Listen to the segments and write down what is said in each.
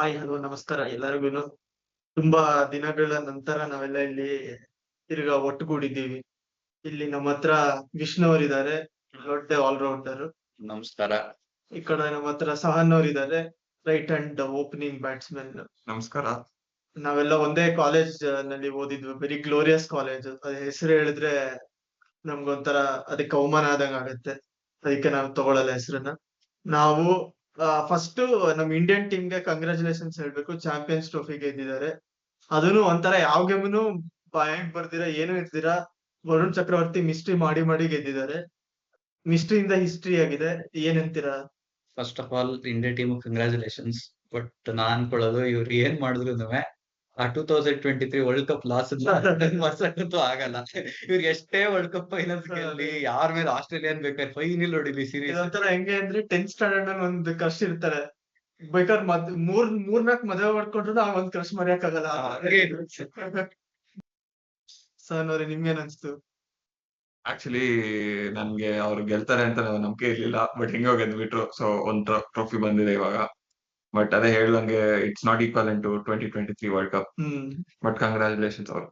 Hi hello ನಮಸ್ಕಾರ ಎಲ್ಲರಿಗೂನು. ತುಂಬಾ ದಿನಗಳ ನಂತರ ನಾವೆಲ್ಲ ಇಲ್ಲಿ ತಿರ್ಗಾ ಒಟ್ಟುಗೂಡಿದ್ದೀವಿ. ಇಲ್ಲಿ ನಮ್ಮ ಹತ್ರ ವಿಷ್ಣು ಅವರಿದ್ದಾರೆ, ದೊಡ್ಡ ಆಲ್ರೌಂಡರ್. ನಮಸ್ಕಾರ. ಈ ಕಡೆ ನಮ್ಮ ಹತ್ರ ಸಹನ್ ಅವರಿದ್ದಾರೆ, ರೈಟ್ ಹ್ಯಾಂಡ್ ಓಪನಿಂಗ್ ಬ್ಯಾಟ್ಸ್ಮನ್. ನಮಸ್ಕಾರ. ನಾವೆಲ್ಲ ಒಂದೇ ಕಾಲೇಜ್ ನಲ್ಲಿ ಓದಿದ್ವಿ, ವೆರಿ ಗ್ಲೋರಿಯಸ್ ಕಾಲೇಜ್. ಅದ್ ಹೆಸರು ಹೇಳಿದ್ರೆ ನಮ್ಗೊಂಥರ ಅದಕ್ಕೆ ಅವಮಾನ ಆದಂಗ ಆಗತ್ತೆ, ಅದಕ್ಕೆ ನಾವು ತಗೊಳಲ್ಲ ಹೆಸರನ್ನ. ನಾವು ಫಸ್ಟ್ ನಮ್ ಇಂಡಿಯನ್ ಟೀಮ್ಗೆ ಕಂಗ್ರಾಚುಲೇಷನ್ಸ್ ಹೇಳ್ಬೇಕು, ಚಾಂಪಿಯನ್ಸ್ ಟ್ರೋಫಿ ಗೆದ್ದಿದ್ದಾರೆ. ಅದನ್ನು ಒಂಥರ ಯಾವ ಗೇಮ್ನು ಬಾಯಾಗ್ ಬರ್ದಿರಾ ಏನು ಇರ್ದಿರಾ ವರುಣ್ ಚಕ್ರವರ್ತಿ ಮಿಸ್ಟ್ರಿ ಮಾಡಿ ಮಾಡಿ ಗೆದ್ದಿದ್ದಾರೆ. ಮಿಸ್ಟ್ರಿಯಿಂದ ಹಿಸ್ಟ್ರಿ ಆಗಿದೆ, ಏನಂತೀರಾ? First of all India team congratulations. But ನಾನ್ ಅನ್ಕೊಳ್ಳೋದು ಇವ್ರು ಏನ್ ಮಾಡಿದ್ರು ಆ 2023 ವರ್ಲ್ಡ್ ಕಪ್ ಲಾಸ್ ಮಾಡ್ಸಕ್ಕಂತೂ ಆಗಲ್ಲ. ಇವ್ರಿಗೆ ಎಷ್ಟೇ ವರ್ಲ್ಡ್ ಕಪ್ ಫೈನಲ್ಸ್ ಗೆಲ್ಲಿ, ಯಾರ ಮೇಲೆ ಆಸ್ಟ್ರೇಲಿಯನ್ ಬೇಕಾದ್ರೆ ಫೈನಲ್ ಹೊಡಿಲಿ ಸೀರೀಸ್. ಇದೊಂಥರ ಹೆಂಗೆ ಅಂದ್ರೆ 10th ಸ್ಟ್ಯಾಂಡರ್ಡ್ ನಲ್ಲಿ ಒಂದು ಕ್ರಶ್ ಇರ್ತಾರೆ, ಬೇಕಾದ್ರೆ ಮೂರ್ನಾಲ್ಕು ಮದುವೆ ಮಾಡ್ಕೊಂಡ್ರು ಆ ಒಂದ್ ಕ್ರಶ್ ಮರೆಯಕ್ಕಾಗಲ್ಲ. ಸರ್ ಅವ್ರೆ ನಿಮ್ಗೇನ್ ಅನ್ಸ್ತು? ಆಕ್ಚುಲಿ ನನ್ಗೆ ಅವ್ರು ಗೆಲ್ತಾರೆ ಅಂತ ನಂಬಿಕೆ ಇರ್ಲಿಲ್ಲ, ಬಟ್ ಹೆಂಗೋ ಗೆದ್ಬಿಟ್ರು. ಸೊ ಒಂದ್ ಟ್ರೋಫಿ ಬಂದಿದೆ ಇವಾಗ. ಬಟ್ ಅದೇ ಹೇಳ್ದಂಗೆ it's not equal into 2023 world cup. But congratulations ಅವ್ರು.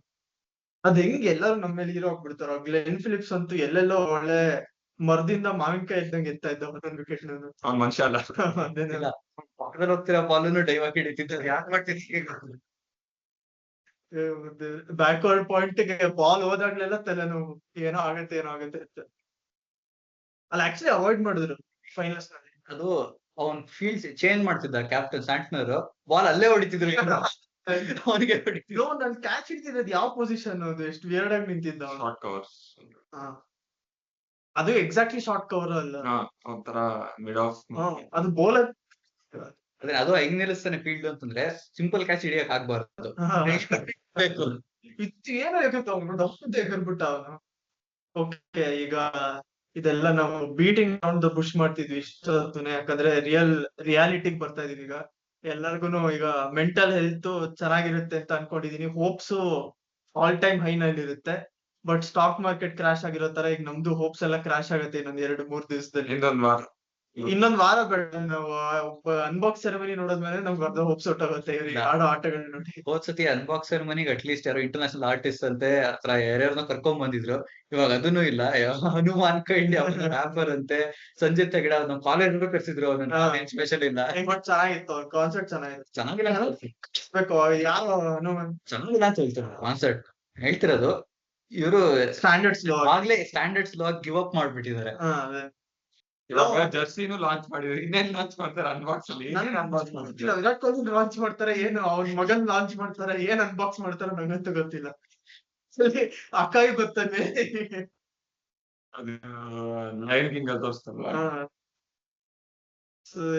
ಅದ್ ಹೆಂಗ್ ಎಲ್ಲರೂ ನಮ್ಮ ಮೇಲೆ ಹೀರೋ ಆಗ್ಬಿಡ್ತಾರ. ಗ್ಲೆನ್ ಫಿಲಿಪ್ಸ್ ಅಂತೂ ಎಲ್ಲೆಲ್ಲೋ ಒಳ್ಳೆ ಮರದಿಂದ ಮಾವಿನಕಾಯಿ ಇದ್ದಂಗೆ ಎತ್ತಾ ಇದ್ದ ಒಂದೊಂದು ವಿಕೆಟ್. ಅವ್ನ್ ಮನುಷ್ಯ ಅಲ್ಲ. ಇಲ್ಲ, ಪಕ್ಕದಲ್ಲಿ ಹೋಗ್ತಿರೋ ಬಾಲನ್ನು ಡೈವ್ ಹಾಕಿ ಹಿಡಿತಿದ್ದಾರೆ. ಯಾಕೆ ಮಾಡ್ತಿದ್ದೀರಿ? ಬ್ಯಾಕ್ವರ್ಡ್ ಪಾಯಿಂಟ್ ಗೆ ಬಾಲ್ ಹೋದಾಗ್ಲೆಲ್ಲ ತಲೆನೋವು, ಏನೋ ಆಗತ್ತೆ ಅಂತ. ಅಲ್ಲಿ ಆಕ್ಚುಲಿ ಅವಾಯ್ಡ್ ಮಾಡಿದ್ರು ಫೈನಲ್ಸ್ ನಲ್ಲಿ. ಅದು ಅವ್ನ್ ಫೀಲ್ಡ್ ಚೇಂಜ್ ಮಾಡ್ತಿದ್ದ ಕ್ಯಾಪ್ಟನ್ ಸ್ಯಾಂಟ್ನರ್, ಬಾಲ್ ಅಲ್ಲೇ ಹೊಡಿತಿದ್ರು. ಅವನಿಗೆ ಹೊಡಿತಿದ್ರು. ನನ್ ಕ್ಯಾಚ್ ಹಿಡ್ತಿರೋದು ಯಾವ ಪೊಸಿಷನ್, ಅದು ಎಷ್ಟು ವಿಯರ್ಡ್ ಆಗಿ ನಿಂತಿದ್ದ ಅವ್ನು. Short covers. ಅದು ಎಕ್ಸಾಕ್ಟ್ಲಿ ಶಾರ್ಟ್ ಕವರ್ ಅಲ್ಲ, ಒಂಥರ ಮಿಡ್ ಆಫ್. ಅದು ಬೌಲರ್. ಅದೇ ಅದು ಹೆಂಗ್ ನಿಲ್ಲಿಸ್ತಾನೆ ಫೀಲ್ಡ್ ಅಂತಂದ್ರೆ, ಸಿಂಪಲ್ ಕ್ಯಾಚ್ ಹಿಡಿಯಕ್ ಆಗ್ಬಾರ್ದು. ಏನೋ ಎಗರ್ಬಿಟ್ಟ ಅವನು. ಓಕೆ, ಈಗ ಇದೆಲ್ಲ ನಾವು ಬೀಟಿಂಗ್ ರೌಂಡ್ ಪುಷ್ ಮಾಡ್ತಿದ್ವಿ ಇಷ್ಟೊತ್ತುನೆ, ಯಾಕಂದ್ರೆ ರಿಯಾಲಿಟಿಗ್ ಬರ್ತಾ ಇದೀವಿ ಈಗ. ಎಲ್ಲರಿಗೂನು ಈಗ ಮೆಂಟಲ್ ಹೆಲ್ತ್ ಚೆನ್ನಾಗಿರುತ್ತೆ ಅಂತ ಅನ್ಕೊಂಡಿದೀನಿ. ಹೋಪ್ಸ್ ಆಲ್ ಟೈಮ್ ಹೈ ನಲ್ಲಿ ಇರುತ್ತೆ. ಬಟ್ ಸ್ಟಾಕ್ ಮಾರ್ಕೆಟ್ ಕ್ರಾಶ್ ಆಗಿರೋ ತರ ಈಗ ನಮ್ದು ಹೋಪ್ಸ್ ಎಲ್ಲ ಕ್ರಾಶ್ ಆಗುತ್ತೆ ಇನ್ನೊಂದ್ 2-3 ದಿವಸದಲ್ಲಿ. ಇನ್ನೊಂದ್ ವಾರ ಬೇಡ, ನಾವು ಅನ್ಬಾಕ್ಸ್ ಸೆರೆಮನಿ ನೋಡೋದ್ಮೇಲೆ ನಮ್ಗೆ ಅರ್ಧ ಹೋಪ್ಸ್ ಹೊಟ್ಟಾಗುತ್ತೆ ಇವ್ರಿಗೆ ಆಡೋ ಆಟಗಳನ್ನ ನೋಡಿ. ಹೋದ್ಸತಿ ಅನ್ಬಾಕ್ಸರ್ ಮನಿಗೆ ಅಟ್ಲೀಸ್ಟ್ ಯಾರೋ ಇಂಟರ್ನ್ಯಾಷನಲ್ ಆರ್ಟಿಸ್ಟ್ ಅಂತೆ ಹತ್ರ ಯಾರ್ಯಾರನ್ನ ಕರ್ಕೊಂಡ್ ಬಂದಿದ್ರು. ಇವಾಗ ಅದನ್ನು ಇಲ್ಲ. ಹನುಮಾನ್ ಕೈಂಡ್ ರ್ಯಾಪರ್ ಅಂತೆ, ಸಂಜಿತ್ ಹೆಗಡೆ ಅವ್ರನ್ನ ಕಾಲೇಜ್ ಕರ್ಸಿದ್ರು. ಅವ್ರನ್ನ ಸ್ಪೆಷಲ್ ಇಲ್ಲ. ಚೆನ್ನಾಗಿತ್ತು ಕಾನ್ಸರ್ಟ್, ಚೆನ್ನಾಗಿಲ್ಲ ಯಾರು ಚೆನ್ನಾಗಿಲ್ಲ ಅಂತ ಹೇಳ್ತಾರೆ ಕಾನ್ಸರ್ಟ್. ಹೇಳ್ತಿರೋದು ಇವರು standards standards low give up ಮಾಡ್ಬಿಟ್ಟಿದ್ದಾರೆ. ಇವಾಗ ಜರ್ಸಿನೂ ಲಾಂಚ್ ಮಾಡಿದ್ರು, ಇನ್ನೇನ್ ಲಾಂಚ್ ಮಾಡ್ತಾರೆ ಅನ್ಬಾಕ್ಸ್ ಅಲ್ಲಿ? ವಿರಾಟ್ ಕೊಹ್ಲಿ ಲಾಂಚ್ ಮಾಡ್ತಾರೆ, ಏನು ಅವ್ನ ಮಗನ್ ಲಾಂಚ್ ಮಾಡ್ತಾರೆ, ಏನ್ ಅನ್ಬಾಕ್ಸ್ ಮಾಡ್ತಾರ ನಂಗಂತೂ ಗೊತ್ತಿಲ್ಲ. ಅಕ್ಕಾಗಿ ಗೊತ್ತಾನೆ. ಅದು ಲಯನ್ ಕಿಂಗ್ ಅಲ್ಲಿ ತೋರಿಸ್ತಲ್ವಾ.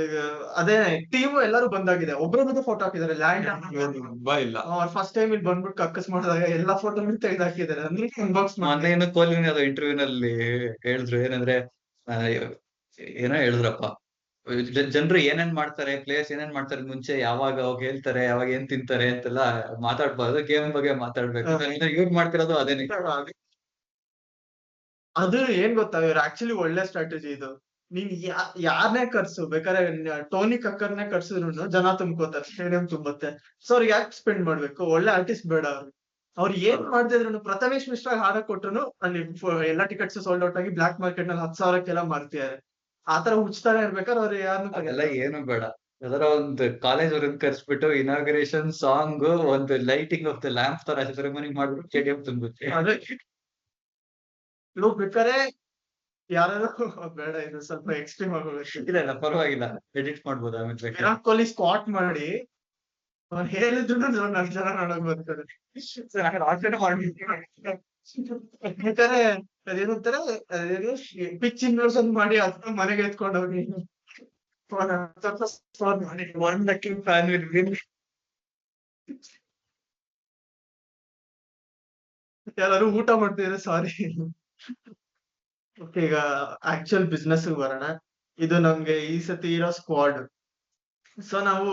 ಈಗ ಅದೇ ಟೀಮ್ ಎಲ್ಲರೂ ಬಂದಾಗಿದೆ, ಒಬ್ಬರೊಬ್ಬರು ಫೋಟೋ ಹಾಕಿದ್ದಾರೆ. ಇಲ್ಲ, ಅವ್ರು ಫಸ್ಟ್ ಟೈಮ್ ಇಲ್ಲಿ ಬಂದ್ಬಿಟ್ಟು ಕಕ್ಕಸ್ ಮಾಡಿದಾಗ ಎಲ್ಲಾ ಫೋಟೋ ತೆಗೆದು ಹಾಕಿದ್ದಾರೆ. ಅಂದ್ರೆ ಅನ್ಬಾಕ್ಸ್ ಮೊನ್ನೆ ಏನು ಕೊಹ್ಲಿ ಅದು ಇಂಟರ್ವ್ಯೂ ನಲ್ಲಿ ಹೇಳಿದ್ರು, ಏನಂದ್ರೆ ಏನೋ ಹೇಳಿದ್ರಪ್ಪ, ಜನರು ಏನೇನ್ ಮಾಡ್ತಾರೆ, ಪ್ಲೇಯರ್ಸ್ ಏನೇನ್ ಮಾಡ್ತಾರೆ ಮುಂಚೆ, ಯಾವಾಗ ಅವಾಗ ಹೇಳ್ತಾರೆ, ಯಾವಾಗ ಏನ್ ತಿಂತಾರೆ ಅಂತೆಲ್ಲ ಮಾತಾಡ್ಬಾರ್ದು, ಗೇಮ್ ಬಗ್ಗೆ ಮಾತಾಡ್ಬೇಕು. ಇವ್ರು ಮಾಡ್ತಿರೋದು ಅದೇನೆ. ಅದು ಏನ್ ಗೊತ್ತಾ, ಇವ್ರು ಆಕ್ಚುಲಿ ಒಳ್ಳೆ ಸ್ಟ್ರಾಟಜಿ ಇದು. ನೀನ್ ಯಾರನ್ನೇ ಕರ್ಸು, ಬೇಕಾದ್ರೆ ಟೋನಿ ಕಕ್ಕರ್ನೇ ಕರ್ಸಿದ್ರು ಜನ ತುಂಬ್ಕೋತಾರೆ, ಸ್ಟೇಡಿಯಂ ತುಂಬುತ್ತೆ. ಸೊ ಅವ್ರಿಗೆ ಯಾಕೆ ಸ್ಪೆಂಡ್ ಮಾಡ್ಬೇಕು, ಒಳ್ಳೆ ಆರ್ಟಿಸ್ಟ್ ಬೇಡ ಅವ್ರು ಏನ್ ಮಾಡ್ತಿದ್ರು. ಪ್ರಥಮೇಶ್ ಮಿಶ್ರಾ ಹಾಡಕ್ ಕೊಟ್ರು ಅಲ್ಲಿ ಎಲ್ಲಾ ಟಿಕೆಟ್ಸ್ ಸೋಲ್ಡ್ ಔಟ್ ಆಗಿ ಬ್ಲಾಕ್ ಮಾರ್ಕೆಟ್ ನಲ್ಲಿ 10,000ಕ್ಕೆಲ್ಲ ಮಾರ್ತಿದ್ದಾರೆ. ಆತರ ಹುಚ್ತಾನೆ ಇರ್ಬೇಕಾದ್ರೆ ಅವ್ರು ಯಾರನ್ನು ಏನು ಬೇಡ, ಅದರ ಒಂದು ಕಾಲೇಜ್ ಅವ್ರನ್ನ ಕರ್ಸ್ಬಿಟ್ಟು ಇನಾಗ್ರೇಷನ್ ಸಾಂಗ್, ಒಂದು ಲೈಟಿಂಗ್ ಆಫ್ ದ ಲ್ಯಾಂಪ್ ತರ ಸೆರೆಮನಿ ಮಾಡ್ಬಿಟ್ಟು ಸ್ಟೇಡಿಯಂ ತುಂಬುತ್ತೆ. ಬೇಕಾರೆ ಯಾರು ಬೇಡ, ಇದು ಸ್ವಲ್ಪ ಎಕ್ಸ್ಟ್ರೀಮ್ ಆಗೋಗುತ್ತೆ. ಇಲ್ಲ ಪರವಾಗಿಲ್ಲ, ಎಡಿಟ್ ಮಾಡ್ಬೋದು ಆಮೇಲೆ. ವಿರಾಟ್ ಕೊಹ್ಲಿ ಸ್ಕಾಟ್ ಮಾಡಿ ಅವ್ನು ಹೇಳಿದ್ರು 4 ಜನ ನೋಡಕ್ ಬರ್ತಾರೆ. ಬೇಕಾರೆ ಅದೇನಂತಾರೆ, ಪಿಚ್ ಇನ್ವರ್ಷನ್ ಮಾಡಿ ಅದನ್ನ ಮನೆಗೆ ಎತ್ಕೊಂಡವ್ರಿ ಮಾಡಿ 1 ಲಕ್ಕಿ ಫ್ಯಾನ್ ವಿಲ್ ವಿನ್. ಎಲ್ಲರೂ ಊಟ ಮಾಡ್ತಿದ್ರೆ ಸಾರಿ. ಓಕೆ, ಈಗ ಆಕ್ಚುಯಲ್ ಬಿಸ್ನೆಸ್ ಬರೋಣ. ಇದು ನಮ್ಗೆ ಈ ಸತಿ ಇರೋ ಸ್ಕ್ವಾಡ್. ಸೊ ನಾವು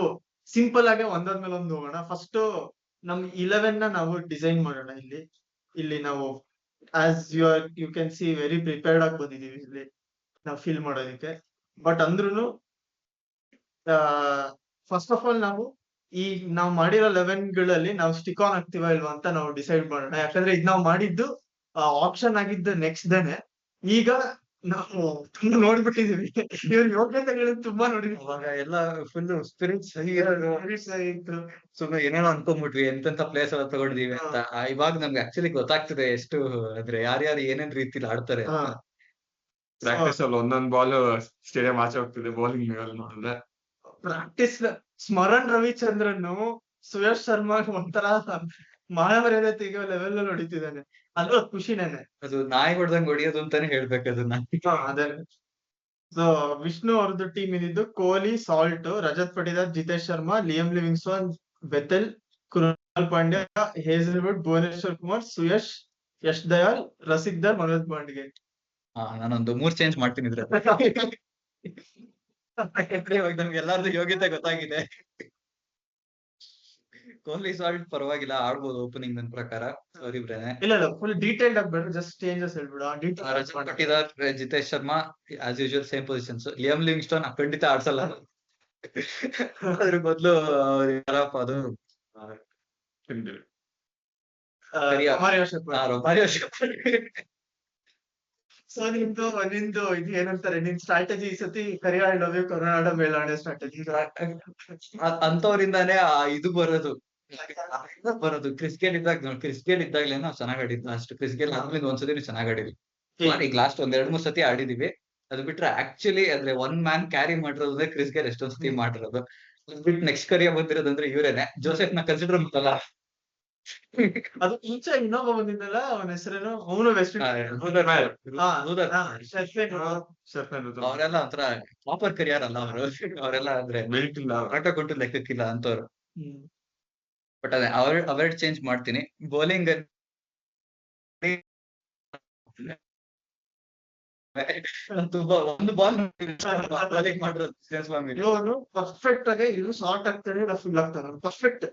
ಸಿಂಪಲ್ ಆಗಿ ಒಂದಾದ್ಮೇಲೆ ಒಂದು ಹೋಗೋಣ. ಫಸ್ಟ್ ನಮ್ 11 ನಾವು ಡಿಸೈನ್ ಮಾಡೋಣ. ಇಲ್ಲಿ ನಾವು as you can see very prepared ಆಗಿ ಬಂದಿದೀವಿ ಇಲ್ಲಿ ನಾವು ಫಿಲ್ ಮಾಡೋದಕ್ಕೆ. ಬಟ್ ಅಂದ್ರೂ ಫಸ್ಟ್ ಆಫ್ ಆಲ್ ನಾವು ಈ ನಾವ್ ಮಾಡಿರೋ 11 ಗಳಲ್ಲಿ ನಾವು ಸ್ಟಿಕ್ ಆನ್ ಆಗ್ತೀವಾ ಇಲ್ವಾ ಅಂತ ನಾವು ಡಿಸೈಡ್ ಮಾಡೋಣ. ಯಾಕಂದ್ರೆ ಇದ್ ನಾವ್ ಮಾಡಿದ್ದು ಆಪ್ಷನ್ ಆಗಿದ್ದು ನೆಕ್ಸ್ಟ್ ಡೇನೆ. ಈಗ ನಾವು ತುಂಬಾ ನೋಡ್ಬಿಟ್ಟಿದೀವಿ. ಇವ್ರ ಯೋಗ್ಯತೆಗಳನ್ನ ತುಂಬಾ ನೋಡಿದೀವಿ. ಅವಾಗ ಎಲ್ಲ ಫುಲ್ ಸ್ಪಿರಿಟ್ಸ್ ಸುಮ್ನೆ ಏನೇನೋ ಅನ್ಕೊಂಡ್ಬಿಟ್ವಿ, ಎಂತೆಂತ ಪ್ಲೇಸ್ ಎಲ್ಲ ತಗೊಂಡಿದೀವಿ ಅಂತ. ಇವಾಗ ನಮ್ಗೆ ಆಕ್ಚುಲಿ ಗೊತ್ತಾಗ್ತದೆ ಎಷ್ಟು ಅಂದ್ರೆ ಯಾರ್ಯಾರು ಏನೇನ್ ರೀತಿಲಿ ಆಡ್ತಾರೆ ಹಾ. ಅಂತ. ಪ್ರಾಕ್ಟೀಸ್ ಅಲ್ಲಿ ಒಂದೊಂದ್ ಬಾಲ್ ಸ್ಟೇಡಿಯಂ ಆಚೆ ಹೋಗ್ತಿದೆ ಬೌಲಿಂಗ್ ನೋಡಿದ್ರೆ. ಪ್ರಾಕ್ಟೀಸ್ ಸ್ಮರಣ್ ರವಿಚಂದ್ರನ್ ಸುಯಶ್ ಶರ್ಮಾ ಒಂಥರ ಮಾನ ಮರ್ಯಾದೆ ತೆಗೆಯೋ ಲೆವೆಲ್ ಅಲ್ಲಿ ಹೊಡಿತಿದ್ದಾನೆ. ಅದು ಖುಷಿನೇನೆ. ಅದು ನಾಯಿ ಹೊಡ್ದಂಗ್ ಹೊಡಿಯೋದು ಅಂತಾನೆ ಹೇಳ್ಬೇಕು ಅದನ್ನ. ಅದೇ. ಸೊ ವಿಷ್ಣು ಅವ್ರದ್ದು ಟೀಮ್ ಇದ್ದಿದ್ದು Kohli, salt, Rajat Patidar, Jitesh Sharma, Liam Livingston, ಬೆತೆಲ್, Krunal Pandya, ಹೇಜಲ್ವುಡ್, Bhuvneshwar Kumar, ಸುಯಶ್, Yash Dayal, ರಸಿಕ್ದರ್, Manoj ಪಾಂಡ್ಗೆ. ನಾನೊಂದು 3 ಚೇಂಜ್ ಮಾಡ್ತೀನಿ ಇದ್ರೆ. ಯಾಕಂದ್ರೆ ಇವಾಗ ನಮ್ಗೆ ಎಲ್ಲಾರ್ದು ಯೋಗ್ಯತೆ ಗೊತ್ತಾಗಿದೆ. ಕೊಹ್ಲಿ ಸಾಲ್ಟ್ ಪರವಾಗಿಲ್ಲ, ಆಡ್ಬೋದು ಓಪನಿಂಗ್ ನನ್ ಪ್ರಕಾರ ಅವರಿಬ್ರೇನೆ. ಇಲ್ಲ ಫುಲ್ ಡೀಟೇಲ್ಡ್ ಆಗಿ ಬೇಡ, ಜಸ್ಟ್ ಚೇಂಜಸ್ ಹೇಳ್ಬಿಡು. Rajat Patidar, Jitesh Sharma as usual same positions. Liam Livingstone ಖಂಡಿತ ಆಡ್ಸಲ್ಲ. ಅದ್ರ ಬದಲು ಯಾರಪ್ಪ ಅದು ರೊಮಾರಿಯೋ ಶೆಫರ್ಡ್. ಸೊ ನಿಂದು ಇದು ಏನಂತಾರೆ, ನಿನ್ ಸ್ಟ್ರಾಟಜಿ ಈ ಸತಿ career I love you Karnataka ಮೇಲಾಣೆ ಸ್ಟ್ರಾಟಜಿ. ಅಂತವರಿಂದಾನೇ ಇದು ಬರೋದು. ಕ್ರಿಸ್ ಗೇಲ್ ಇದ್ದಾಗ್ಲೇ ನಾವು ಚೆನ್ನಾಗ್ ಆಡಿದ್ವಿ. ಅಷ್ಟು ಕ್ರಿಸ್ ಗೇಲ್ ಆದ್ಮೇಲೆ ಒಂದ್ಸತಿ ಚೆನ್ನಾಗ್ ಆಡಿದ್ವಿ. ಈಗ ಲಾಸ್ಟ್ 2-3 ಸತಿ ಆಡಿದೀವಿ. ಅದು ಬಿಟ್ರೆ ಆಕ್ಚುಲಿ ಅಂದ್ರೆ ಒನ್ ಮ್ಯಾನ್ ಕ್ಯಾರಿ ಮಾಡಿರೋದು ಅಂದ್ರೆ ಕ್ರಿಸ್ ಗೇಲ್ ಎಷ್ಟೊಂದ್ ಸತಿ ಮಾಡಿರೋದು. ಬಿಟ್ಟು ನೆಕ್ಸ್ಟ್ ಕರಿಯರ್ ಬಂದಿರೋದಂದ್ರೆ ಇವ್ರೇನೆ. ಜೋಸೆಫ್ ನ ಕನ್ಸಿಡರ್ ಮಾಡಲ್ಲ. ಅದು ಮುಂಚೆ ಇನ್ನೊಬ್ಬ ಬಂದಿದ್ದಲ್ಲ, ಅವನ ಹೆಸರೇನು, ಅವನು ವೆಸ್ಟ್ ಅವರೆಲ್ಲ ಒಂಥರ ಪ್ರಾಪರ್ ಕರಿಯರ್ ಅಲ್ಲ ಅವರು. ಅವರೆಲ್ಲ ಅಂದ್ರೆ ಬೆಲ್ಟ್ ಇಲ್ಲ. ಆಟ ಕೊಟ್ಟು ಲೆಕ್ಕಕ್ಕಿಲ್ಲ ಅಂತವ್ರು. ಬಟ್ ಅದೇ ಅವೆರಡ್ ಚೇಂಜ್ ಮಾಡ್ತೀನಿ. ಬೌಲಿಂಗ್ ತುಂಬಾ ಒಂದು ಬಾಲ್ ಇವನು ಪರ್ಫೆಕ್ಟ್ ಆಗಿ ಇದು ಶಾರ್ಟ್ ಆಗ್ತಾನೆ, ಫುಲ್ ಆಗ್ತಾನೆ ಪರ್ಫೆಕ್ಟ್.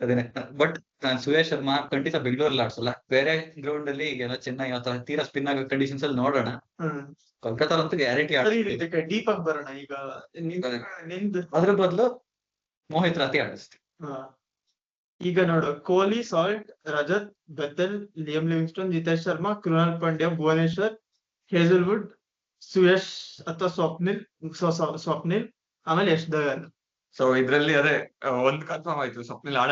ಅದೇನೆ. ಬಟ್ ನಾನ್ ಸುಯೇಶ್ ಶರ್ಮಾ ಖಂಡಿತ ಬೆಂಗಳೂರಲ್ಲಿ ಆಡ್ಸಲ್ಲ. ಬೇರೆ ಗ್ರೌಂಡ್ ಅಲ್ಲಿ ಈಗೆಲ್ಲ ಚೆನ್ನೈ ಅಥವಾ ತೀರಾ ಸ್ಪಿನ್ ಆಗೋ ಕಂಡೀಷನ್ಸ್ ಅಲ್ಲಿ ನೋಡೋಣ. ಕೋಲ್ಕತ್ತಾ ಅಂತೂ ಗ್ಯಾರಂಟಿ ಡೀಪ್ ಆಗಿ ಬರೋಣ. ಈಗ ನಿಂದು ಅದ್ರ ಬದಲು ಮೋಹಿತ್ ರಾತಿ ಆಡಿಸ್ತೀವಿ. ಈಗ ನೋಡು, Kohli, salt, Rajat, ಬೆತೆಲ್, Liam Livingstone, Jitesh Sharma, Krunal Pandya, Bhuvneshwar, ಹೇಜಲ್ವುಡ್, ಸುಯಶ್ ಅಥವಾ ಸ್ವಪ್ನಿಲ್, ಆಮೇಲೆ ಯಶ್ ದಯಾಲ್. ಸೊ ಇದ್ರಲ್ಲಿ ಅದೇ ಒಂದ್ ಕನ್ಫರ್ಮ್ ಆಯ್ತು, ಸ್ವಪ್ನಿಲ್ ಆಡ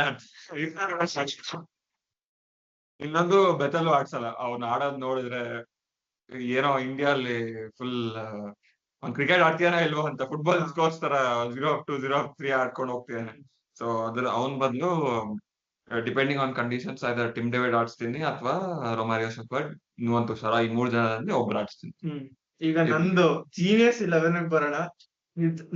ಇನ್ನೊಂದು ಬೆತಲು ಆಡ್ಸಲ್ಲ. ಅವ್ನ ಆಡೋದ್ ನೋಡಿದ್ರೆ ಏನೋ ಇಂಡಿಯಾ ಅಲ್ಲಿ ಫುಲ್ ಅವ್ನ್ ಕ್ರಿಕೆಟ್ ಆಡ್ತೀಯಾನ ಇಲ್ವೋ ಅಂತ ಫುಟ್ಬಾಲ್ ಸ್ಕೋರ್ಸ್ ತರ 0-2, 0-3 ಆಡ್ಕೊಂಡು ಹೋಗ್ತಿದ್ದಾನೆ. ಸೊ ಅದ್ರ ಅವನ್ ಬದಲು depending on conditions either Tim David ಆಡಿಸ್ತೀನಿ ಅಥವಾ ರೊಮಾರಿಯೋ ಶೆಫರ್ಡ್, ನುವಂತ್ ತುಷಾರ, ಈ 3 ಜನದಲ್ಲಿ ಒಬ್ರು ಆಡಿಸ್ತೀನಿ. ಈಗ ನಂದು ಜೀನಿಯಸ್ 11 ಬರೋಣ.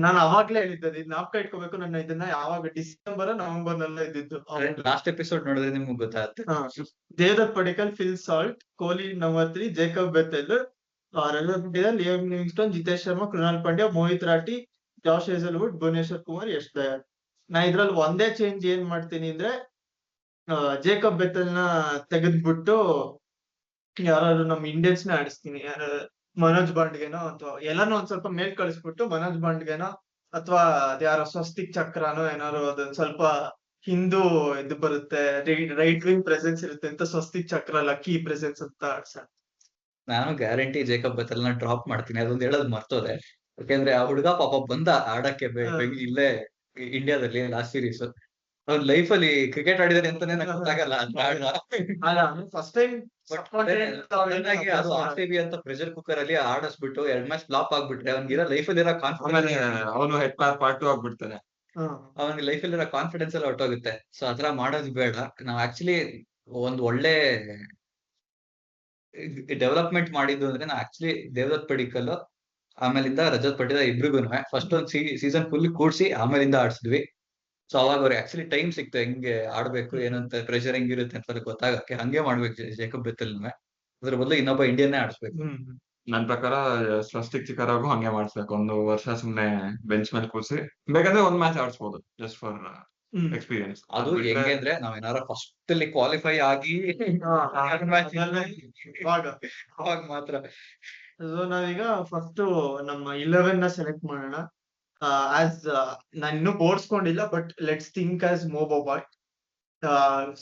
ನಾನು ಅವಾಗ್ಲೇ ಹೇಳಿದ್ದೆ, ಇದು ನಾಪ್ಕ ಇಟ್ಕೋಬೇಕು. ನನ್ನ ಇದನ್ನ ಯಾವಾಗ ಡಿಸೆಂಬರ್ ನವೆಂಬರ್ ನಲ್ಲ ಇದ್ದಿದ್ದು. ಲಾಸ್ಟ್ ಎಪಿಸೋಡ್ ನೋಡಿದ್ರೆ ನಿಮ್ಗೆ ಗೊತ್ತಾಗುತ್ತೆ. Devdutt Padikkal, Phil Salt, Kohli number 3, Jacob Bethell, Rajat Patidar, Liam Livingstone, Jitesh Sharma, Krunal Pandya, Mohit Rathee, Josh Hazlewood, Bhuvneshwar Kumar, Yash Dayal. ನಾ ಇದ್ರಲ್ಲಿ ಒಂದೇ ಚೇಂಜ್ ಏನ್ ಮಾಡ್ತೀನಿ ಅಂದ್ರೆ, ಜೇಕಬ್ ಬೆತೆಲ್ ನ ತೆಗೆದ್ಬಿಟ್ಟು ಯಾರು ನಮ್ ಇಂಡಿಯನ್ಸ್ ನ ಆಡಿಸ್ತೀನಿ. ಮನೋಜ್ ಬಾಂಡ್ಗೆನೋ ಅಥವಾ ಎಲ್ಲಾನು ಒಂದ್ ಸ್ವಲ್ಪ ಮೇಲ್ ಕಳಿಸ್ಬಿಟ್ಟು ಮನೋಜ್ ಬಾಂಡ್ಗೆನೋ ಅಥವಾ ಅದ್ಯಾರೋ ಸ್ವಸ್ತಿಕ್ ಚಕ್ರನೋ ಏನಾದ್ರು ಅದೊಂದ್ ಸ್ವಲ್ಪ ಹಿಂದೂ ಇದು ಬರುತ್ತೆ, ರೈಟ್ ವಿಂಗ್ ಪ್ರೆಸೆನ್ಸ್ ಇರುತ್ತೆ ಅಂತ ಸ್ವಸ್ತಿಕ್ ಚಕ್ರ ಲಕ್ಕಿ ಪ್ರೆಸೆನ್ಸ್ ಅಂತ ಆಡ್ಸ. ನಾನು ಗ್ಯಾರಂಟಿ ಜೇಕಬ್ ಬೆತೆಲ್ ನ ಡ್ರಾಪ್ ಮಾಡ್ತೀನಿ. ಅದೊಂದು ಹೇಳೋದ್ ಮರ್ತೋದೆ. ಯಾಕೆಂದ್ರೆ ಆ ಹುಡುಗ ಪಾಪ ಬಂದ ಆಡಕ್ಕೆ ಇಲ್ಲೇ ಇಂಡಿಯಾದಲ್ಲಿ ಲಾಸ್ಟ್ ಸೀರೀಸ್. ಅವ್ನ ಲೈಫ್ ಅಲ್ಲಿ ಕ್ರಿಕೆಟ್ ಆಡಿದಾರೆ ಅಂತಾನೆ ನಂಗೆ ಗೊತ್ತಾಗಲ್ಲ. ಫಸ್ಟ್ ಟೈಮ್ ಅದು RCB ಅಂತ ಪ್ರೆಷರ್ ಕುಕ್ಕರ್ ಅಲ್ಲಿ ಆಡಿಸ್ಬಿಟ್ಟು 2 ಮ್ಯಾಚ್ ಫ್ಲಾಪ್ ಆಗ್ಬಿಟ್ರೆ ಅವ್ನಿಗಿರೋ ಲೈಫ್ ಅಲ್ಲಿ ಇರೋ ಕಾನ್ಫಿಡೆನ್ಸ್, ಅವನು ಹೆಡ್ ಪಾರ್ಟ್ 2 ಆಗ್ಬಿಡ್ತಾನೆ. ಅವನಿಗೆ ಲೈಫ್ ಅಲ್ಲಿ ಇರೋ ಕಾನ್ಫಿಡೆನ್ಸ್ ಎಲ್ಲ ಹೊಟ್ಟೋಗುತ್ತೆ. ಸೊ ಆತರ ಮಾಡೋದು ಬೇಡ. ನಾವ್ ಆಕ್ಚುಲಿ ಒಂದ್ ಒಳ್ಳೆ ಡೆವಲಪ್ಮೆಂಟ್ ಮಾಡಿದ್ದು ಅಂದ್ರೆ ನಾವು ಆಕ್ಚುಲಿ ದೇವದತ್ ಪಡಿಕಲ್ ಆಮೇಲಿಂದ ರಜತ್ ಪಟಿದಾರ್ ಇಬ್ರಿಗೂನು ಫಸ್ಟ್ ಒಂದ್ ಸೀಸನ್ ಫುಲ್ ಕೂಡ್ಸಿ ಆಮೇಲಿಂದ ಆಡ್ಸಿದ್ವಿ. ಸೊ ಅವಾಗ ಅವ್ರಿಗೆ ಆಕ್ಚುಲಿ ಟೈಮ್ ಸಿಕ್ತು ಹೆಂಗೆ ಆಡ್ಬೇಕು ಏನಂತ, ಪ್ರೆಷರ್ ಹೆಂಗಿರುತ್ತೆ ಅಂತ ಗೊತ್ತಾಗಕ್ಕೆ. ಹಂಗೆ ಮಾಡ್ಬೇಕು ಜೇಕಬ್ ಬೆತೆಲ್. ಅದ್ರ ಬದಲು ಇನ್ನೊಬ್ಬ ಇಂಡಿಯನ್ನೇ ಆಡಿಸ್ಬೇಕು. ನನ್ ಪ್ರಕಾರ ಸ್ವಸ್ತಿಕ್ ಚಿಕ್ಕರಾಗೂ ಹಂಗೆ ಮಾಡ್ಸ್ಬೇಕು. 1 ವರ್ಷ ಸುಮ್ನೆ ಬೆಂಚ್ ಮೇಲೆ ಕೂರ್ಸಿ ಬೇಕಂದ್ರೆ 1 ಮ್ಯಾಚ್ ಆಡ್ಸ್ಬೋದು, ಜಸ್ಟ್ ಫಾರ್ ಎಕ್ಸ್ಪೀರಿಯನ್ಸ್. ಅದು ಹೆಂಗೆ ಅಂದ್ರೆ ನಾವ್ ಏನಾರ ಫಸ್ಟ್ ಅಲ್ಲಿ ಕ್ವಾಲಿಫೈ ಆಗಿ ಅವಾಗ ಮಾತ್ರ. ನಾವೀಗ ಫಸ್ಟ್ ನಮ್ಮ 11 ನ ಸೆಲೆಕ್ಟ್ ಮಾಡೋಣ. ಆಸ್ ನಾನು ಇನ್ನೂ ಓಡಿಸ್ಕೊಂಡಿಲ್ಲ, ಬಟ್ ಲೆಟ್ಸ್ ಥಿಂಕ್ ಆಸ್ ಮೋಬಾಯ್.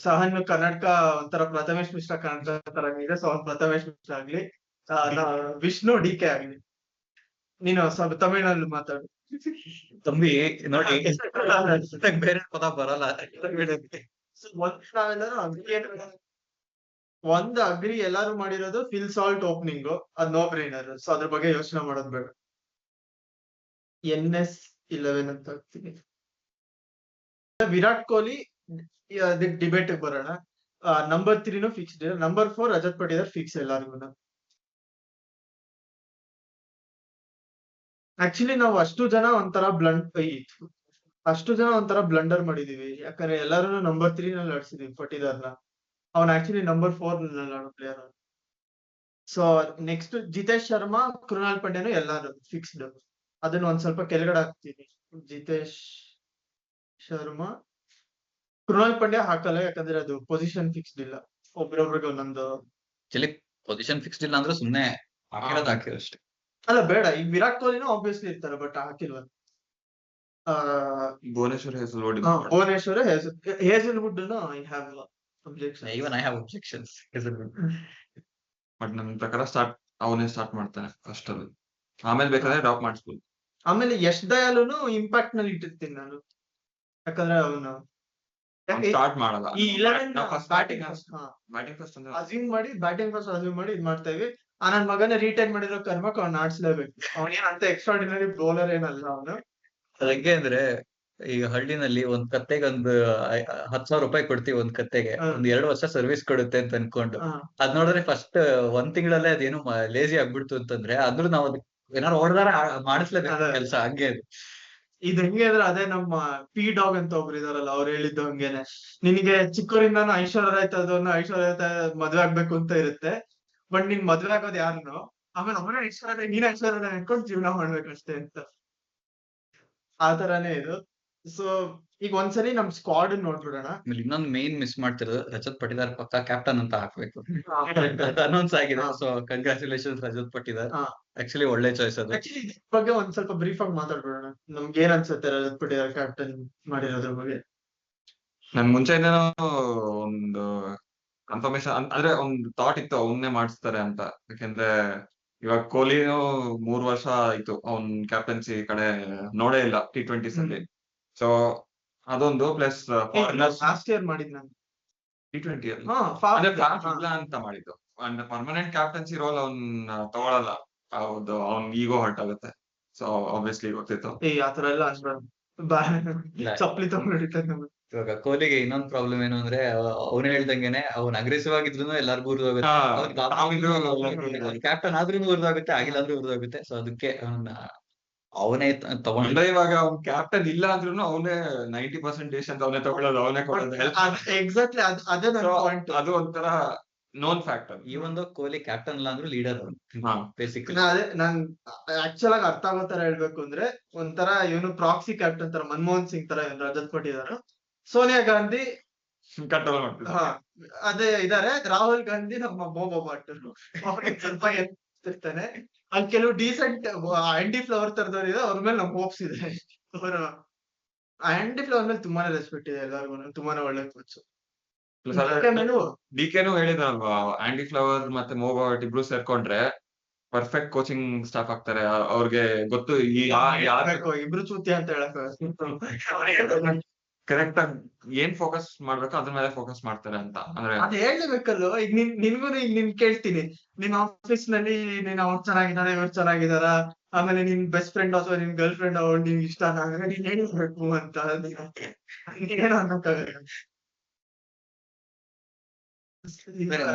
ಸಹನ್ ಕರ್ನಾಟಕ ಒಂಥರ ಪ್ರಥಮೇಶ್ ಮಿಶ್ರಾ ಕರ್ನಾಟಕ ತರ ಇದೆ, ಸೊ ಅವ್ನು ಪ್ರಥಮೇಶ್ ಮಿಶ್ರಾ ಆಗ್ಲಿ, ವಿಷ್ಣು ಡಿಕೆ ಆಗ್ಲಿ. ನೀನು ಸ್ವಲ್ಪ ತಮಿಳಲ್ಲಿ ಮಾತಾಡು. ತಂಬಿ ನೋಡಿ ನಂಗ್ ಬೇರೆ ಪದ ಬರಲ್ಲ. So, ಒಂದು ಅಗ್ರಿ ಎಲ್ಲಾರು ಮಾಡಿರೋದು ಫಿಲ್ ಸಾಲ್ಟ್ ಓಪನಿಂಗ್, ಅದ್ ನೋ ಬ್ರೈನರ್, ಸೊ ಅದ್ರ ಬಗ್ಗೆ ಯೋಚನೆ ಮಾಡೋದ್ ಬೇಡ. NS11 ಅಂತ ಹಾಕ್ತೀನಿ. ವಿರಾಟ್ ಕೊಹ್ಲಿ ಅದಕ್ಕೆ ಡಿಬೇಟ್ ಬರೋಣ. Number 3 fixed, number 4 Rajat Patidar fix ಎಲ್ಲಾರ್ಗು. ಆಕ್ಚುಲಿ ನಾವು ಅಷ್ಟು ಜನ ಒಂಥರ ಬ್ಲಂಡರ್ ಮಾಡಿದೀವಿ, ಯಾಕಂದ್ರೆ ಎಲ್ಲಾರು ನಂಬರ್ 3 ನಲ್ಲಿ ಆಡ್ಸಿದೀವಿ ಪಟಿದಾರ್ನ. ಅವ್ನ್ ಆಕ್ಚುಲಿ ನಂಬರ್ 4 ನಲ್ಲಿ ಆಡೋ player. So next Jitesh Sharma, Krunal ಪಾಂಡ್ಯನು ಎಲ್ಲಾರು ಫಿಕ್ಸ್ಡ್. ಅದನ್ನ ಒಂದ್ ಸ್ವಲ್ಪ ಕೆಳಗಡೆ ಹಾಕ್ತೀನಿ. ಜಿತೇಶ್ ಶರ್ಮಾ, ಕೃಣಾಲ್ ಪಾಂಡ್ಯ ಹಾಕಲ್ಲ, ಯಾಕಂದ್ರೆ ಅದು ಪೊಸಿಷನ್ ಫಿಕ್ಸ್ಡ್ ಇಲ್ಲ. ಒಬ್ರೊಬ್ರಿಗೆ ಒಂದೊಂದು. ಆಕ್ಚುಲಿ ಪೊಸಿಷನ್ ಫಿಕ್ಸ್ಡ್ ಇಲ್ಲ ಅಂದ್ರೆ ಸುಮ್ನೆ ಹಾಕಿರೋ ಅಷ್ಟೇ. ಅಲ್ಲ ಬೇಡ, ಈಗ ವಿರಾಟ್ ಕೊಹ್ಲಿನೂ ಆಬ್ವಿಯಸ್ಲಿ ಇರ್ತಾರೆ, ಬಟ್ ಹಾಕಿಲ್ವ. ಭುವನೇಶ್ವರ್ ಹೆಸರು Bhuvneshwar Hazlewood I have objection. Even I have objections. But ನನ್ ಪ್ರಕಾರ ಅವನೇ ಸ್ಟಾರ್ಟ್ ಮಾಡ್ತಾನೆ ಫಸ್ಟ್ ಅಲ್ಲಿ, ಆಮೇಲೆ ಬೇಕಾದ್ರೆ ಡ್ರಾಪ್ ಮಾಡಿಸ್ಬೋದು. ಆಮೇಲೆ ಯಶ್ ದಯಾಲುನು ಇಂಪ್ಯಾಕ್ಟ್ ನಲ್ಲಿ ಇಟ್ಟಿರ್ತೀನಿ ನಾನು, ಯಾಕಂದ್ರೆ ಅವನು ಸ್ಟಾರ್ಟ್ ಮಾಡಲ್ಲ. ಈ 11 ಬ್ಯಾಟಿಂಗ್ ಬ್ಯಾಟಿಂಗ್ ಫಸ್ಟ್ ಅಂದ್ರೆ ಅಸ್ಯೂಮ್ ಮಾಡಿ ಇದ್ ಮಾಡ್ತಾ ಇವಿ. ನನ್ ಮಗನ ರಿಟೈನ್ ಮಾಡಿರೋ ಕರ್ಮಕ್ ಅವ್ನ ಆಡ್ಸ್ಲೇಬೇಕು. ಅವನೇನ್ ಅಂತ ಎಕ್ಸ್ಟ್ರಾರ್ಡಿನರಿ ಬೌಲರ್ ಏನಲ್ಲ ಅವನು. ಹೆಂಗೆ ಅಂದ್ರೆ ಈಗ ಹಳ್ಳಿನಲ್ಲಿ ಒಂದ್ ಕತ್ತೆಗೆ ಒಂದು 10,000 ರೂಪಾಯಿ ಕೊಡ್ತೀವಿ, ಒಂದ್ ಕತ್ತೆಗೆ ಒಂದ್ 2 ವರ್ಷ ಸರ್ವಿಸ್ ಕೊಡುತ್ತೆ ಅಂತ ಅನ್ಕೊಂಡು ಅದ್ ನೋಡಿದ್ರೆ ಫಸ್ಟ್ 1 ತಿಂಗಳಲ್ಲೇ ಅದೇನು ಲೇಜಿ ಆಗ್ಬಿಡ್ತು ಅಂತಂದ್ರೆ, ಆದ್ರೂ ನಾವು ಅದಕ್ಕೆ ಏನಾರು ಹೊಡೆದಾರ ಮಾಡಿಸ್ಲೇಬೇಕು ಕೆಲ್ಸ. ಹಂಗೆ ಇದು ಹೆಂಗೆ ಅಂದ್ರೆ ಅದೇ ನಮ್ಮ P-Dog ಅಂತ ಒಬ್ರು ಇದಾರಲ್ಲ, ಅವ್ರು ಹೇಳಿದ್ದು ಹಂಗೇನೆ. ನಿನಗೆ ಚಿಕ್ಕವರಿಂದಾನು ಐಶ್ವರ್ಯ ರಾಯ್ ಮದ್ವೆ ಆಗ್ಬೇಕು ಅಂತ ಇರುತ್ತೆ, ಬಟ್ ನೀನ್ ಮದ್ವೆ ಆಗೋದು ಯಾರನ್ನು, ಆಮೇಲೆ ಅವನೇ ಐಶ್ವರ್ಯ ರಾಯ್ ಅನ್ಕೊಂಡು ಜೀವನ ಮಾಡ್ಬೇಕಷ್ಟೇ ಅಂತ. ಆ ತರಾನೇ ಇದು. ಸೊ ಈಗ ಒಂದ್ಸರಿ ನಮ್ ಸ್ಕ್ವಾಡ್ ನೋಡ್ಬಿಡೋಣ. ಇನ್ನೊಂದು ಮೇನ್ ಮಿಸ್ ಮಾಡ್ತಿರೋದು, ರಜತ್ ಪಟಿದಾರ್ ಪಕ್ಕ ಕ್ಯಾಪ್ಟನ್ ಅಂತ ಹಾಕ್ಬೇಕು. ಅನೌನ್ಸ್ ಆಗಿದೆ, so congratulations Rajat Patidar. Actually ಒಳ್ಳೆ ಚಾಯ್ಸ್ ಅದು. ಆಕ್ಚುಲಿ ಇದ್ರ ಬಗ್ಗೆ ಒಂದ್ ಸ್ವಲ್ಪ ಬ್ರೀಫ್ ಆಗಿ ಮಾತಾಡ್ಬಿಡೋಣ. ನಮ್ಗೆ ಏನ್ ಅನ್ಸುತ್ತೆ ರಜತ್ ಪಟಿದಾರ್ ಕ್ಯಾಪ್ಟನ್ ಮಾಡಿರೋದ್ರ ಬಗ್ಗೆ? ನನ್ ಮುಂಚೆಯಿಂದನೂ ಒಂದು ಕನ್ಫರ್ಮೇಶನ್ ಅಂದ್ರೆ ಒಂದು ಥಾಟ್ ಇತ್ತು ಅವನ್ನೇ ಮಾಡಿಸ್ತಾರೆ ಅಂತ. ಯಾಕೆಂದ್ರೆ ಇವಾಗ ಕೊಹ್ಲಿನೂ 3 ವರ್ಷ ಆಯ್ತು ಅವ್ನ್ ಕ್ಯಾಪ್ಟನ್ಸಿ ಕಡೆ ನೋಡೇ ಇಲ್ಲ T20s ಅಲ್ಲಿ. ಸೊ ಅದೊಂದು ಪ್ಲಸ್ ಫಾರಿನರ್ಸ್ ಲಾಸ್ಟ್ ಇಯರ್ ಮಾಡಿದ್ ನಾನು T20 ಅಲ್ಲಿ ಅಂದ್ರೆ ಇಲ್ಲ ಅಂತ ಮಾಡಿದ್ದು. ಅಂಡ್ ಪರ್ಮನೆಂಟ್ ಕ್ಯಾಪ್ಟನ್ಸಿ ರೋಲ್ ಅವ್ನ್ ತಗೊಳಲ್ಲ, ಹೌದು ಅವ್ನ್ ಈಗೋ ಹರ್ಟ್ ಆಗುತ್ತೆ. ಸೊ ಆಬ್ವಿಯಸ್ಲಿ ಗೊತ್ತಿತ್ತು. ಆತರ ಎಲ್ಲ ಚಪ್ಪಲಿ ತಗೊಂಡಿರ್ತಾರೆ ನಮ್ಗೆ. ಇವಾಗ ಕೊಹ್ಲಿಗೆ ಇನ್ನೊಂದ್ ಪ್ರಾಬ್ಲಮ್ ಏನು ಅಂದ್ರೆ, ಅವ್ನು ಹೇಳ್ದಂಗೆನೆ ಅವ್ನ್ ಅಗ್ರೆಸಿವ್ ಆಗಿದ್ರು ಎಲ್ಲಾರ್ಗು ಉರ್ದೋಗುತ್ತೆ, ಕ್ಯಾಪ್ಟನ್ ಆದ್ರೂ ಉರ್ದೋಗುತ್ತೆ, ಆಗಿಲ್ಲ ಅಂದ್ರೂ ಉರ್ದೋಗುತ್ತೆ. ಸೊ ಅದಕ್ಕೆ ಅವನೇ ತಗೊಂಡ್ರೆ ಇವಾಗ ಅವ್ನ್ ಕ್ಯಾಪ್ಟನ್ ಇಲ್ಲ ಅಂದ್ರೂ ಅವನೇ 90% ಡಿಸಿಷನ್ ಅವನೇ ತಗೊಳ್ಳೋದು, ಅವನೇ ಕೊಡೋದು. ಎಕ್ಸಾಕ್ಟ್ಲಿ ಅದೇ ನನ್ನ ಪಾಯಿಂಟ್. ಅದು ಒಂಥರ ನೋನ್ ಫ್ಯಾಕ್ಟರ್. ಈ ಒಂದು ಕೊಹ್ಲಿ ಕ್ಯಾಪ್ಟನ್ ಇಲ್ಲ ಅಂದ್ರೂ ಲೀಡರ್ ಬೇಸಿಕಲಿ. ಅದೇ ನಾನ್ ಆಕ್ಚುಲ್ ಆಗಿ ಅರ್ಥ ಆಗೋ ತರ ಹೇಳ್ಬೇಕು ಅಂದ್ರೆ, ಒಂಥರ ಇವನು ಪ್ರಾಕ್ಸಿ ಕ್ಯಾಪ್ಟನ್ ತರ ಮನಮೋಹನ್ ಸಿಂಗ್ ತರ ರಜತ್ ಪಟಿದಾರ್. ಸೋನಿಯಾ ಗಾಂಧಿ ಕಂಟ್ರೋಲ್ ಮಾಡ್ತಾರೆ. ಅದೇ ಇದಾರೆ. ರಾಹುಲ್ ಗಾಂಧಿ ನಮ್ಮ ಬೋಬೋ ಬಾಟರ್ ಸ್ವಲ್ಪ ಎತ್ತಿರ್ತಾನೆ. ಅಲ್ಲಿ ಕೆಲವು ಡೀಸೆಂಟ್ ಆಂಡಿ ಫ್ಲವರ್ ತರದವ್ರು ಇದೆ, ಅವ್ರ ಮೇಲೆ ನಮ್ಗೆ ಹೋಪ್ಸ್ ಇದೆ. ಆಂಡಿ ಫ್ಲವರ್ ಮೇಲೆ ತುಂಬಾನೇ ರೆಸ್ಪೆಕ್ಟ್ ಇದೆ ಎಲ್ಲರಿಗೂ, ತುಂಬಾನೇ ಒಳ್ಳೆ ಕೋಚ್. ಡಿಕೆನು ಹೇಳಿದ್ರಲ್ವಾ, ಆಂಡಿ ಫ್ಲವರ್ ಮತ್ತೆ ಮೋಬಾಟ್ ಇಬ್ರು ಸೇರ್ಕೊಂಡ್ರೆ ಪರ್ಫೆಕ್ಟ್ ಕೋಚಿಂಗ್ ಸ್ಟಾಫ್ ಆಗ್ತಾರೆ. ಅವ್ರಿಗೆ ಗೊತ್ತು ಇಬ್ರು ಚೂತಿ ಅಂತ ಹೇಳಕ್ ಕರೆಕ್ಟ್ ಆಗಿ ಏನ್ ಫೋಕಸ್ ಮಾಡ್ಬೇಕು ಅದ್ರ ಮೇಲೆ ಫೋಕಸ್ ಮಾಡ್ತಾರೆ ಅಂತ. ಅಂದ್ರೆ ಅದ್ ಹೇಳ್ಲೇಬೇಕಲ್ವ. ಈಗ ನಿನ್ಗೂ ಈಗ ನಿನ್ ಕೇಳ್ತೀನಿ, ನಿನ್ ಆಫೀಸ್ ನಲ್ಲಿ ನೀನ್ ಅವ್ರು ಚೆನ್ನಾಗಿದಾರ ಇವ್ರು ಚೆನ್ನಾಗಿದಾರ, ಆಮೇಲೆ ನಿನ್ ಬೆಸ್ಟ್ ಫ್ರೆಂಡ್ ಅಥವಾ ನಿನ್ ಗರ್ಲ್ ಫ್ರೆಂಡ್ ಅವ್ರು ನಿನ್ಗೆ ಇಷ್ಟ ಅಂದ್ರೆ ನೀನ್ ಹೇಳ್ಬೇಕು ಅಂತ. ಏನು ಅನ್ನಕ್ಕಾಗಲ್ಲ.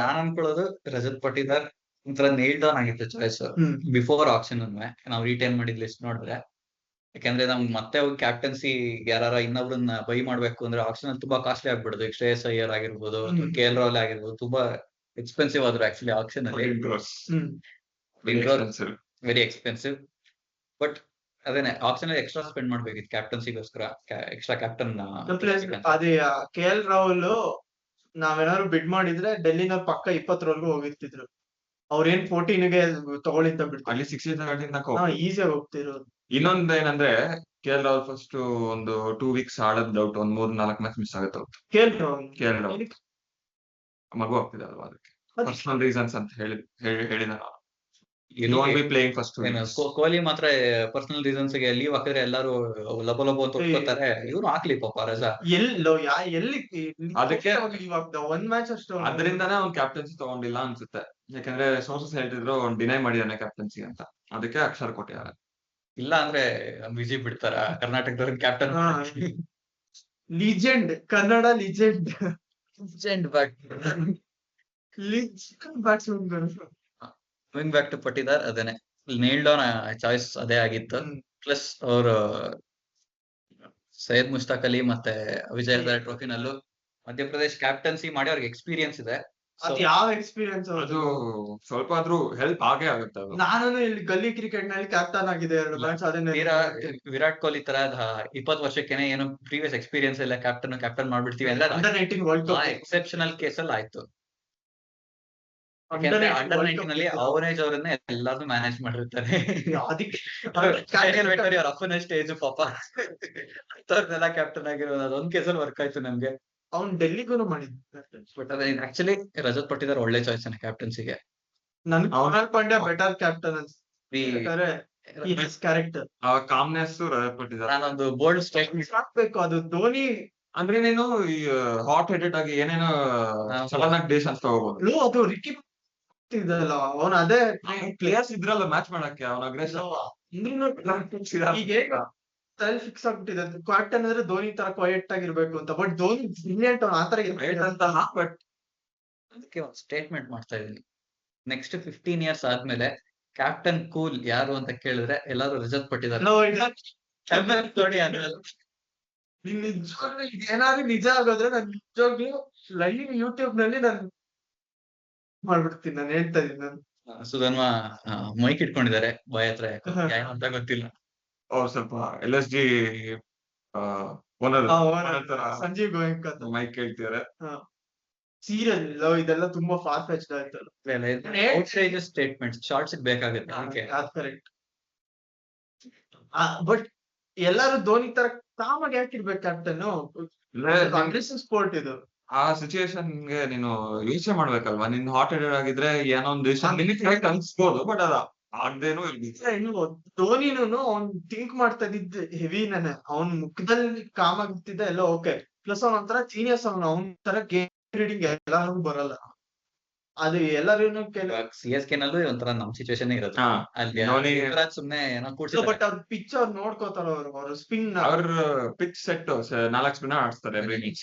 ನಾನ್ ಅನ್ಕೊಳ್ಳೋದು ರಜತ್ ಪಟಿದಾರ್ ಒಂಥರ ನೇಲ್ಡ್ ಆನ್ ಆಗಿತ್ತು ಚಾಯ್ಸ್ ಬಿಫೋರ್ ಆಕ್ಷನ್. ನಾವು ರಿಟೈನ್ ಮಾಡಿದ್ ಲಿಸ್ಟ್ ನೋಡಿದ್ರೆ, ಯಾಕಂದ್ರೆ ನಮ್ಗೆ ಮತ್ತೆ ಹೋಗಿ ಕ್ಯಾಪ್ಟನ್ಸಿ ಯಾರ ಇನ್ನೊಬ್ರನ್ನ ಬೈ ಮಾಡ್ಬೇಕು ಅಂದ್ರೆ ಆಕ್ಷನ್ ಅಲ್ಲಿ ತುಂಬಾ ಕಾಸ್ಟ್ಲಿ ಆಗ್ಬಿಡುದು. ಈಗ ಶ್ರೇಯಸ್ ಅಯ್ಯರ್ ಆಗಿರ್ಬೋದು, KL ರಾಹುಲ್ ಆಗಿರ್ಬೋದು, ತುಂಬಾ ಎಕ್ಸ್ಪೆನ್ಸಿವ್ ಆದ್ರು ಆಕ್ಚುಲಿ ಆಕ್ಷನ್ ಅಲ್ಲಿ. Very expensive. ಬಟ್ ಅದೇನೆ ಆಕ್ಷನ್ ಅಲ್ಲಿ ಎಕ್ಸ್ಟ್ರಾ ಸ್ಪೆಂಡ್ ಮಾಡ್ಬೇಕಿತ್ತು ಕ್ಯಾಪ್ಟನ್ಸಿಗೋಸ್ಕರ, ಎಕ್ಸ್ಟ್ರಾ ಕ್ಯಾಪ್ಟನ್. ಅದೇ KL ರಾಹುಲ್ ನಾವೇನಾದ್ರು ಬಿಡ್ ಮಾಡಿದ್ರೆ ಡೆಲ್ಲಿನ ಪಕ್ಕ 20 ಹೋಗಿರ್ತಿದ್ರು. ಅವ್ರೇನ್ 14ಗೆ ತಗೊಳ್ಳಿಂತ ಬಿಡ್ತಾರೆ, ಅಲ್ಲಿ 60 ಈಸಿಯಾಗಿ ಹೋಗ್ತಿರೋದು. ಇನ್ನೊಂದ್ ಏನಂದ್ರೆ KL ರಾಹುಲ್ ಫಸ್ಟ್ ಒಂದು 2 ವೀಕ್ಸ್ ಆಡೋದ್ ಡೌಟ್, ಒಂದ್ 3-4 ಮ್ಯಾಚ್ ಮಿಸ್ ಆಗುತ್ತೆ ಅವ್ರ್ದು. ಕೇಳ್ರು KL ರಾಹುಲ್ ಮಗು ಆಗ್ತಿದೆ ಅಲ್ವಾ, ಅದಕ್ಕೆ ಪರ್ಸನಲ್ ರೀಸನ್ಸ್ ಅಂತ ಹೇಳಿದ ನಾನು. Won't be playing first 2 weeks. Kohli ಮಾತ್ರ ಪರ್ಸನಲ್ ರೀಸನ್ಸ್ ಗೆ ಲೀವ್ ಹಾಕಿದ್ರೆ ಎಲ್ಲಾರು ಲಬೋ ಲಬೋ ಅಂತ ಒಪ್ಕೋತಾರೆ. ಇವ್ರು ಹಾಕ್ಲಿ ಪಾಪ ರಜಾ. ಎಲ್ಲಿ ಅದಕ್ಕೆ ಇವಾಗ ಒಂದ್ ಮ್ಯಾಚ್ ಅಷ್ಟು ಅದರಿಂದಾನೇ ಅವ್ನ್ ಕ್ಯಾಪ್ಟನ್ಸಿ ತಗೊಂಡಿಲ್ಲ ಅನ್ಸುತ್ತೆ. ಯಾಕಂದ್ರೆ ಸೋರ್ಸಸ್ ಹೇಳ್ತಿದ್ರು ಅವ್ನ್ ಡಿನೈ ಮಾಡಿದಾನೆ ಕ್ಯಾಪ್ಟನ್ಸಿ ಅಂತ, ಅದಕ್ಕೆ ಅಕ್ಷರ ಕೊಟ್ಟಿದ್ದಾರೆ. ಇಲ್ಲ ಅಂದ್ರೆ ವಿಜಿ ಬಿಡ್ತಾರ ಕರ್ನಾಟಕದವ್ರ captain. Legend, Kannada legend batsman. Wing back to Patidar, ಅದೇನೆ ನೇಲ್ಡ್ ಆನ್ ಚಾಯ್ಸ್ ಅದೇ ಆಗಿತ್ತು. ಪ್ಲಸ್ ಅವರು ಸೈಯದ್ ಮುಷ್ತಾಕ್ ಅಲಿ ಮತ್ತೆ ವಿಜಯ್ ಹಜಾರೆ ಟ್ರೋಫಿನಲ್ಲೂ ಮಧ್ಯಪ್ರದೇಶ್ ಕ್ಯಾಪ್ಟನ್ಸಿ ಮಾಡಿ ಅವ್ರಿಗೆ ಎಕ್ಸ್ಪೀರಿಯನ್ಸ್ ಇದೆ. ಅದ್ ಯಾವ ಎಕ್ಸ್ಪೀರಿಯನ್ಸ್ ಅದು ಸ್ವಲ್ಪ ಆದ್ರೂ ಹೆಲ್ಪ್ ಆಗೇ ಆಗುತ್ತೆ ಅದು. ನಾನು ಇಲ್ಲಿ ಗಲ್ಲಿ ಕ್ರಿಕೆಟ್ ನಲ್ಲಿ ಕ್ಯಾಪ್ಟನ್ ಆಗಿದೆ 2 ಮ್ಯಾಚ್. ತೀರಾ ವಿರಾಟ್ ಕೊಹ್ಲಿ ತರ 20 ವರ್ಷಕ್ಕೇನೆ ಏನು ಪ್ರೀವಿಯಸ್ ಎಕ್ಸ್ಪೀರಿಯನ್ಸ್ ಇಲ್ಲ, ಕ್ಯಾಪ್ಟನ್ ಮಾಡ್ಬಿಡ್ತೀವಿ ಅಂದ್ರೆ ಅಂಡರ್ 19 ವರ್ಲ್ಡ್ ಕಪ್ ಎಕ್ಸೆಪ್ಷನಲ್ ಕೇಸಲ್ಲಿ ಆಯ್ತು. ಅಂಡರ್ 19 ಅಲ್ಲಿ ಅವರೇಜ್ ಅವರನ್ನ ಎಲ್ಲಾರು ಮ್ಯಾನೇಜ್ ಮಾಡಿರ್ತಾರೆ. ಅವ್ರ ಅಪ್ಪನ ಸ್ಟೇಜ್ ಪಾಪ ಅವ್ರನ್ನೆಲ್ಲ ಕ್ಯಾಪ್ಟನ್ ಆಗಿರೋದು ಅದೊಂದ್ ಕೇಸಲ್ಲಿ ವರ್ಕ್ ಆಯ್ತು ನಮ್ಗೆ. ಅವ್ನ್ ಡೆಲ್ಲಿಗೂ ಮಾಡಿದ್ದ. ಬಟ್ ಅದೇ ಆಕ್ಚುಲಿ ರಜತ್ ಪಟ್ಟಿದಾರ್ ಒಳ್ಳೆ ಚಾಯ್ಸ್ ಕ್ಯಾಪ್ಟನ್ಸಿಗೆ. ನನ್ ಕೃಣಾಲ್ ಪಾಂಡ್ಯ ಬೆಟರ್ ಕ್ಯಾಪ್ಟನ್ ಅನ್ಸುತ್ತೆ. Character calmness Rajat Patidar. ನಾನೊಂದು ಬೋಲ್ಡ್ ಸ್ಟೇಟ್ಮೆಂಟ್ ಹಾಕ್ಬೇಕು, ಅದು ಧೋನಿ ಅಂದ್ರೆ ನೀನು ಈ ಹಾಟ್ ಹೆಡೆಡ್ ಆಗಿ ಏನೇನೋ ಸಡನ್ ಆಗಿ ಡಿಸಿಷನ್ಸ್ ತಗೋಬಹುದು. ಅದು ರಿಕ್ಕಿ ಇದಲ್ಲ ಅವನ್ ಅದೇ ಪ್ಲೇಯರ್ಸ್ ಇದ್ರಲ್ಲ ಮ್ಯಾಚ್ ಮಾಡಕ್ಕೆ ಅವನ ಅಗ್ರೆಷನ್. ಈಗ ತಲೆ ಫಿಕ್ಸ್ ಆಗ್ಬಿಟ್ಟಿದೆ ಕ್ಯಾಪ್ಟನ್ ಅಂದ್ರೆ ಧೋನಿ ತರ ಕ್ವೈಟ್ ಆಗಿರ್ಬೇಕು ಅಂತ. ಬಟ್ ಧೋನಿ ಬ್ರಿಲಿಯಂಟ್, ಅವ್ನ ಆತರ ಅಂತ. ಬಟ್ ಅದಕ್ಕೆ ಒಂದು ಸ್ಟೇಟ್ಮೆಂಟ್ ಮಾಡ್ತಾ ಇದೀನಿ. ನೆಕ್ಸ್ಟ್ 15 years ಆದ್ಮೇಲೆ ಕ್ಯಾಪ್ಟನ್ ಕೂಲ್ ಯಾರು ಅಂತ ಕೇಳಿದ್ರೆ ಎಲ್ಲಾರು ರಜತ್ ಪಟ್ಟಿದಾರ್ ನೋಡಿ ಅಂದ್ರೆ ಏನಾದ್ರು ನಿಜ ಆಗೋದ್ರೆ ನಾನು ನಿಜವಾಗ್ಲೂ ಲೈವ್ ಯೂಟ್ಯೂಬ್ ನಲ್ಲಿ ನಾನು ಮಾಡ್ಬಿಡ್ತೀನಿ. ನಾನು ಹೇಳ್ತಾ ಇದೀನಿ. ನಾನು ಸುಧನ್ವ ಮೈಕ್ ಇಟ್ಕೊಂಡಿದ್ದಾರೆ ಬಾಯ್ ಹತ್ರ, ಏನು ಅಂತ ಗೊತ್ತಿಲ್ಲ. ಅವ್ರು ಸ್ವಲ್ಪ LSG owner Sanjiv Goenka mic ಕೇಳ್ತಿದ್ದಾರೆ. ಸೀರಿಯಲ್ ಇದೆಲ್ಲ ತುಂಬಾ ಫಾರ್ ಫೆಚ್ಡ್ ಆಯ್ತಲ್ಲ. ಔಟ್ರೇಜಸ್ ಸ್ಟೇಟ್ಮೆಂಟ್ಸ್ ಶಾರ್ಟ್ಸ್ ಬೇಕಾಗುತ್ತೆ ಅದಕ್ಕೆ. ಅದ್ ಕರೆಕ್ಟ್. ಬಟ್ ಎಲ್ಲಾರು ಧೋನಿ ತರ ಕಾಮಾಗಿ ಯಾಕಿರ್ಬೇಕು ಕ್ಯಾಪ್ಟನ್? ಅಗ್ರೆಸಿವ್ ಸ್ಪೋರ್ಟ್ ಇದು. ಆ ಸಿಚುಯೇಷನ್ಗೆ ನೀನು ಯೋಚನೆ ಮಾಡ್ಬೇಕಲ್ವಾ. ನೀನ್ ಹಾಟ್ ಹೆಡೆಡ್ ಆಗಿದ್ರೆ ಏನೋ ಒಂದು ಡಿಸಿಷನ್ ಅನ್ಸ್ಬೋದು, ಬಟ್ ಅದ ಆಗ್ದೇನು ಇನ್ನು ಧೋನಿನೂ ಅವ್ನ್ ಥಿಂಕ್ ಮಾಡ್ತಾ ಇದ್ದಿದ್ದು ಹೆವಿನೇ. ಅವ್ನ್ ಮುಖದಲ್ಲಿ ಕಾಮ್ ಆಗ್ತಿದ್ದ ಎಲ್ಲ ಓಕೆ. ಪ್ಲಸ್ ಅವ್ನ ಒಂಥರ ಜೀನಿಯಸ್. ಅವ್ನ ತರ ಗೇಮ್ ರೀಡಿಂಗ್ ಎಲ್ಲಾರು ಬರಲ್ಲ. ಅದು ಎಲ್ಲರೂ CSK ನಲ್ಲೂ ಒಂಥರ ನಮ್ ಸಿಚುವೇಶನ್ ಇರೋದು. ಅಲ್ಲಿ ಸುಮ್ನೆ ಏನೋ ಕೂಡ್ಸಿದ್ದಾರೆ. ಬಟ್ ಅವ್ರ ಪಿಚ್ ಅವ್ರು ನೋಡ್ಕೋತಾರ. ಅವ್ರ ಸ್ಪಿನ್, ಅವ್ರ ಪಿಚ್ ಸೆಟ್ 4 ಸ್ಪಿನ್ ಆಡ್ಸ್ತಾರೆ.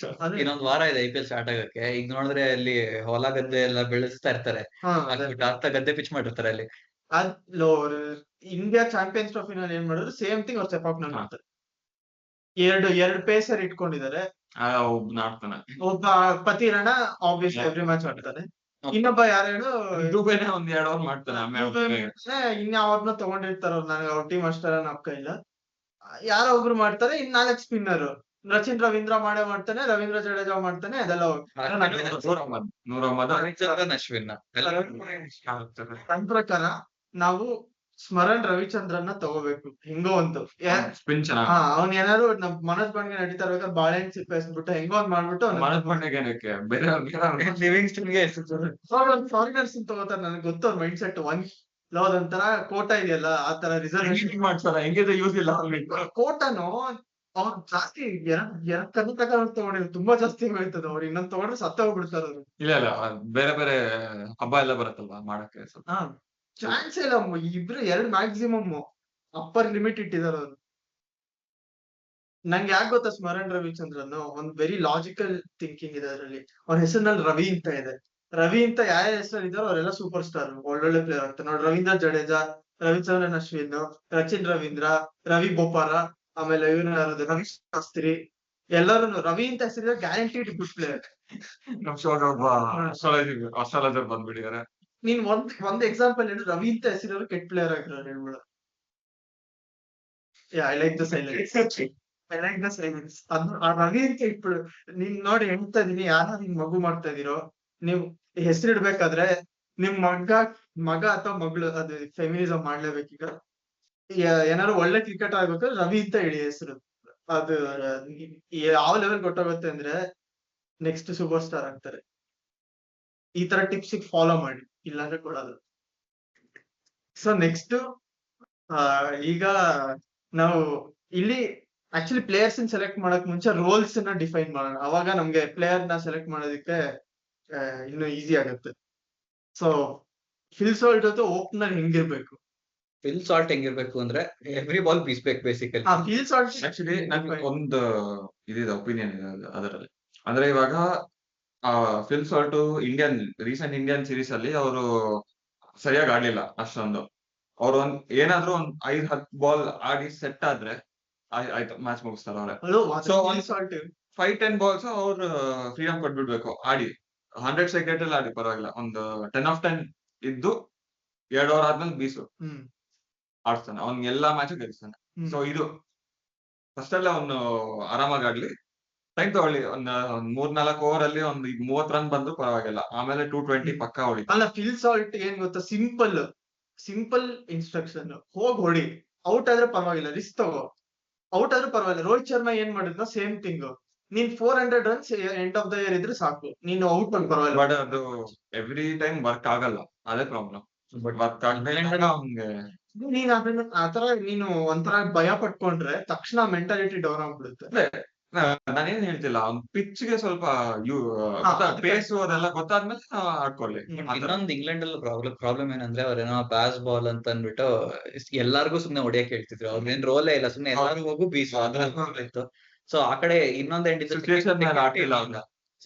ಇನ್ನೊಂದ್ ವಾರ ಇದೆ IPL ಸ್ಟಾರ್ಟ್ ಆಗಕ್ಕೆ. ಈಗ ನೋಡಿದ್ರೆ ಅಲ್ಲಿ ಹೊಲ ಗದ್ದೆ ಎಲ್ಲ ಬೆಳೆಸ್ತಾ ಇರ್ತಾರೆ, ಆಗ್ತಾ ಗದ್ದೆ ಪಿಚ್ ಮಾಡಿರ್ತಾರೆ ಅಲ್ಲಿ. ಇಂಡಿಯಾ ಚಾಂಪಿಯನ್ಸ್ ಟ್ರೋಫಿನಲ್ಲಿ ಏನ್ ಮಾಡಿದ್ರು ಸೇಮ್ ಥಿಂಗ್ ಅವ್ರು ಸೆಪಾಕ್ ನಲ್ಲಿ ಮಾಡ್ತಾರೆ. ಎರಡು ಪೇಸರ್ ಇಟ್ಕೊಂಡಿದ್ದಾರೆ. ಒಬ್ಬ ಪತಿರಣ ಆಬ್ವಿಯಸ್ ಎವ್ರಿ ಮ್ಯಾಚ್ ಆಡ್ತಾನೆ. ಇನ್ನೊಬ್ಬ ಯಾರು ದುಬೈನೇ ಒಂದ್ 2 ಓವರ್ ಮಾಡ್ತಾನೆ. ಇನ್ಯಾವ್ರನ್ನ ತಗೊಂಡಿರ್ತಾರ ನನಗೆ ಅವ್ರ ಟೀಮ್ ಅಷ್ಟರ ನಕ್ಕ ಇಲ್ಲ. ಯಾರೋ ಒಬ್ರು ಮಾಡ್ತಾರೆ. 4 ಸ್ಪಿನ್ನರ್. ರಚಿನ್ ರವೀಂದ್ರ ಮಾಡ್ತಾನೆ, ರವೀಂದ್ರ ಜಡೇಜಾ ಮಾಡ್ತಾನೆ. ಅದೆಲ್ಲ ಅಶ್ವಿನ್. ನನ್ ಪ್ರಕಾರ ನಾವು ಸ್ಮರಣ್ ರವಿಚಂದ್ರನ್ನ ತಗೋಬೇಕು. ಹೆಂಗೋ ಒಂದು ಸ್ಪಿನ್ ಅವ್ನ್ ಏನಾದ್ರು ನಮ್ ಮನೋಜ್ ಪಾಂಡ್ಗೆ ನಡೀತಾ ಇರ್ಬೇಕಾದ್ರೆ ಬಾಳೆಹಣ್ಣು ಸಿಪ್ಪೆ ಎಸ್ಬಿಟ್ಟು ಹೆಂಗೋ ಒಂದ್ ಮಾಡ್ಬಿಟ್ಟು ಮನೋಜ್ ಪಾಂಡ್ಗೆ ಫಾರಿನರ್ಸ್ ತಗೋತಾರೆ. ನನಗೆ ಗೊತ್ತು ಅವ್ರ ಮೈಂಡ್ ಸೆಟ್. ಒಂಥರ ಕೋಟಾ ಇದೆಯಲ್ಲ ಆ ತರ ರಿಸರ್ವೇಶನ್ ಮಾಡ್ತಾರೆ. ಹೆಂಗಿದೆ ಯೂಸ್ ಇಲ್ಲ ಕೋಟಾನು ಅವ್ರು ಜಾಸ್ತಿ ಕರ್ನಾಟಕ ತಗೊಂಡಿದ್ರು. ತುಂಬಾ ಜಾಸ್ತಿ ಹೋಯ್ತದ. ಅವ್ರು ಇನ್ನೊಂದ್ ತಗೊಂಡ್ರೆ ಸತ್ತ ಹೋಗ್ಬಿಡ್ತಾರ ಅವ್ರು. ಇಲ್ಲ ಬೇರೆ ಬೇರೆ ಹಬ್ಬ ಎಲ್ಲ ಬರುತ್ತಲ್ವಾ ಮಾಡಕ್ಕೆ. ಚಾನ್ಸ್ ಇಲ್ಲ. ಇಬ್ರು 2 ಮ್ಯಾಕ್ಸಿಮಮ್ ಅಪ್ಪರ್ ಲಿಮಿಟ್ ಇಟ್ಟಿದಾರ ಅವ್ರು. ನಂಗೆ ಯಾಕೆ ಗೊತ್ತಾ ಸ್ಮರಣ್ ರವಿಚಂದ್ರನ್ ಒಂದ್ ವೆರಿ ಲಾಜಿಕಲ್ ಥಿಂಕಿಂಗ್ ಇದೆ ಅದರಲ್ಲಿ. ಅವ್ರ ಹೆಸರಿನಲ್ಲಿ ರವಿ ಅಂತ ಇದೆ. ರವಿ ಅಂತ ಯಾರ ಹೆಸರಲ್ಲಿ ಇದಾರೋ ಅವರೆಲ್ಲ ಸೂಪರ್ ಸ್ಟಾರ್, ಒಳ್ಳೊಳ್ಳೆ ಪ್ಲೇಯರ್ ಆಗ್ತಾರೆ ನೋಡಿ. ರವೀಂದ್ರ ಜಡೇಜಾ, ರವಿಚಂದ್ರನ್ ಅಶ್ವಿನ್, ರಚಿನ್ ರವೀಂದ್ರ, ರವಿ ಬೋಪಾರ, ಆಮೇಲೆ ಇವನು ಯಾರು ರವಿ ಶಾಸ್ತ್ರಿ, ಎಲ್ಲರೂ ರವಿ ಅಂತ ಹೆಸರಿದ್ರೆ ಗ್ಯಾರಂಟಿಡ್ ಗುಡ್ ಪ್ಲೇಯರ್. ನಮ್ ಶೋಗ ಅಸ್ಟ್ರಾಲಜರ್ ಬಂದ್ಬಿಟ್ಟಿದ್ದಾರೆ. ನೀನ್ ಒಂದ್ ಎಕ್ಸಾಂಪಲ್ ಹೇಳಿ ರವಿ ಅಂತ ಹೆಸರು ಕೆಟ್ಟ ಪ್ಲೇಯರ್ ಆಗಿರೋ ಹೇಳ್ಬೇಡ. I like the silence. Ravi ಅಂತ ಇಟ್ಬಿಡು. ನೀನ್ ನೋಡಿ ಹೇಳ್ತಾ ಇದೀನಿ, ಯಾರ ನಿನ್ ಮಗು ಮಾಡ್ತಾ ಇದೀರೋ, ನೀವ್ ಹೆಸರಿಡ್ಬೇಕಾದ್ರೆ ನಿಮ್ ಮಗ ಅಥವಾ ಮಗಳು ಅದು ಫೆಮಿನಿಸಮ್ ಮಾಡ್ಲೇಬೇಕೀಗ. ಏನಾದ್ರು ಒಳ್ಳೆ ಕ್ರಿಕೆಟ್ ಆಗ್ಬೇಕಾದ್ರೆ ರವಿ ಅಂತ ಹೇಳಿ ಹೆಸರು. ಅದು ಯಾವ ಲೆವೆಲ್ ಗೊತ್ತಾಗುತ್ತೆ ಅಂದ್ರೆ ನೆಕ್ಸ್ಟ್ ಸೂಪರ್ ಸ್ಟಾರ್ ಆಗ್ತಾರೆ. ಈ ತರ ಟಿಪ್ಸ್ ಫಾಲೋ ಮಾಡಿ, ಇಲ್ಲಾಂದ್ರೆ ಕೊಡಲ್ಲ. ಸೊ ನೆಕ್ಸ್ಟ್ ಈಗ ನಾವು ಇಲ್ಲಿ ಆಕ್ಚುಲಿ ಪ್ಲೇಯರ್ಸ್ ಸೆಲೆಕ್ಟ್ ಮಾಡಕ್ ಮುಂಚೆ ರೋಲ್ಸ್ ನ ಡಿಫೈನ್ ಮಾಡೋಣ. ಅವಾಗ ನಮ್ಗೆ ಪ್ಲೇಯರ್ ನ ಸೆಲೆಕ್ಟ್ ಮಾಡೋದಕ್ಕೆ ಇನ್ನು ಈಸಿ ಆಗುತ್ತೆ. ಸೊ ಫಿಲ್ ಸಾಲ್ಟ್ ಜೊತೆ ಓಪನರ್ ಹೆಂಗಿರ್ಬೇಕು? ಫಿಲ್ ಸಾಲ್ಟ್ ಹೆಂಗಿರ್ಬೇಕು ಅಂದ್ರೆ ಎವ್ರಿ ಬಾಲ್ ಬೀಸ್ಬೇಕು ಬೇಸಿಕಲಿ. ಫಿಲ್ ಸಾಲ್ಟ್ ಆಕ್ಚುಲಿ ನನ್ಗೆ ಒಂದು ಇದಿದೆ, ಒಪಿನಿಯನ್ ಇದೆ ಅದರಲ್ಲಿ. ಅಂದ್ರೆ ಇವಾಗ Phil Salt recent Indian series ಅಲ್ಲಿ ಅವರು ಸರಿಯಾಗಿ ಆಡ್ಲಿಲ್ಲ ಅಷ್ಟೊಂದು. ಅವ್ರು ಏನಾದ್ರೂ ಒಂದ್ 5-10 ಬಾಲ್ ಆಡಿ ಸೆಟ್ ಆದ್ರೆ ಆಯ್ತು, ಮ್ಯಾಚ್ ಮುಗಿಸ್ತಾರೆ ಅವ್ರೆ. So, ಫಿಲ್ ಸಾಲ್ಟ್ 5-10 ಬಾಲ್ಸ್ ಅವ್ರು ಫ್ರೀಡಮ್ ಕೊಟ್ಬಿಡ್ಬೇಕು, ಆಡಿ 100 ಸೆಕೆಂಡ್ ಅಲ್ಲಿ ಆಡಿ ಪರವಾಗಿಲ್ಲ. ಒಂದು 10 of 10 ಇದ್ದು 2 ಓವರ್ ಆದ್ಮೇಲೆ ಬೀಸು ಆಡ್ತಾನೆ, ಅವ್ನ್ ಎಲ್ಲಾ ಮ್ಯಾಚ್ ಗೆಲ್ಸ್ತಾನೆ. ಸೊ ಇದು ಫಸ್ಟ್ ಅಲ್ಲೇ ಅವ್ನು ಆರಾಮಾಗಿ ಆಡ್ಲಿ, ಟೈಮ್ ತಗೊಳ್ಳಿ. ಒಂದ್ 3-4 ಓವರ್ ಅಲ್ಲಿ ಒಂದ್ 30 ರನ್ ಬಂದ್ರು ಪರವಾಗಿಲ್ಲ, ಆಮೇಲೆ 220 ಪಕ್ಕಾ ಹೊಡಿ. ಅಲ್ಲ, ಫಿಲ್ ಸಾಲ್ಟ್ ಏನ್ ಗೊತ್ತಾ, ಸಿಂಪಲ್ ಇನ್ಸ್ಟ್ರಕ್ಷನ್. ಹೋಗ್ ಹೊಡಿ, ಔಟ್ ಆದ್ರೆ ಪರವಾಗಿಲ್ಲ, ರಿಸ್ಕ್ ತಗೋ. ಔಟ್ ಆದ್ರೂ ಪರವಾಗಿಲ್ಲ. ರೋಹಿತ್ ಶರ್ಮಾ ಏನ್ ಮಾಡಿದ್ನೋ ಸೇಮ್ ಥಿಂಗ್. ನೀನ್ 400 runs end of the year ಇದ್ರೆ ಸಾಕು, ನೀನು ಔಟ್ ಬಂದ್ ಪರವಾಗಿಲ್ಲ. ಬಟ್ ಅದು ಎವ್ರಿ ಟೈಮ್ ವರ್ಕ್ ಆಗಲ್ಲ, ಅದೇ ಪ್ರಾಬ್ಲಮ್. ಬಟ್ ವರ್ಕ್ ಆಗ್ಲಿಲ್ಲ ಅವ್ನ್ಗೆ ನೀನ್ ಅದನ್ನ ಆತರ ನೀನು ಒಂಥರ ಭಯ ಪಟ್ಕೊಂಡ್ರೆ ತಕ್ಷಣ ಮೆಂಟಾಲಿಟಿ ಡೌನ್ ಆಗ್ಬಿಡುತ್ತೆ. ನಾನೇನ್ ಹೇಳ್ತಿಲ್ಲ, ಅವ್ನ್ ಪಿಚ್ ಗೆ ಸ್ವಲ್ಪ ಪೇಸ್ ಅದೆಲ್ಲ ಗೊತ್ತಾದ್ಮೇಲೆ ಆಡ್ಕೊಳ್ಳಿ. ಇನ್ನೊಂದು ಇಂಗ್ಲೆಂಡ್ ಅಲ್ಲಿ ಪ್ರಾಬ್ಲಮ್ ಏನಂದ್ರೆ ಅವ್ರೇನೋ ಬ್ಯಾಸ್ ಬಾಲ್ ಅಂತ ಅಂದ್ಬಿಟ್ಟು ಎಲ್ಲಾರ್ಗು ಸುಮ್ನೆ ಹೊಡಿಯಕ್ ಹೇಳ್ತಿದ್ರು. ಅವ್ರೇನ್ ರೋಲೇ ಇಲ್ಲ, ಸುಮ್ನೆ ಎಲ್ಲಾರ್ಗು ಹೋಗು ಬೀಸು ಇತ್ತು. ಸೊ ಆ ಕಡೆ ಇನ್ನೊಂದ್ ಎಂಡ್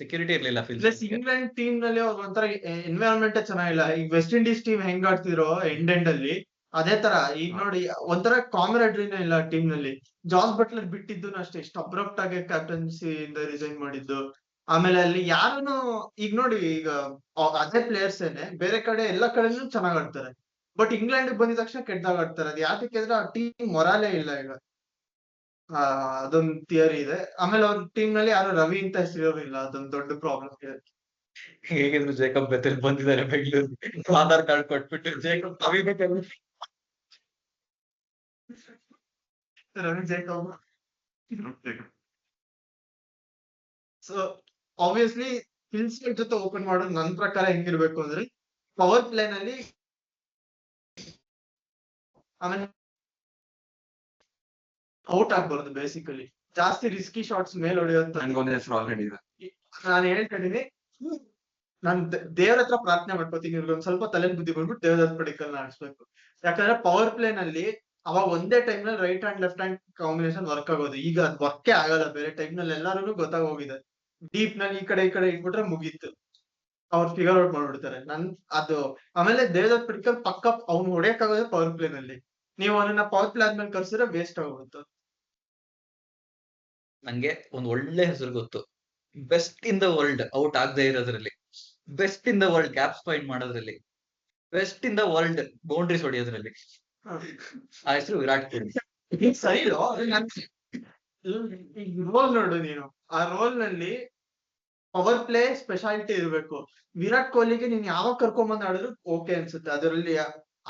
ಸೆಕ್ಯೂರಿಟಿ ಇರ್ಲಿಲ್ಲ. ಪ್ಲಸ್ ಇಂಗ್ಲೆಂಡ್ ಟೀಮ್ ನಲ್ಲಿ ಅವ್ರ ಒಂಥರ ಎನ್ವೈರನ್ಮೆಂಟ್ ಚೆನ್ನಾಗಿಲ್ಲ. ಈಗ ವೆಸ್ಟ್ ಇಂಡೀಸ್ ಟೀಮ್ ಹೆಂಗ್ ಆಡ್ತಿರೋ ಎಂಡ್ ಅಲ್ಲಿ, ಅದೇ ತರ ಈಗ ನೋಡಿ ಒಂಥರ ಕಾಮರೇಡ್ರಿನೇ ಇಲ್ಲ ಟೀಮ್ ನಲ್ಲಿ. ಜಾಸ್ ಬಟ್ಲರ್ ಬಿಟ್ಟಿದ್ದು ಅಷ್ಟೇ, ಇಷ್ಟು ಅಬ್ರಪ್ಟ್ ಆಗಿ ಕ್ಯಾಪ್ಟನ್ಸಿ ಇಂದ ರಿಸೈನ್ ಮಾಡಿದ್ದು. ಆಮೇಲೆ ಅಲ್ಲಿ ಯಾರನ್ನು ಈಗ ನೋಡಿ, ಈಗ ಅದೇ ಪ್ಲೇಯರ್ಸ್ ಏನೆ ಬೇರೆ ಕಡೆ ಎಲ್ಲ ಕಡೆನೂ ಚೆನ್ನಾಗ್ ಆಡ್ತಾರೆ. ಬಟ್ ಇಂಗ್ಲೆಂಡ್ ಬಂದಿದ ತಕ್ಷಣ ಕೆಟ್ಟದಾಗ ಆಡ್ತಾರೆ. ಅದು ಯಾಕೆ ಅಂದ್ರೆ ಆ ಟೀಮ್ ಮೊರಾಲೇ ಇಲ್ಲ ಈಗ. ಅದೊಂದು ಥಿಯರಿ ಇದೆ. ಆಮೇಲೆ ಅವ್ರ ಟೀಮ್ ನಲ್ಲಿ ಯಾರು ರವಿ ಅಂತ ಹೆಸರು ಇಲ್ಲ, ಅದೊಂದು ದೊಡ್ಡ ಪ್ರಾಬ್ಲಮ್ ಇದೆ. ಹೇಗಿದ್ರು ಜೇಕಬ್ ಬೆತೆಲ್ ಬಂದಿದ್ದಾರೆ ಬೆಂಗಳೂರಿಗೆ, ಆಧಾರ್ ಕಾರ್ಡ್ ಕೊಟ್ಬಿಟ್ಟು Jacob Ravi Bethell. Ravi Jacob. So obviously Phil's ಜೊತೆ ಓಪನ್ ಮಾಡೋದು ನನ್ ಪ್ರಕಾರ ಹೆಂಗಿರ್ಬೇಕು ಅಂದ್ರೆ ಪವರ್ ಪ್ಲೇ ನಲ್ಲಿ, ಆಮೇಲೆ ಔಟ್ ಆಗ್ಬಾರ್ದು. ಬೇಸಿಕಲಿ ಜಾಸ್ತಿ ರಿಸ್ಕಿ ಶಾಟ್ಸ್ ಮೇಲೆ ಹೊಡೆಯುವಂತ. ನನ್ಗೊಂದ್ ಹೆಸರು ಆಲ್ರೆಡಿ ಇದೆ, ನಾನು ಹೇಳ್ತಿದ್ದೀನಿ. ನಾನ್ ದೇವ್ರ ಹತ್ರ ಪ್ರಾರ್ಥನೆ ಮಾಡ್ಕೋತೀನಿ, ಇವ್ರಿಗೊಂದ್ ಸ್ವಲ್ಪ ತಲೆ ಬುದ್ಧಿ ಬಂದ್ಬಿಟ್ಟು ದೇವದತ್ ಪಡಿಕಲ್ನ ಆಡಿಸ್ಬೇಕು. ಯಾಕಂದ್ರೆ ಪವರ್ ಪ್ಲೇ ನಲ್ಲಿ ಅವಾಗ ಒಂದೇ ಟೈಮ್ ನಲ್ಲಿ right hand left hand combination work ಆಗೋದು. ಈಗ ಅದ್ ವರ್ಕೇ ಆಗಲ್ಲ. ಬೇರೆ ಟೈಮ್ ನಲ್ಲಿ ಎಲ್ಲಾರು ಗೊತ್ತಾಗೋಗಿದೆ. ಡೀಪ್ ನಲ್ಲಿ ಈ ಕಡೆ ಇಟ್ಬಿಟ್ರೆ ಮುಗೀತು, ಅವ್ರು ಫಿಗರ್ ಔಟ್ ಮಾಡ್ಬಿಡ್ತಾರೆ. ಅದು ಆಮೇಲೆ ದೇವದತ್ ಪಡಿಕಲ್ ಪಕ್ಕ ಅವ್ನು ಹೊಡೆಯಕ್ಕಾಗೋದೇ ಪವರ್ ಪ್ಲೇ ನಲ್ಲಿ. ನೀವು ಅವನನ್ನ ಪವರ್ ಪ್ಲೇ ಆದ್ಮೇಲೆ ಕರ್ಸಿದ್ರೆ ವೇಸ್ಟ್ ಆಗೋಗುತ್ತೆ. ನಂಗೆ ಒಂದ್ ಒಳ್ಳೆ ಹೆಸರು ಗೊತ್ತು, best in the world out ಆಗದೆ ಇರೋದ್ರಲ್ಲಿ, best in the world caps find ಮಾಡೋದ್ರಲ್ಲಿ, best in the world boundaries ಹೊಡೆಯೋದ್ರಲ್ಲಿ. ಆ ಹೆಸರು ವಿರಾಟ್ ಕೊಹ್ಲಿ. ಸರಿ, ರೋಲ್ ನೋಡು ನೀನು. ಆ ರೋಲ್ ನಲ್ಲಿ ಪವರ್ ಪ್ಲೇ ಸ್ಪೆಷಾಲಿಟಿ ಇರ್ಬೇಕು. ವಿರಾಟ್ ಕೊಹ್ಲಿಗೆ ನೀನ್ ಯಾವಾಗ ಕರ್ಕೊಂಡ್ ಆಡಿದ್ರು ಓಕೆ ಅನ್ಸುತ್ತೆ. ಅದರಲ್ಲಿ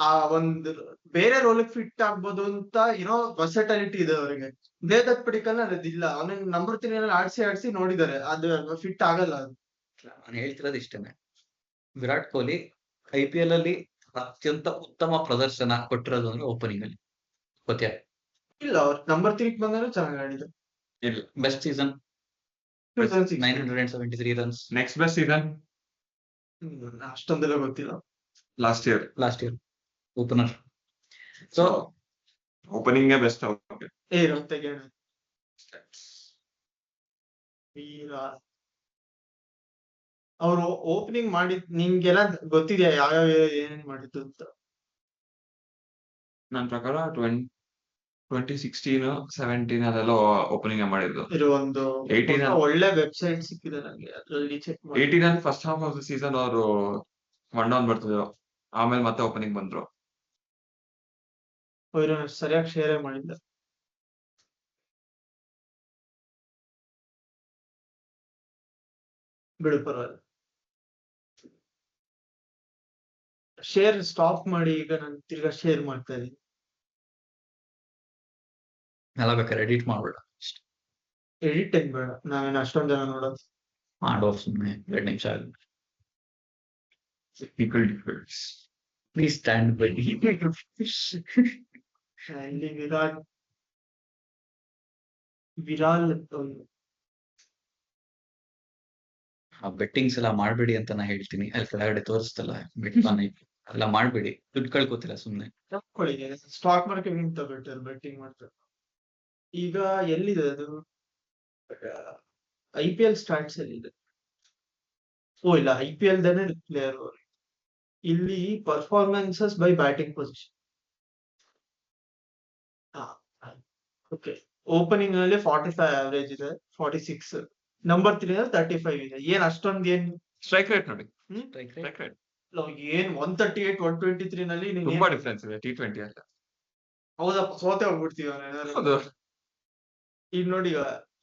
ಆ ಒಂದು ಬೇರೆ ರೋಲ್ ಫಿಟ್ ಆಗ್ಬೋದು ಅಂತ ವರ್ಸಟಾಲಿಟಿ ಇದೆ ಅವರಿಗೆ. ದೇವದತ್ ಪಡಿಕಲ್ ಅದಿಲ್ಲ. ಅವನಿಗೆ ನಂಬರ್ 3 ಆಡ್ಸಿ ನೋಡಿದ್ದಾರೆ, ಅದು ಫಿಟ್ ಆಗಲ್ಲ. ಅದು ನಾನು ಹೇಳ್ತಿರೋದು ಇಷ್ಟೇನೆ, ವಿರಾಟ್ ಕೊಹ್ಲಿ IPL ಅಲ್ಲಿ ಅತ್ಯಂತ ಉತ್ತಮ ಪ್ರದರ್ಶನ ಕೊಟ್ಟಿರೋದು ಅಂದ್ರೆ ಓಪನಿಂಗ್ ಅಲ್ಲಿ. ಗೊತ್ತಾ? ಇಲ್ಲ, ಅವ್ರು ನಂಬರ್ 3 ಬಂದರೂ ಚೆನ್ನಾಗಿ ಆಡಿದ್ರು. ಇಲ್ಲ, best season 973 runs. Next best season ಅಷ್ಟೊಂದೆಲ್ಲ ಗೊತ್ತಿಲ್ಲ. Last year opener. So opening best. ತೆಗೆಯೋಣ. ಅವ್ರು ಓಪನಿಂಗ್ ಮಾಡಿದ್ ನಿಂಗೆಲ್ಲ ಗೊತ್ತಿದ್ಯಾ ಯಾವ್ಯಾವ ಏನೇನ್ ಮಾಡಿದ್ದು ಅಂತ? ನನ್ನ ಪ್ರಕಾರ 2016-17 ಅದೆಲ್ಲ ಓಪನಿಂಗ್ ಮಾಡಿದ್ದು. ಇದು ಒಂದು 18 ಒಳ್ಳೆ ವೆಬ್ಸೈಟ್ ಸಿಕ್ಕಿದೆ ನಂಗೆ, ಅದ್ರಲ್ಲಿ ಚೆಕ್ ಮಾಡಿ. 18 first half of the season ಅವರು 1 ಡೌನ್ ಬರ್ತಿದ್ರು, ಆಮೇಲೆ ಮತ್ತೆ ಓಪನಿಂಗ್ ಬಂದ್ರು. ಅವ್ರು ಸರಿಯಾಗಿ ಶೇರ್ ಮಾಡಿದ್ದ. ಬಿಡು, ಪರವಾಗಿಲ್ಲ. ಶೇರ್ ಸ್ಟಾಪ್ ಮಾಡಿ, ಈಗ ನಾನು ತಿರ್ಗಾ ಶೇರ್ ಮಾಡ್ತಾ ಇದೀನಿ. ಎಲ್ಲ ಬೇಕಾದ್ರೆ ಎಡಿಟ್ ಮಾಡ್ಬಿಡ, ಎಡಿಟ್ ಏನ್ ಬೇಡ, ನಾವೇನು ಅಷ್ಟೊಂದ್ ಜನ ನೋಡೋದು. ಮಾಡೋ ಸುಮ್ಮನೆ 2 ನಿಮಿಷ Difficult, difficult. Please stand by. ಇಲ್ಲಿ ವಿರಾಲ್ ಆ ಬೆಟ್ಟಿಂಗ್ಸ್ ಎಲ್ಲ ಮಾಡ್ಬೇಡಿ ಅಂತ ನಾ ಹೇಳ್ತೀನಿ. ಅಲ್ಲಿ ಕೆಳಗಡೆ ತೋರಿಸ್ತಲ್ಲ ಬೆಟ್ ಬಾನೆ ಎಲ್ಲ ಮಾಡ್ಬೇಡಿ, ದುಡ್ಡು ಕಳ್ಕೊತಿಲ್ಲ ಸುಮ್ನೆ. ತಗೊಳ್ಳಿ, ಸ್ಟಾಕ್ ಮಾರ್ಕೆಟ್ ಗಿಂತ ಬೆಟರ್ ಬೆಟ್ಟಿಂಗ್ ಮಾಡ್ತಾರೆ. ಈಗ ಎಲ್ಲಿದೆ ಅದು? IPL ಸ್ಟಾರ್ಟ್ಸ್ ಎಲ್ಲಿದೆ? ಓ ಇಲ್ಲ, IPL ದೇನೆ ಪ್ಲೇಯರ್ ಇಲ್ಲಿ performances by batting position. Okay, opening ನಲ್ಲಿ 45 ಅವರೇಜ್ ಇದೆ, 46. ನಂಬರ್ 3 ನಲ್ಲಿ 35 ಇದೆ. ಏನ್ ಅಷ್ಟೊಂದ್ ಏನ್ Strike rate ನೋಡಿ. Strike rate. Strike rate. ಏನ್ 138, 123 ನಲ್ಲಿ ನೀನ್ ತುಂಬಾ ಡಿಫ್ರೆನ್ಸ್ ಇದೆ T20 ಅಲ್ಲ. ಹೌದಪ್ಪ, ಸೋತೆ ಹೋಗ್ಬಿಡ್ತೀವಿ ಹೌದು. ಈಗ ನೋಡಿ,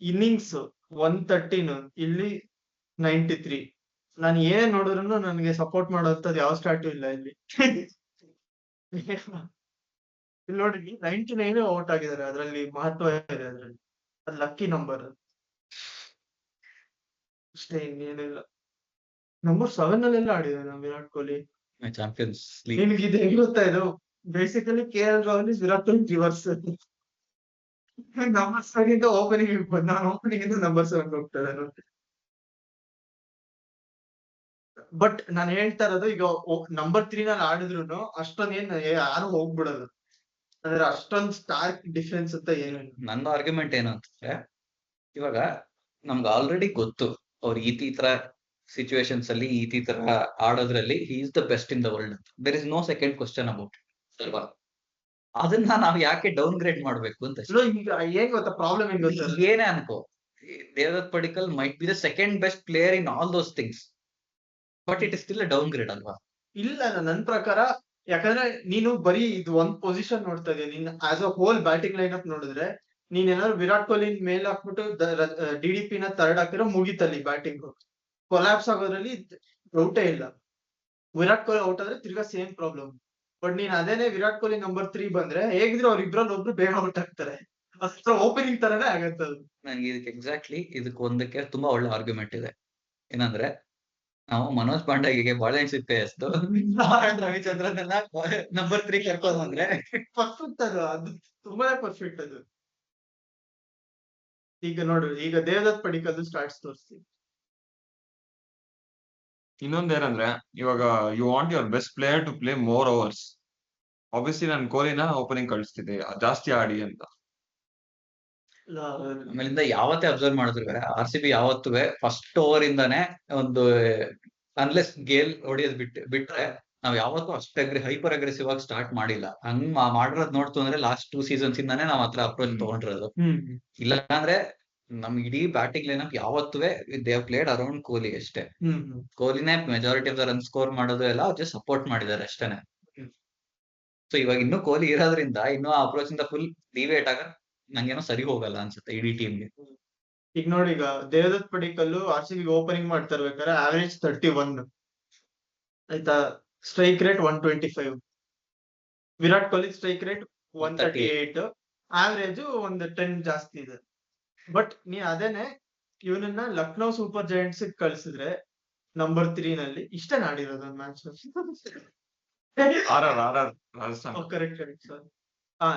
ಇನ್ನಿಂಗ್ಸ್ 113, ಇಲ್ಲಿ 93. ನಾನು ಏನ್ ನೋಡಿದ್ರು ನನಗೆ ಸಪೋರ್ಟ್ ಮಾಡೋಂಥದ್ದು ಯಾವ ಸ್ಟಾರ್ಟು ಇಲ್ಲ ಇಲ್ಲಿ. ಇಲ್ಲಿ ನೋಡಿ 99 ಔಟ್ ಆಗಿದ್ದಾರೆ, ಅದ್ರಲ್ಲಿ ಮಹತ್ವ ಇದೆ, ಅದ್ರಲ್ಲಿ ಅದು ಲಕ್ಕಿ ನಂಬರ್ ಅಷ್ಟೇ, ಇನ್ನೇನಿಲ್ಲ. ನಂಬರ್ 7 ಅಲ್ಲೆಲ್ಲ ಆಡಿದಾನೆ ವಿರಾಟ್ ಕೊಹ್ಲಿ. Champions league. ನಿನ್ಗೆ ಇದು ಹೆಂಗ್ ಗೊತ್ತಾ? ಇದು basically KL Rahul Virat Kohli reverse. Number 7 ಇಂದ ಓಪನಿಂಗ್ ಬಂದ, ನಾನು ಓಪನಿಂಗ್ ಇಂದ ನಂಬರ್ 7 ಹೋಗ್ತಾರೆ. ಬಟ್ ನಾನು ಹೇಳ್ತಾ ಇರೋದು, ಈಗ ನಂಬರ್ 3 ನಲ್ಲಿ ಆಡಿದ್ರು ಅಷ್ಟೊಂದ್ ಏನ್ ಯಾರು ಹೋಗ್ಬಿಡೋದು, ಅಂದ್ರೆ ಅಷ್ಟೊಂದ್ ಸ್ಟಾರ್ಕ್ ಡಿಫ್ರೆನ್ಸ್ ಅಂತ ಏನು. ನನ್ನ ಆರ್ಗ್ಯುಮೆಂಟ್ ಏನು ಅಂತಂದ್ರೆ, ಇವಾಗ ನಮ್ಗೆ ಆಲ್ರೆಡಿ ಗೊತ್ತು ಅವ್ರು ಈ ತರ ಸಿಚುವೇಶನ್ಸ್ ಅಲ್ಲಿ ಈ ತರ ಆಡೋದ್ರಲ್ಲಿ he is the best in the world ಅಂತ. There is no second question about it ಅಲ್ವಾ? ಅದನ್ನ ನಾವ್ ಯಾಕೆ ಡೌನ್ ಗ್ರೇಡ್ ಮಾಡ್ಬೇಕು ಅಂತ. ಈಗ ಏನ್ ಗೊತ್ತಾ ಪ್ರಾಬ್ಲಮ್, ಏನ್ ಗೊತ್ತಾ? ಏನೇ ಅನ್ಕೋ, Devdutt Padikkal might be the second best player in all those things, but it is still downgrade ಅಲ್ವಾ? ಇಲ್ಲ, ನನ್ ಪ್ರಕಾರ, ಯಾಕಂದ್ರೆ ನೀನು ಬರೀ ಇದು ಒಂದ್ ಪೊಸಿಷನ್ ನೋಡ್ತಾ ಇದೀಯ. ನೀನ್ as a hole batting line up ನೋಡಿದ್ರೆ, ನೀನ್ ಏನಾದ್ರು ವಿರಾಟ್ ಕೊಹ್ಲಿ ಮೇಲ್ ಹಾಕ್ಬಿಟ್ಟು DDP ನ ಥರ್ಡ್ ಹಾಕಿರೋ ಮುಗಿತಲ್ಲಿ ಬ್ಯಾಟಿಂಗ್ ಕೊಲಾಪ್ಸ್ ಆಗೋದ್ರಲ್ಲಿ ಔಟೇ ಇಲ್ಲ. ವಿರಾಟ್ ಕೊಹ್ಲಿ ಔಟ್ ಆದ್ರೆ ತಿರ್ಗಾ ಸೇಮ್ ಪ್ರಾಬ್ಲಮ್. ಬಟ್ ನೀನ್ ಅದೇನೆ ವಿರಾಟ್ ಕೊಹ್ಲಿ ನಂಬರ್ 3 ಬಂದ್ರೆ ಹೇಗಿದ್ರು ಅವ್ರ ಇಬ್ರಲ್ಲಿ ಒಬ್ರು ಬೇಗ ಔಟ್ ಆಗ್ತಾರೆ. ಅಷ್ಟು ಓಪನಿಂಗ್ ತರನೇ ಆಗತ್ತೆ ಅದು. ನನ್ಗೆ ಇದಕ್ಕೆ ಎಕ್ಸಾಕ್ಟ್ಲಿ ಇದಕ್ಕೆ ಒಂದಕ್ಕೆ ತುಂಬಾ ಒಳ್ಳೆ ಆರ್ಗ್ಯುಮೆಂಟ್ ಇದೆ. ಏನಂದ್ರೆ, ನಾವು ಮನೋಜ್ ಪಾಂಡೆಗೆ ಬಾಳೆಹಣ್ಣು ಸಿಪ್ಪೆ ಎಸ್ತು ರವಿಚಂದ್ರನ್ ನಂಬರ್ 3 ಕರ್ಕೊಂಡ್ ಬಂದ್ರೆ ಪರ್ಫೆಕ್ಟ್ ಅದು ತುಂಬಾನೇ ಪರ್ಫೆಕ್ಟ್ ಅದು. ಈಗ ನೋಡು, ಈಗ ದೇವದತ್ ಪಡಿಕ್ಕಲ್ ಸ್ಟಾರ್ಟ್ಸ್ ತೋರಿಸ್ತೀವಿ. ಇನ್ನೊಂದೇನಂದ್ರೆ, ಇವಾಗ you want your best player to play more overs. Obviously ನಾನು ಕೊಹ್ಲಿನ ಓಪನಿಂಗ್ ಕಳಿಸ್ತಿದ್ದೆ ಜಾಸ್ತಿ ಆಡಿ ಅಂತ. ಆಮೇಲಿಂದ ಯಾವತ್ತೇ ಅಬ್ಸರ್ವ್ ಮಾಡಿದ್ರು RCB ಯಾವತ್ತೂ ಫಸ್ಟ್ ಓವರ್ ಇಂದಾನೆ ಒಂದು, ಅನ್ಲೆಸ್ ಗೇಲ್ ಹೊಡಿಯೋದ್ ಬಿಟ್ರೆ ನಾವ್ ಯಾವತ್ತೂ ಅಷ್ಟೇ ಹೈಪರ್ ಅಗ್ರೆಸಿವ್ ಆಗಿ ಸ್ಟಾರ್ಟ್ ಮಾಡಿಲ್ಲ. ಹಂಗ್ ಮಾಡಿರೋದ್ ನೋಡ್ತು ಅಂದ್ರೆ ಲಾಸ್ಟ್ 2 ಸೀಸನ್ಸ್ ಇಂದಾನೆ ನಾವ್ ಹತ್ರ ಅಪ್ರೋಚ್ ತಗೊಂಡಿರೋದು. ಇಲ್ಲ ಅಂದ್ರೆ ನಮ್ ಇಡೀ ಬ್ಯಾಟಿಂಗ್ ಲೈನ್ ಅಪ್ ಯಾವತ್ತೂ they have played around Kohli ಅಷ್ಟೇ. ಕೊಹ್ಲಿನೇ majority of the run score ಮಾಡೋದು ಎಲ್ಲ ಜಸ್ಟ್ ಸಪೋರ್ಟ್ ಮಾಡಿದ್ದಾರೆ ಅಷ್ಟೇನೆ. ಸೊ ಇವಾಗ ಇನ್ನೂ ಕೊಹ್ಲಿ ಇರೋದ್ರಿಂದ ಇನ್ನೂ ಆ ಅಪ್ರೋಚ್ ಇಂದ ಫುಲ್ ಡಿವೇಟ್ ಆಗ ನಂಗೇನೋ ಸರಿ ಹೋಗಲ್ಲ ಅನ್ಸುತ್ತೆ ಇಡೀ ಟೀಮ್ಗೆ. ಈಗ ನೋಡಿ, ಈಗ ದೇವದತ್ ಪಡಿಕ್ಕಲ್ RCB ಓಪನಿಂಗ್ ಮಾಡ್ತಾ ಇರ್ಬೇಕಾದ್ರೆ ಆವರೇಜ್ 31 ಆಯ್ತಾ, strike rate 125. Virat Kohli strike rate 138, average ಒಂದು 10 ಜಾಸ್ತಿ ಇದೆ. ಬಟ್ ನೀ ಅದೇನೆ ಇವನನ್ನ ಲಕ್ನೋ ಸೂಪರ್ ಜೈಂಟ್ಸ್ ಕಳ್ಸಿದ್ರೆ ನಂಬರ್ 3 ನಲ್ಲಿ ಇಷ್ಟೇ ಆಡಿರೋದು ಒಂದು ಮ್ಯಾಚ್. Correct sir.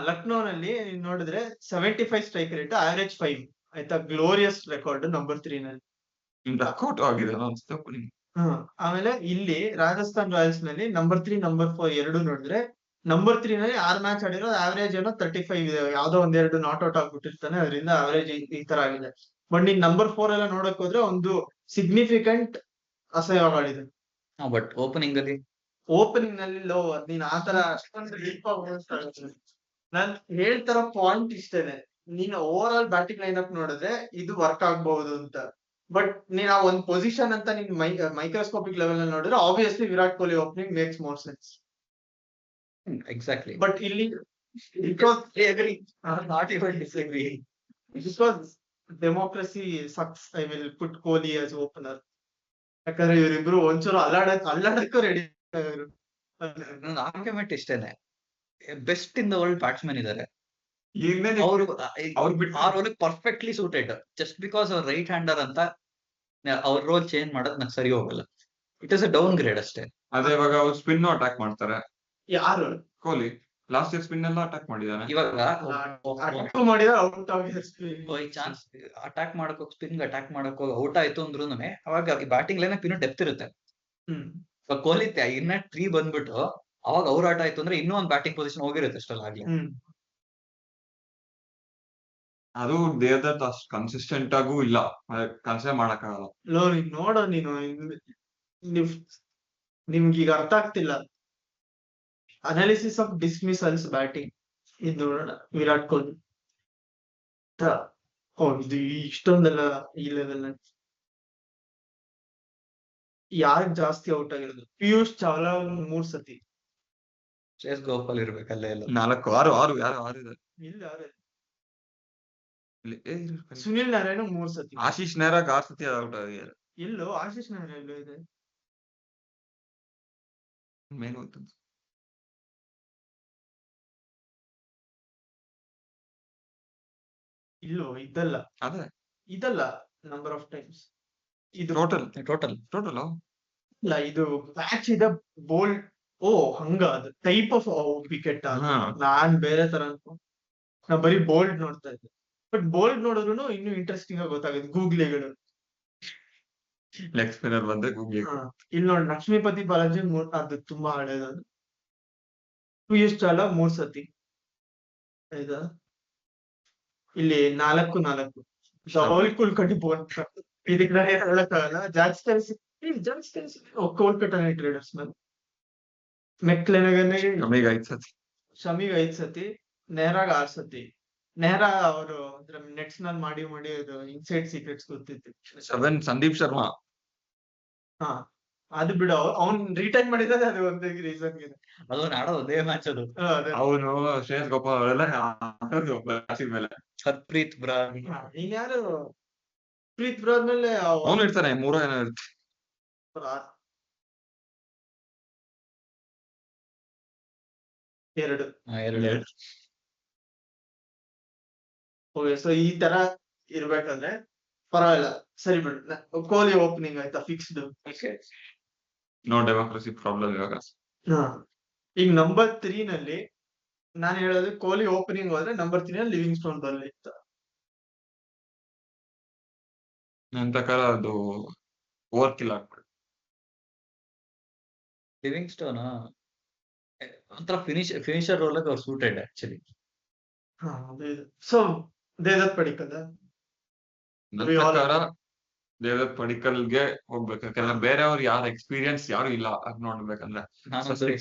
ಲಕ್ನೋನಲ್ಲಿ ನೋಡಿದ್ರೆ 75 ಸ್ಟ್ರೈಕ್ ರೇಟ್, ಆವರೇಜ್ 5 ಆಯ್ತಾ, ಗ್ಲೋರಿಯಸ್ ರೆಕಾರ್ಡ್ ನಂಬರ್ 3 ನಲ್ಲಿ. ಆಮೇಲೆ ಇಲ್ಲಿ ರಾಜಸ್ಥಾನ್ ರಾಯಲ್ಸ್ ನಲ್ಲಿ ನಂಬರ್ 3, ನಂಬರ್ 4 ಎರಡು ನೋಡಿದ್ರೆ, ನಂಬರ್ 3 ನಲ್ಲಿ 6 ಮ್ಯಾಚ್ ಆಡಿರೋ ಆವರೇಜ್ ಏನೋ 35 ಇದೆ. ಯಾವ್ದೋ ಒಂದೆರಡು ನಾಟ್ ಔಟ್ ಆಗ್ಬಿಟ್ಟಿರ್ತಾನೆ, ಅದರಿಂದ ಆವರೇಜ್ ಈ ತರ ಆಗಿದೆ. ಬಟ್ ನೀನ್ ನಂಬರ್ 4 ಎಲ್ಲ ನೋಡಕ್ ಹೋದ್ರೆ ಒಂದು ಸಿಗ್ನಿಫಿಕೆಂಟ್ ಅಸಹ್ಯವಾಗಿ ಆಡಿದೆ. ಬಟ್ ಓಪನಿಂಗ್ ನಲ್ಲಿ ಲೋ. ನೀನ್ ಆತರ ಅಷ್ಟೊಂದು ಡೀಪ್ ಆಗಿ ನಾನ್ ಹೇಳ್ತಾರ ಪಾಯಿಂಟ್ ಇಷ್ಟೇನೆ, ನೀನ್ over all batting line up ನೋಡಿದ್ರೆ ಇದು ವರ್ಕ್ ಆಗ್ಬಹುದು ಅಂತ. ಬಟ್ ನೀನ್ ಆ ಒಂದ್ ಪೊಸಿಷನ್ ಅಂತ ನೀನ್ ಮೈಕ್ರೋಸ್ಕೋಪಿಕ್ ಲೆವೆಲ್ ಅಲ್ಲಿ ನೋಡಿದ್ರೆ obviously Virat Kohli opening makes more sense. Exactly. But ಇಲ್ಲಿ because democracy sucks, I will put Kohli as opener. ಯಾಕಂದ್ರೆ ಇವರಿಬ್ರು ಒಂಚೂರು ಅಲ್ಲಾಡಕ್ಕೂ ರೆಡಿ. ನನ್ನ ಆರ್ಗ್ಯುಮೆಂಟ್ ಇಷ್ಟೇನೆ, best in the world batsman ಇದಾರೆ, ಇನ್ನೇನ್ ಅವರು ಅವ್ರು ಬಿಟ್ಟು ಆ role perfectly suited. Just because ಅವ್ರ ರೈಟ್ ಹ್ಯಾಂಡರ್ ಅಂತ ಅವ್ರ ರೋಲ್ ಚೇಂಜ್ ಮಾಡೋದ್ ನಂಗೆ ಸರಿ ಹೋಗಲ್ಲ. It is a downgrade ಅಷ್ಟೇ. ಅದೇ ಇವಾಗ ಅವ್ರು ಸ್ಪಿನ್ ಅಟ್ಯಾಕ್ ಮಾಡ್ತಾರೆ. ಯಾರು ಕೊಹ್ಲಿ ಲಾಸ್ಟ್ ಇಯರ್ ಸ್ಪಿನ್ ಎಲ್ಲ ಅಟ್ಯಾಕ್ ಮಾಡಿದಾನೆ. ಇವಾಗ ಅಟ್ಯಾಕ್ ಮಾಡಿದ ಔಟ್ ಆಗಿದೆ ಬೈ ಚಾನ್ಸ್ ಅಟ್ಯಾಕ್ ಮಾಡಕ್ ಹೋಗಿ ಸ್ಪಿನ್ ಅಟ್ಯಾಕ್ ಮಾಡಕ್ ಹೋಗಿ ಔಟ್ ಆಯ್ತು ಅಂದ್ರೂ ಅವಾಗ ಬ್ಯಾಟಿಂಗ್ ಲೈನ್ ಇನ್ನೂ ಡೆಪ್ತ್ ಇರುತ್ತೆ. ಹ್ಮ್ ಇವಾಗ ಕೊಹ್ಲಿ ಇನ್ನ 3 ಬಂದ್ಬಿಟ್ಟು ಅವಾಗ ಅವ್ರ ಆಟ ಆಯ್ತು ಅಂದ್ರೆ ಇನ್ನೂ ಒಂದ್ ಬ್ಯಾಟಿಂಗ್ ಪೊಸಿಷನ್ ಹೋಗಿರುತ್ತೆ ಅಷ್ಟಲ್ಲ ಆಗ್ಲಿ. ಹ್ಮ್ ಅದು ದೇವದತ್ ಅಷ್ಟು ಕನ್ಸಿಸ್ಟೆಂಟ್ ಆಗೂ ಇಲ್ಲ, ಕನ್ಸಿಡರ್ ಮಾಡಕ್ಕಾಗಲ್ಲ. ಲೋ ನೀನ್ ನೋಡೋ ನೀನು ನಿಮ್ಗೆ ಈಗ ಅರ್ಥ ಆಗ್ತಿಲ್ಲ. ಅನಾಲಿಸಿಸ್ ಆಫ್ ಡಿಸ್ಮಿಸಲ್ಸ್ ಬ್ಯಾಟಿಂಗ್ ಇದು ನೋಡೋಣ. ವಿರಾಟ್ ಕೊಹ್ಲಿ ಇದು ಇಷ್ಟೊಂದೆಲ್ಲ ಈ ಲೆವೆಲ್ ಯಾರು ಜಾಸ್ತಿ ಔಟ್ ಆಗಿರೋದು? ಪಿಯೂಷ್ ಚಾವ್ಲಾ 3 ಸತಿ, ಶ್ರೇಯಸ್ ಗೋಪಾಲ್ ಇರ್ಬೇಕಲ್ಲ ಎಲ್ಲ. 4 6 ಯಾರು 6 ಇದೆ ಇಲ್ಲ ಯಾರು? ಇಲ್ಲಿ. ಸುನಿಲ್ ನಾರಾಯಣ 3 ಸತಿ, ಆಶೀಶ್ ನೇರಾಗ್ 6 ಸತಿ ಔಟ್ ಆಗಿದ್ದಾರೆ. ಎಲ್ಲೋ ಆಶೀಶ್ ನಾರಾಯಣ ಎಲ್ಲೋ ಇದೆ. ಮೇನ್ ಹೋಯ್ತು. ಇಲ್ಲೋ ಇದಲ್ಲ, ಅದೇ ಇದಲ್ಲ ನಂಬರ್ ಆಫ್ ಟೈಮ್ಸ್ ಇದು ಟೋಟಲ್ ಟೋಟಲ್ ಇಲ್ಲ, ಇದು ಮ್ಯಾಚ್ ಇದೆ ಬೋಲ್ಡ್. ಓ ಹಂಗ ಅದು ಟೈಪ್ ಆಫ್ ವಿಕೆಟ್. ನಾನ್ ಬೇರೆ ತರ ನಾ ಬರೀ ಬೋಲ್ಡ್ ನೋಡ್ತಾ ಇದ್ದೆ. ಬಟ್ ಬೋಲ್ಡ್ ನೋಡಿದ್ರು ಇನ್ನು ಇಂಟ್ರೆಸ್ಟಿಂಗ್ ಆಗಿ ಗೊತ್ತಾಗುತ್ತೆ. ಗೂಗ್ಲಿಗಳು ಲೆಗ್ ಸ್ಪಿನ್ನರ್ ಬಂದ್ರೆ ಗೂಗ್ಲಿ. ಇಲ್ಲಿ ನೋಡಿ, ಲಕ್ಷ್ಮೀಪತಿ ಬಾಲಾಜಿ ಅದು ತುಂಬಾ ಹಳೇದು. ಪಿಯೂಷ್ ಚಾವ್ಲಾ 3 ಸತಿ ಆಯ್ತಾ. ಇಲ್ಲಿ 4 ರಾಹುಲ್ ಕುಲ್ಕರ್ಣಿ ಬೋಲ್. ಇದಕ್ಕೆ ನಾನು ಏನ್ ಹೇಳಕ್ಕಾಗಲ್ಲ. ಕೋಲ್ಕತ್ತಾ ನೈಟ್ ರೈಡರ್ಸ್ ಮೇಲೆ ಮೆಕ್ಲೆನಗನ್ ನಮಗೆ 5 ಸತಿ, ಶಮಿಗ್ 5 ಸತಿ, ನೆಹ್ರಾಗ್ 6 ಸತಿ. ನೆಹ್ರಾ ಅವರು ನೆಟ್ಸ್ ನಲ್ಲಿ ಮಾಡಿ ಅದು ಇನ್ಸೈಡ್ ಸೀಕ್ರೆಟ್ಸ್ ಗೊತ್ತಿತ್ತು. 7 ಸಂದೀಪ್ ಶರ್ಮಾ. ಹಾ ಅದು ಬಿಡು, ಅವ್ನ್ ರಿಟೈನ್ ಮಾಡಿದ್ರೆ ಅದು ಒಂದೇ ರೀಸನ್ ಇದೆ. ಅದು ಆಡೋದು ಒಂದೇ ಮ್ಯಾಚ್ ಅದು. ಅವನು ಶ್ರೇಯಸ್ ಗೋಪಾಲ್ ಅವರೆಲ್ಲ ಮೇಲೆ. ಹರ್ಪ್ರೀತ್ ಬ್ರಾರ್ ಇನ್ಯಾರು ಪ್ರೀತ್ ಬ್ರೋ ಆದ್ಮೇಲೆ ಅವನು ಇರ್ತಾನೆ 3 ಏನೋ ಇರ್ತಾರೆ. ಎರಡು. ಎರಡು. ಓಕೆ, ಸೊ ಈ ತರ ಇರ್ಬೇಕಂದ್ರೆ ಪರವಾಗಿಲ್ಲ, ಸರಿ ಬಿಡು. ಕೊಹ್ಲಿ ಓಪನಿಂಗ್ ಆಯ್ತಾ ಫಿಕ್ಸ್ಡ್. ನೋ ಡೆಮೋಕ್ರಸಿ ಪ್ರಾಬ್ಲಮ್ ಇವಾಗ. ಈಗ ನಂಬರ್ 3 ನಲ್ಲಿ ನಾನು ಹೇಳೋದು, ಕೊಹ್ಲಿ ಓಪನಿಂಗ್ ಹೋದ್ರೆ ನಂಬರ್ 3 ನಲ್ಲಿ ಲಿವಿಂಗ್ ಸ್ಟೋನ್ ಬರಲಿ ಅಂತ. ನನ್ನ ಪ್ರಕಾರ ಅದು ಓವರ್ ಕಿಲ್ ಆಗ್ಬಿಡುತ್ತೆ. ಲಿವಿಂಗ್ ಸ್ಟೋನ್ ಒಂಥರ ಫಿನಿಶರ್ ರೋಲ್ ಅವ್ರು suited actually. So Devdutt Padikkal ನನ್ನ ಪ್ರಕಾರ ದೇವದತ್ ಪಡಿಕ್ಕಲ್ಗೆ ಹೋಗ್ಬೇಕು. ಯಾಕಂದ್ರೆ ಬೇರೆಯವ್ರು ಯಾರು ಎಕ್ಸ್ಪೀರಿಯನ್ಸ್ ಯಾರು ಇಲ್ಲ ಅದ್ ನೋಡ್ಬೇಕಂದ್ರೆ.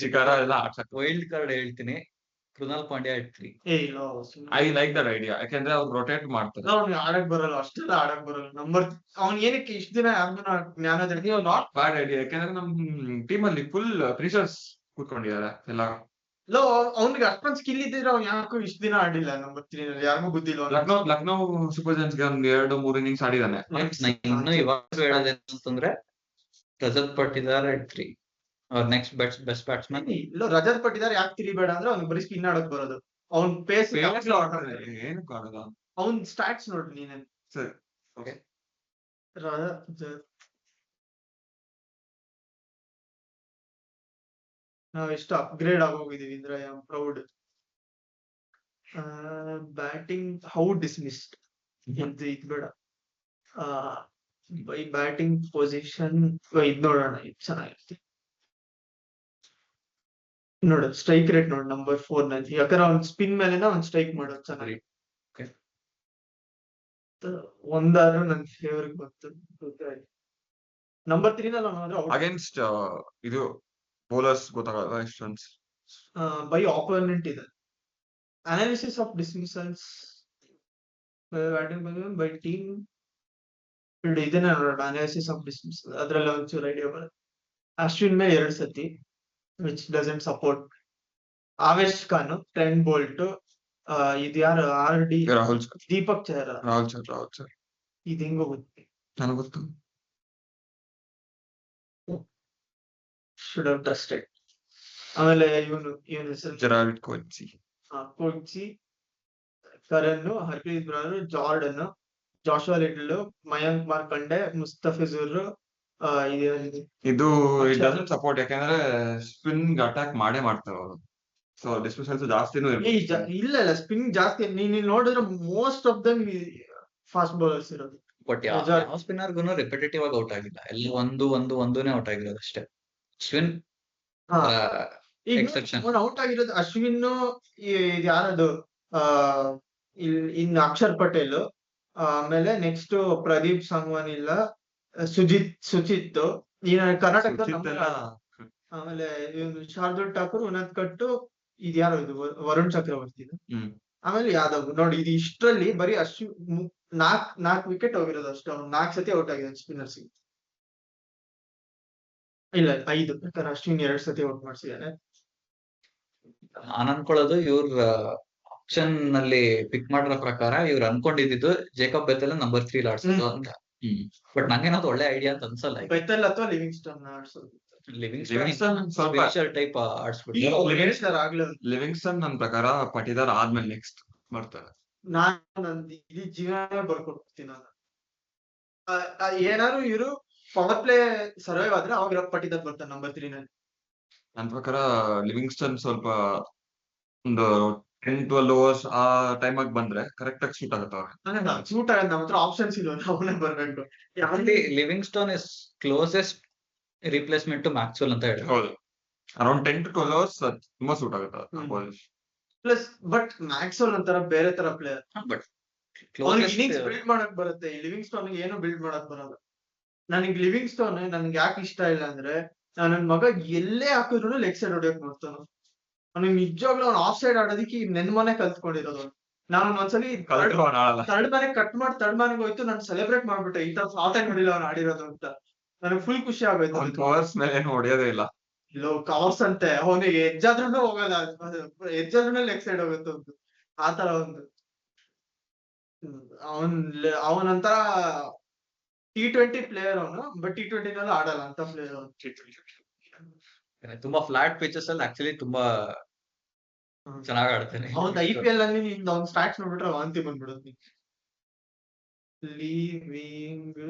ಶಿಖರ ಎಲ್ಲ ಆಡ್ಸಕ್ ವೈಲ್ಡ್ ಕಾರ್ಡ್ ಹೇಳ್ತೀನಿ, ಕೃಣಾಲ್ ಪಾಂಡ್ಯ ಹೇಳ್ತೀನಿ. I like that idea. ಯಾಕಂದ್ರೆ ಅವ್ರು ರೊಟೇಟ್ ಮಾಡ್ತಾರೆ. ಅವ್ನಿಗೆ ಆಡಕ್ ಬರಲ್ಲ, ಅಷ್ಟೆಲ್ಲ ಆಡಕ್ ಬರಲ್ಲ. ಅವ್ನ್ ಏನಕ್ಕೆ ಇಷ್ಟ ದಿನ ಯಾರ್ಗೂನ ಜ್ಞಾನ ನಾಟ್ ಬ್ಯಾಡ್ ಐಡಿಯಾ. ಯಾಕಂದ್ರೆ ನಮ್ ಟೀಮ್ ಅಲ್ಲಿ ಫುಲ್ ಫಿನಿಶರ್ಸ್ ಕೂತ್ಕೊಂಡಿದ್ದಾರೆ ಎಲ್ಲ. ಅವ್ನಿಗೆ ಅಷ್ಟೊಂದ್ ಸ್ಕಿಲ್ ಇದ್ದಿದ್ರೆ ಅವ್ನು ಯಾಕೋ ಇಷ್ಟ ದಿನ ಆಡಿಲ್ಲ ನಂಬರ್ 3 ನಲ್ಲಿ. ಯಾರಿಗೂ ಗೊತ್ತಿಲ್ಲ. ಲಕ್ನೋ ಸೂಪರ್ ಜೈಂಟ್ಸ್ ಗೆ ಒಂದ್ 2-3 ಇನ್ನಿಂಗ್ಸ್ ಆಡಿದಾನೆ. ಇನ್ನು ಇವಾಗ ಹೇಳೋದೇನಂತಂದ್ರೆ ರಜತ್ ಪಟ್ಟಿದಾರ್ ಎಟ್ 3 ಅವ್ರ ನೆಕ್ಸ್ಟ್ ಬೆಸ್ಟ್ ಬ್ಯಾಟ್ಸ್ಮನ್. ಇಲ್ಲ, ರಜತ್ ಪಟ್ಟಿದಾರ್ ಯಾಕೆ 3 ಬೇಡ ಅಂದ್ರೆ ಅವ್ನಿಗೆ ಬರೀ ಸ್ಪಿನ್ ಆಡಕ್ ಬರೋದು. ಅವ್ನ್ ಪೇಸ್ ಏನಕ್ಕೆ ಆಡೋದ? ಅವ್ನ್ ಸ್ಟಾಟ್ಸ್ ನೋಡ್ರಿ ನೀನೆ. ಸರಿ, ಓಕೆ. ನಾವ್ ಎಷ್ಟು ಅಪ್ಗ್ರೇಡ್ ಆಗೋಗಿದೀವಿ ಅಂದ್ರೆ I am proud. Batting how dismissed ಇದು ಬೇಡ. ಬೈ ಬ್ಯಾಟಿಂಗ್ ಪೊಸಿಷನ್ ಇದ್ ನೋಡೋಣ, ಇದು ಚೆನ್ನಾಗಿರುತ್ತೆ ನೋಡು. ಸ್ಟ್ರೈಕ್ ರೇಟ್ ನೋಡು ನಂಬರ್ 4 ನಲ್ಲಿ. ಯಾಕಂದ್ರೆ ಅವ್ನ್ ಸ್ಪಿನ್ ಮೇಲೆನ ಅವ್ನ್ ಸ್ಟ್ರೈಕ್ ಮಾಡೋದು ಚೆನ್ನಾಗಿ. ಒಂದಾದ್ರೂ ನನ್ ಫೇವರ್ ಗೊತ್ತಾಯ್ತು. ನಂಬರ್ 3 ನಲ್ಲಿ ಅವ್ನು ಅಗೇನ್ಸ್ಟ್ ಇದು ಬೌಲರ್ಸ್ ಗೊತ್ತಾಗಲ್ಲ ಎಷ್ಟು ರನ್ಸ್ ಬೈ ಆಪೋನೆಂಟ್ ಇದೆ. Analysis of dismissals batting by team ಇದನ್ನ ನೋಡೋಣ. ಅನಾಲಿಸಿಸ್ ಆಫ್ ಡಿಸ್ಮಿಸಲ್ ಅದ್ರಲ್ಲಿ ಒಂಚೂರು ಐಡಿಯಾ ಬರುತ್ತೆ. ಅಶ್ವಿನ್ ಮೇಲೆ 2 ಸತಿ which doesn't support. Avesh Khan, Trent Boult, ಇದು ಯಾರು RD ದೀಪಕ್ ಚಹರ. ರಾಹುಲ್ ಸರ್ ಇದು ಹೆಂಗೋ ಗೊತ್ತಿ ನನಗೆ ಗೊತ್ತು. Should have trusted. ಆಮೇಲೆ ಇವನು ಹೆಸರು Gerald Coetzee. Coetzee Karan, Harpreet Brar, Jordan, Joshua Little, Mayank Markande, Mustafizur, ಇದು ಇಟ್ ಅಕ್ಷರ್. ಡಸಂಟ್ ಸಪೋರ್ಟ್, ಯಾಕಂದ್ರೆ ಸ್ಪಿನ್ ಅಟ್ಯಾಕ್ ಮಾಡ್ತಾರೆ ಅವರು. ಸೊ ಡಿಸ್ಮಿಸಲ್ಸ್ ಜಾಸ್ತಿನೂ ಇರ್ಬೋದು. ಇಲ್ಲ ಸ್ಪಿನ್ ಜಾಸ್ತಿ. ನೀನ್ ನೋಡಿದ್ರೆ most of them fast bowlers ಇರೋದು. ಬಟ್ ಯಾವ ಸ್ಪಿನ್ನರ್ಗು ರಿಪಿಟೇಟಿವ್ ಆಗಿ ಔಟ್ ಆಗಿಲ್ಲ, ಎಲ್ಲ ಒಂದೂನೇ ಔಟ್ ಆಗಿರೋದು ಅಷ್ಟೇ. ಅಶ್ವಿನ್ ಹಾ ಈಗ ಎಕ್ಸೆಪ್ಷನ್. ಔಟ್ ಆಗಿರೋದು ಅಶ್ವಿನ್, ಯಾರದು ಇನ್ನು ಅಕ್ಷರ್ ಪಟೇಲ್, ಆಮೇಲೆ ನೆಕ್ಸ್ಟ್ ಪ್ರದೀಪ್ ಸಂಗ್ವಾನ್ ಇಲ್ಲ, ಸುಚಿತ್ ಈ ಕರ್ನಾಟಕದ ಸುಚಿತ್ ಎಲ್ಲ ಆಮೇಲೆ ಶಾರ್ದುಲ್ ಠಾಕೂರ್, ಉನ್ನತ್ ಕಟ್ಟು, ಇದು ಯಾರು ಇದು ವರುಣ್ ಚಕ್ರವರ್ತಿ, ಆಮೇಲೆ ಯಾದವ್. ನೋಡಿ ಇದು ಇಷ್ಟರಲ್ಲಿ ಬರೀ ನಾಲ್ಕು ವಿಕೆಟ್ ಹೋಗಿರೋದು ಅಷ್ಟೇ. ಅವ್ನು 4 ಸತಿ ಔಟ್ ಆಗಿದ್ದಾನೆ ಸ್ಪಿನ್ನರ್ಸ್. ಇಲ್ಲ 5, ಯಾಕಂದ್ರೆ ಅಶ್ವಿನ್ 2 ಸತಿ ಔಟ್ ಮಾಡಿಸಿದ್ದಾನೆ. ನಾನ್ ಅನ್ಕೊಳ್ಳೋದು ಇವ್ರ ಆಪ್ಷನ್ ನಲ್ಲಿ ಪಿಕ್ ಮಾಡಿರೋ ಪ್ರಕಾರ ಇವ್ರು ಅನ್ಕೊಂಡಿದ್ದು ಜೇಕಬ್ ಬೆಥೆಲ್ ನಂಬರ್ 3 ಆಡ್ಸೋದು ಅಂತ. ಬಟ್ ನಂಗೇನದು ಒಳ್ಳೆ ಐಡಿಯಾ ಅಂತ ಅನ್ಸಲ್ಲ. ಬೆಥೆಲ್ ಅಥವಾ ಲಿವಿಂಗ್ಸ್ಟನ್ ಆಡ್ಸೋದು. ಲಿವಿಂಗ್ಸ್ಟನ್ ಸ್ವಲ್ಪ ಟೈಪ್ ಆಡ್ಸ್ಬಿಟ್ಟು ಲಿವಿಂಗ್ಸ್ಟನ್ ನನ್ನ ಪ್ರಕಾರ ಪಟಿದಾರ್ ಆದ್ಮೇಲೆ ನೆಕ್ಸ್ಟ್ ಬರ್ತಾರೆ. ನಂದು ಇಡೀ ಜೀವನ ಬರ್ಕೊಡ್ತೀನಿ ನಾನು. ಏನಾದ್ರು ಇವರು ಪವರ್ ಪ್ಲೇ ಸರ್ವೈವ್ ಆದ್ರೆ ಅವಾಗ ಪಟಿದಾರ್ ಬರ್ತಾನೆ ನಂಬರ್ 3 ನಲ್ಲಿ. ನನ್ನ ಪ್ರಕಾರ ಲಿವಿಂಗ್ಸ್ಟನ್ ಸ್ವಲ್ಪ ಒಂದು 10-12 ಓವರ್ಸ್ ಆ ಟೈಮ್ ಆಗಿ ಬಂದ್ರೆ ಕರೆಕ್ಟ್ ಆಗಿ ಸೂಟ್ ಆಗುತ್ತೆ ಅವ್ರಿಗೆ. ಸೂಟ್ ಆಗತ್ತೆ. ನಮ್ಮ ಹತ್ರ ಆಪ್ಷನ್ಸ್ ಇಲ್ಲ, ಅವನೇ ಬರ್ಬೇಕು. Livingstone is closest replacement to Maxwell ಅಂತ ಹೇಳಿ. ಹೌದು, ಅರೌಂಡ್ 10-12 ಅವರ್ಸ್ ತುಂಬಾ ಸೂಟ್ ಆಗುತ್ತೆ. ಪ್ಲಸ್ ಬಟ್ ಮ್ಯಾಕ್ಸ್ವೆಲ್ ಒಂಥರ ಬೇರೆ ತರ ಪ್ಲೇಯರ್. ಬಟ್ ಇನ್ನಿಂಗ್ಸ್ ಬಿಲ್ಡ್ ಮಾಡಕ್ ಬರುತ್ತೆ. ಈ ಲಿವಿಂಗ್ಸ್ಟೋನ್ ಏನು ಬಿಲ್ಡ್ ಮಾಡಕ್ ಬರಲ್ಲ. ನನಗೆ ಲಿವಿಂಗ್ಸ್ಟೋನ್ ನನ್ಗೆ ಯಾಕೆ ಇಷ್ಟ ಇಲ್ಲ ಅಂದ್ರೆ, ನನ್ನ ಮಗ ಎಲ್ಲೇ ಹಾಕಿದ್ರು ಲೆಗ್ ಸೈಡ್ ಹೊಡಿಯಕ್ ನೋಡ್ತಾನ. ಅವ್ನಿಗೆ ನಿಜವಾಗ್ಲೂ ಅವ್ನು ಆಫ್ ಸೈಡ್ ಆಡೋದಕ್ಕೆ ನೆನ್ಮನೆ ಕಲ್ತ್ಕೊಂಡಿರೋದು. ನಾನು ಒಂದ್ಸಲಿ ಥರ್ಡ್ ಮನೆ ಕಟ್ ಮಾಡಿ ಥರ್ಡ್ ಮನೆಗೆ ಹೋಯ್ತು, ನಾನು ಸೆಲೆಬ್ರೇಟ್ ಮಾಡ್ಬಿಟ್ಟೆ. ಈ ತರ ಶಾರ್ಟ್ ಆಗಿ ನೋಡಿಲ್ಲ ಅವ್ನು ಆಡಿರೋದು ಅಂತ. ನನಗೆ ಫುಲ್ ಖುಷಿ ಆಗೋಯ್ತು. ಕವರ್ಸ್ ಮೇಲೆ ಏನು ಹೊಡೆಯೋದೇ ಇಲ್ಲ. ಇಲ್ಲೋ ಕವರ್ಸ್ ಅಂತೆ, ಅವನಿಗೆ ಎಜ್ಜಾದ್ರೂ ಹೋಗಲ್ಲ, ಎಜ್ಜಾದ್ರೂ ಲೆಗ್ ಸೈಡ್ ಹೋಗುತ್ತೆ ಒಂದು. ಆತರ ಒಂದು ಅವನಂತರ T20 ಪ್ಲೇಯರ್ ಅವನು. ಬಟ್ T20 ನಲ್ಲಿ ಆಡಲ್ಲ ಅಂತ ಪ್ಲೇಯರ್ ಅವನು. ತುಂಬಾ ಫ್ಲಾಟ್ ಪಿಚಸ್ ಅಲ್ಲಿ ಆಕ್ಚುಲಿ ತುಂಬಾ ಚೆನ್ನಾಗಿ ಆಡ್ತಾನೆ. ಅವ್ನ್ IPL ಅಲ್ಲಿ ಅವ್ನ್ ಸ್ಟಾಟ್ಸ್ ನೋಡ್ಬಿಟ್ರೆ ವಾಂತಿ ಬಂದ್ಬಿಡುತ್ತೆ. Leaving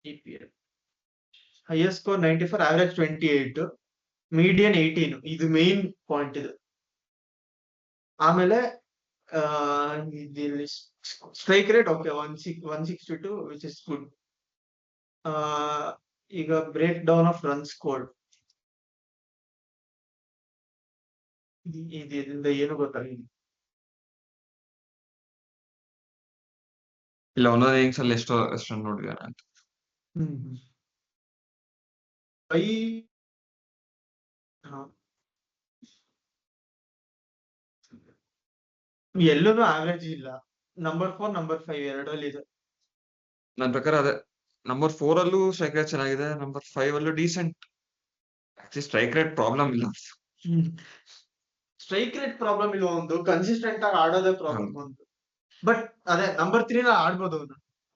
EPL highest score 94, average 28, median 18. ಇದು ಮೇನ್ ಪಾಯಿಂಟ್ ಇದು. ಆಮೇಲೆ strike rate okay 162 which is good. ಈಗ breakdown of run scored ಇದರಿಂದ ಏನು ಗೊತ್ತಾಗಿಲ್ಲ. ಇಲ್ಲ ಒಂದೊಂದು ಇನ್ನಿಂಗ್ಸ್ ಅಲ್ಲಿ ಎಷ್ಟು ರನ್ ನೋಡಿದಾನೆ ಅಂತ. ಎಲ್ಲೂ ಆವರೇಜ್ ಇಲ್ಲ. ನಂಬರ್ 4, ನಂಬರ್ 5 ಎರಡರಲ್ಲಿ ಇದೆ. ನನ್ನ ಪ್ರಕಾರ ಅದೇ ನಂಬರ್ 4 ಅಲ್ಲೂ ಸ್ಟ್ರೈಕ್ ರೇಟ್ ಚೆನ್ನಾಗಿದೆ, ನಂಬರ್ 5 ಅಲ್ಲೂ decent. Actually strike rate problem ಇಲ್ಲ. ಸ್ಟ್ರೈಕ್ ರೇಟ್ ಪ್ರಾಬ್ಲಮ್ ಇಲ್ಲ, ಒಂದು ಕನ್ಸಿಸ್ಟೆಂಟ್ ಆಗಿ ಆಡೋದೇ ಪ್ರಾಬ್ಲಮ್ ಒಂದು. ಬಟ್ ಅದೇ ನಂಬರ್ 3 ನ ಆಡ್ಬೋದು.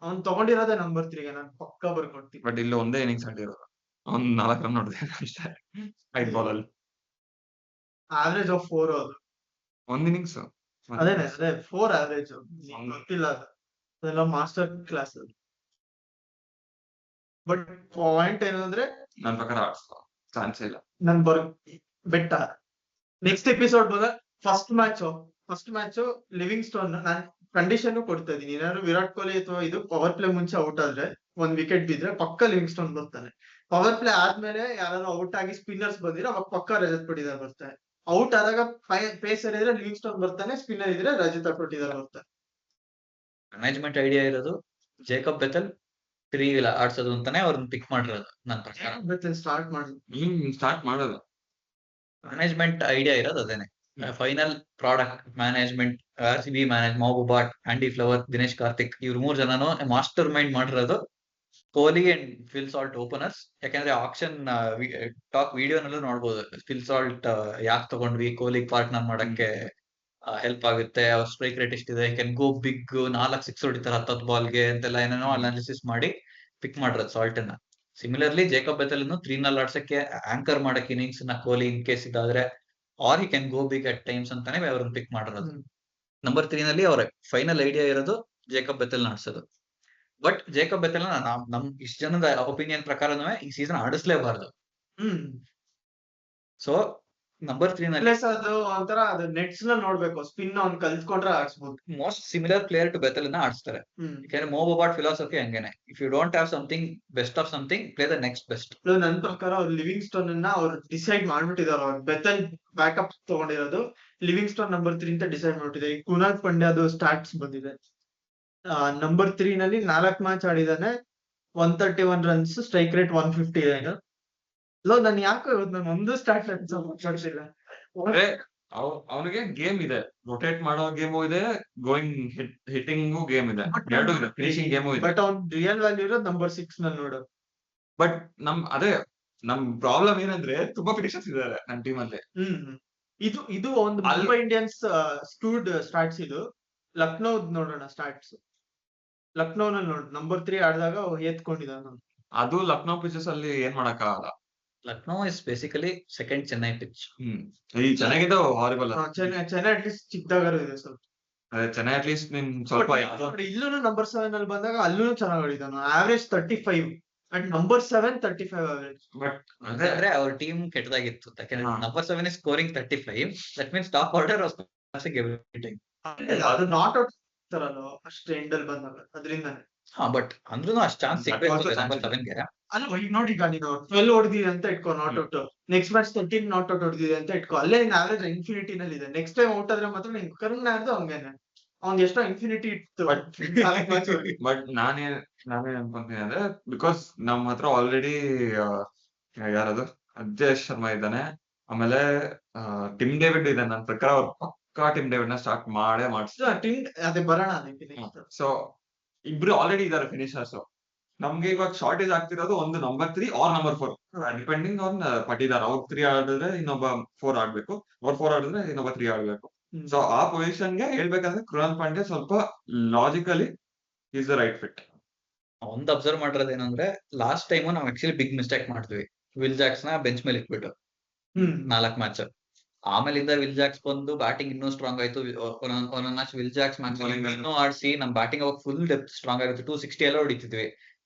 ಅವ್ನು ತಗೊಂಡಿರೋದೇ ನಂಬರ್ 3 ಗೆ, ನಾನು ಪಕ್ಕ ಬರ್ಕೊಡ್ತೀನಿ. ಬಟ್ ಇಲ್ಲಿ ಒಂದೇ ಇನ್ನಿಂಗ್ಸ್ ಆಡಿರೋದು, ಅವ್ನು 4 ರನ್ ನೋಡಿದೆ ಅಷ್ಟೇ 5 ಬಾಲ್ ಅಲ್ಲಿ. ಆವರೇಜ್ ಆಫ್ 4 ಅದು ಒಂದ್ ಇನ್ನಿಂಗ್ಸ್. ಅದೇ 4 ಆವರೇಜ್. ಗೊತ್ತಿಲ್ಲ ಅದೆಲ್ಲ ಮಾಸ್ಟರ್ ಕ್ಲಾಸ್. ಬಟ್ ಪಾಯಿಂಟ್ ಏನಂದ್ರೆ ನನ್ನ ಪ್ರಕಾರ ಚಾನ್ಸ್ ಇಲ್ಲ. ನನ್ ಬೆಟ್ಟ ನೆಕ್ಸ್ಟ್ ಎಪಿಸೋಡ್ ಬಂದ ಫಸ್ಟ್ ಮ್ಯಾಚ್ ಲಿವಿಂಗ್ಸ್ಟೋನ್ ನಾನು ಕಂಡೀಷನ್ ಕೊಡ್ತಾ ಇದೀನಿ. ಏನಾದ್ರು ವಿರಾಟ್ ಕೊಹ್ಲಿ ಅಥವಾ ಇದು ಪವರ್ ಪ್ಲೇ ಮುಂಚೆ ಔಟ್ ಆದ್ರೆ 1 ವಿಕೆಟ್ ಬಿದ್ರೆ ಪಕ್ಕ ಲಿವಿಂಗ್ಸ್ಟೋನ್ ಬರ್ತಾನೆ. ಪವರ್ ಪ್ಲೇ ಆದ್ಮೇಲೆ ಯಾರು ಔಟ್ ಆಗಿ ಸ್ಪಿನ್ನರ್ಸ್ ಬಂದಿರೋ ಅವಾಗ ಪಕ್ಕ ರಜತ್ ಪಟಿದಾರ್ ಬರ್ತಾನೆ. ಔಟ್ ಆದಾಗ ಪೇಸರ್ ಇದ್ರೆ ಲಿವಿಂಗ್ಸ್ಟೋನ್ ಬರ್ತಾನೆ, ಸ್ಪಿನ್ನರ್ ಇದ್ರೆ ರಜತ್ ಪಟಿದಾರ್ ಬರ್ತಾನೆ. ಮ್ಯಾನೇಜ್ಮೆಂಟ್ ಐಡಿಯಾ ಇರೋದು ಜೇಕಬ್ ಬೆಥೆಲ್ 3 ಆಡ್ಸೋದು ಅಂತಾನೆ ಅವ್ರನ್ನ ಪಿಕ್ ಮಾಡಿರೋದು ನನ್ನ ಪ್ರಕಾರ. ಸ್ಟಾರ್ಟ್ ಮಾಡೋದು ಮ್ಯಾನೇಜ್ಮೆಂಟ್ ಐಡಿಯಾ ಇರೋದು ಅದೇನೆ. ಫೈನಲ್ ಪ್ರಾಡಕ್ಟ್ ಮ್ಯಾನೇಜ್ಮೆಂಟ್, RCB ಮಹಬೂಬ್ ಬಾಟ್, ಆಂಡಿ ಫ್ಲವರ್, ದಿನೇಶ್ ಕಾರ್ತಿಕ್ ಇವ್ರು 3 ಜನನು ಮಾಸ್ಟರ್ ಮೈಂಡ್ ಮಾಡಿರೋದು Kohli and Phil Salt openers. ಯಾಕಂದ್ರೆ ಆಕ್ಷನ್ ಟಾಕ್ ವಿಡಿಯೋನಲ್ಲೂ ನೋಡ್ಬೋದು, ಫಿಲ್ ಸಾಲ್ಟ್ ಯಾಕೆ ತಗೊಂಡ್ವಿ, ಕೊಹ್ಲಿ ಪಾರ್ಟ್ನರ್ ಮಾಡಕ್ಕೆ ಹೆಲ್ಪ್ ಆಗುತ್ತೆ, ಅವ್ರ ಸ್ಟ್ರೈಕ್ ರೇಟ್ ಎಷ್ಟಿದೆ, ಕ್ಯಾನ್ ಗೋ ಬಿಗ್, 4 ಸಿಕ್ಸ್ ಹೊಡಿತಾರೆ 10 ಬಾಲ್ಗೆ ಅಂತೆಲ್ಲ ಏನೇನೋ ಅನಾಲಿಸಿಸ್ ಮಾಡಿ ಪಿಕ್ ಮಾಡಿರೋದು ಸಾಲ್ಟ್ ನ. ಸಿಮಿಲರ್ಲಿ ಜೇಕಬ್ ಬೆಥೆಲ್ 3 ಆಡ್ಸಕ್ಕೆ ಆಂಕರ್ ಮಾಡಕ್ ಇನ್ನಿಂಗ್ಸ್ ನ ಕೊಹ್ಲಿ ಇನ್ ಕೇಸ್ ಇದಾದ್ರೆ or he can go big at times ಅಂತಾನೆ ಅವ್ರನ್ನ ಪಿಕ್ ಮಾಡಿರೋದು. ನಂಬರ್ 3 ನಲ್ಲಿ ಅವ್ರ ಫೈನಲ್ ಐಡಿಯಾ ಇರೋದು ಜೇಕಬ್ ಬೆಥೆಲ್ ಆಡ್ಸೋದು. ಬಟ್ ಜೇಕಬ್ ಬೆಥೆಲ್ ನಮ್ ಇಷ್ಟ ಜನದ ಒಪಿನಿಯನ್ ಪ್ರಕಾರನೂ ಈ ಸೀಸನ್ ಆಡಿಸ್ಲೇಬಾರ್ದು. ಸೊ ನಂಬರ್ 3 ನಲ್ಲಿ ಅದು ಒಂಥರ ಅದು ನೆಟ್ಸ್ ನ ನೋಡ್ಬೇಕು, ಸ್ಪಿನ್ ಅವ್ನ್ ಕಲ್ತ್ಕೊಂಡ್ರೆ ಆಡ್ಸ್ಬೋದು. Most similar player to Bethell ಆಡಿಸ್ತಾರೆ. ಯಾಕಂದ್ರೆ ಮೋ ಬೋಬಾಟ್ ಫಿಲಾಸಫಿ ಹಂಗೇನೆ, if you don't have something best of something, play the next best. ನನ್ ಪ್ರಕಾರ ಅವ್ರು ಲಿವಿಂಗ್ ಸ್ಟೋನ್ ಅನ್ನ ಅವ್ರು ಡಿಸೈಡ್ ಮಾಡ್ಬಿಟ್ಟಿದಾರೆ. ಅವ್ರು ಬೆಥೆಲ್ ಬ್ಯಾಕಪ್ ತಗೊಂಡಿರೋದು ಲಿವಿಂಗ್ ಸ್ಟೋನ್ ನಂಬರ್ 3 ಅಂತ ಡಿಸೈಡ್ ಮಾಡ್ಬಿಟ್ಟಿದೆ. ಈಗ ಕುನಾಲ್ ಪಾಂಡ್ಯ ಅದು ಸ್ಟಾರ್ಟ್ಸ್ ಬಂದಿದೆ. ನಂಬರ್ 3 ನಲ್ಲಿ 4 ಮ್ಯಾಚ್ ಆಡಿದಾನೆ, 131 ರನ್ಸ್, ಸ್ಟ್ರೈಕ್ ರೇಟ್ 159. ನಾನು ಯಾಕೆ ನಾನು ಒಂದು ಸ್ಟಾರ್ಟ್ ಮಾಡ್ತಿಲ್ಲ. ಅವನಿಗೆ ಗೇಮ್ ಇದೆ, ರೊಟೇಟ್ ಮಾಡೋ ಗೇಮು ಇದೆ, ಗೋಯಿಂಗ್ ಹಿಟ್ಟಿಂಗ್ ಗೇಮ್ ಇದೆ, ಎರಡು ಇದೆ, ಫಿನಿಶಿಂಗ್ ಗೇಮು ಇದೆ. ಬಟ್ ಅವ್ನ್ ರಿಯಲ್ ವ್ಯಾಲ್ಯೂ ಇರೋದು ನಂಬರ್ 6 ನಲ್ಲಿ ನೋಡು. ಬಟ್ ನಮ್ ಪ್ರಾಬ್ಲಮ್ ಏನಂದ್ರೆ ತುಂಬಾ ಫಿನಿಶರ್ಸ್ ಇದಾರೆ ನಮ್ ಟೀಮ್ ಅಲ್ಲಿ. ಇದು ಒಂದು ಮುಂಬೈ ಇಂಡಿಯನ್ಸ್ ಸ್ಟೂಡ್ ಸ್ಟಾರ್ಟ್ಸ್. ಇದು ಲಕ್ನೋ ನೋಡೋಣ ಸ್ಟಾರ್ಟ್ಸ್. ಲಕ್ನೋನಲ್ಲಿ ನೋಡು ನಂಬರ್ 3 ಆಡಿದಾಗ ಎತ್ಕೊಂಡಿದ್ದಾನ. ಅದು ಲಕ್ನೋ ಪಿಚಸ್ ಅಲ್ಲಿ ಏನ್ ಮಾಡಕ್ಕಾಗಲ್ಲ. Lucknow is basically second Chennai pitch. ಈ ಚೆನ್ನಾಗಿದೆ, ಹಾರಿಬಲ್. ಚೆನ್ನೈ ಅಟ್ಲೀಸ್ಟ್ ಚಿಕ್ಕದಾಗಾರು ಇದೆ ಸ್ವಲ್ಪ. ಚೆನ್ನೈ ಅಟ್ಲೀಸ್ಟ್ ನಿಮ್ ಸ್ವಲ್ಪ ಇಲ್ಲೂ ನಂಬರ್ 7 ಅಲ್ಲಿ ಬಂದಾಗ ಅಲ್ಲೂ ಚೆನ್ನಾಗಿ ಆಡಿದಾನು. Average 35 and number 7 35 average. But ಅಂದ್ರೆ ಅವ್ರ ಟೀಮ್ ಕೆಟ್ಟದಾಗಿತ್ತು. ಯಾಕಂದ್ರೆ number 7 is scoring 35, that means top order was passing everything. ಅದು ನಾಟ್ ಔಟ್ ತರಲ್ಲ ಅಷ್ಟು ಎಂಡ್ ಅಲ್ಲಿ ಬಂದಾಗ, ಅದರಿಂದಾನೆ. ಬಟ್ ಅಂದ್ರೂ ಅಷ್ಟು ಚಾನ್ಸ್ ಸಿಗ್ಬೇಕು ನಂಬರ್ 7 ಗೆ. ಅಲ್ಲ ಈಗ ನೋಡಿ, ಈಗ ನೀನು 12 ಹೊಡೆದಿದೆ ಅಂತ ಇಟ್ಕೋ not out, next match 13 not out ಹೊಡೆದಿದೆ ಅಂತ ಇಟ್ಕೋ, ಅಲ್ಲೇ ನಿನ್ ಆವರೇಜ್ ಇನ್ಫಿನಿಟಿ ನಲ್ಲಿ ಇದೆ. ನೆಕ್ಸ್ಟ್ ಟೈಮ್ ಔಟ್ ಆದ್ರೆ ಮಾತ್ರ ನಿನ್ ಕರುಣ್ ನಾರ್ದು ಹಂಗೇನೆ, ಅವ್ನ್ ಎಷ್ಟೋ ಇನ್ಫಿನಿಟಿ ಇತ್ತು. ಬಟ್ ನಾನೇನ್ ಅನ್ಕೊಂತೀನಿ ಅಂದ್ರೆ, ಬಿಕಾಸ್ ನಮ್ ಹತ್ರ ಆಲ್ರೆಡಿ ಯಾರದು ಅಜಯ್ ಶರ್ಮಾ ಇದ್ದಾನೆ, ಆಮೇಲೆ ಟಿಮ್ ಡೇವಿಡ್ ಇದೆ. ನನ್ನ ಪ್ರಕಾರ ಅವ್ರು ಪಕ್ಕಾ ಟಿಮ್ ಡೇವಿಡ್ ನ ಸ್ಟಾರ್ಟ್ ಮಾಡಿಸ್ತಾರೆ. ಅದೇ ಬರೋಣ ಅದಕ್ಕೆ. ಸೊ ಇಬ್ರು ಆಲ್ರೆಡಿ ಇದಾರೆ ಫಿನಿಶರ್ಸ್. ನಮ್ಗೆ ಇವಾಗ ಶಾರ್ಟೇಜ್ ಆಗ್ತಿರೋದು ಒಂದು number 3 or number 4, depending on Patidar. ಅವ್ರು 3 ಆಡಿದ್ರೆ ಇನ್ನೊಬ್ಬ 4 ಆಡ್ಬೇಕು, ಅವ್ರು 4 ಆಡಿದ್ರೆ ಇನ್ನೊಬ್ಬ 3 ಆಡ್ಬೇಕು. ಸೊ ಆ ಪೊಸಿಷನ್ ಗೆ ಹೇಳ್ಬೇಕಂದ್ರೆ ಕೃಣಾಲ್ ಪಾಂಡ್ಯ ಸ್ವಲ್ಪ logically is the right fit. ಒಂದ್ ಅಬ್ಸರ್ವ್ ಮಾಡಿರೋದು ಏನಂದ್ರೆ, ಲಾಸ್ಟ್ ಟೈಮ್ ನಾವ್ ಆಕ್ಚುಲಿ ಬಿಗ್ ಮಿಸ್ಟೇಕ್ ಮಾಡ್ತೀವಿ. ವಿಲ್ ಜಾಕ್ಸ್ ನ ಬೆಂಚ್ ಮೇಲೆ ಇಟ್ಬಿಟ್ಟು 4 ಮ್ಯಾಚ್. ಆಮೇಲಿಂದ ವಿಲ್ ಜಾಕ್ಸ್ ಬಂದು ಬ್ಯಾಟಿಂಗ್ ಇನ್ನೂ ಸ್ಟ್ರಾಂಗ್ ಆಯ್ತು. ಒಂದೊಂದ್ ಮ್ಯಾಚ್ ವಿಲ್ ಜಾಕ್ಸ್ ಮ್ಯಾಚ್ ಇನ್ನೂ ಆಡಿಸಿ ನಮ್ ಬ್ಯಾಟಿಂಗ್ ಅವಾಗ ಫುಲ್ ಡೆಪ್ತ್ ಸ್ಟ್ರಾಂಗ್ ಆಗಿತ್ತು. 260 ಎಲ್ಲ ಹೊಡಿತಿದ್ವಿ.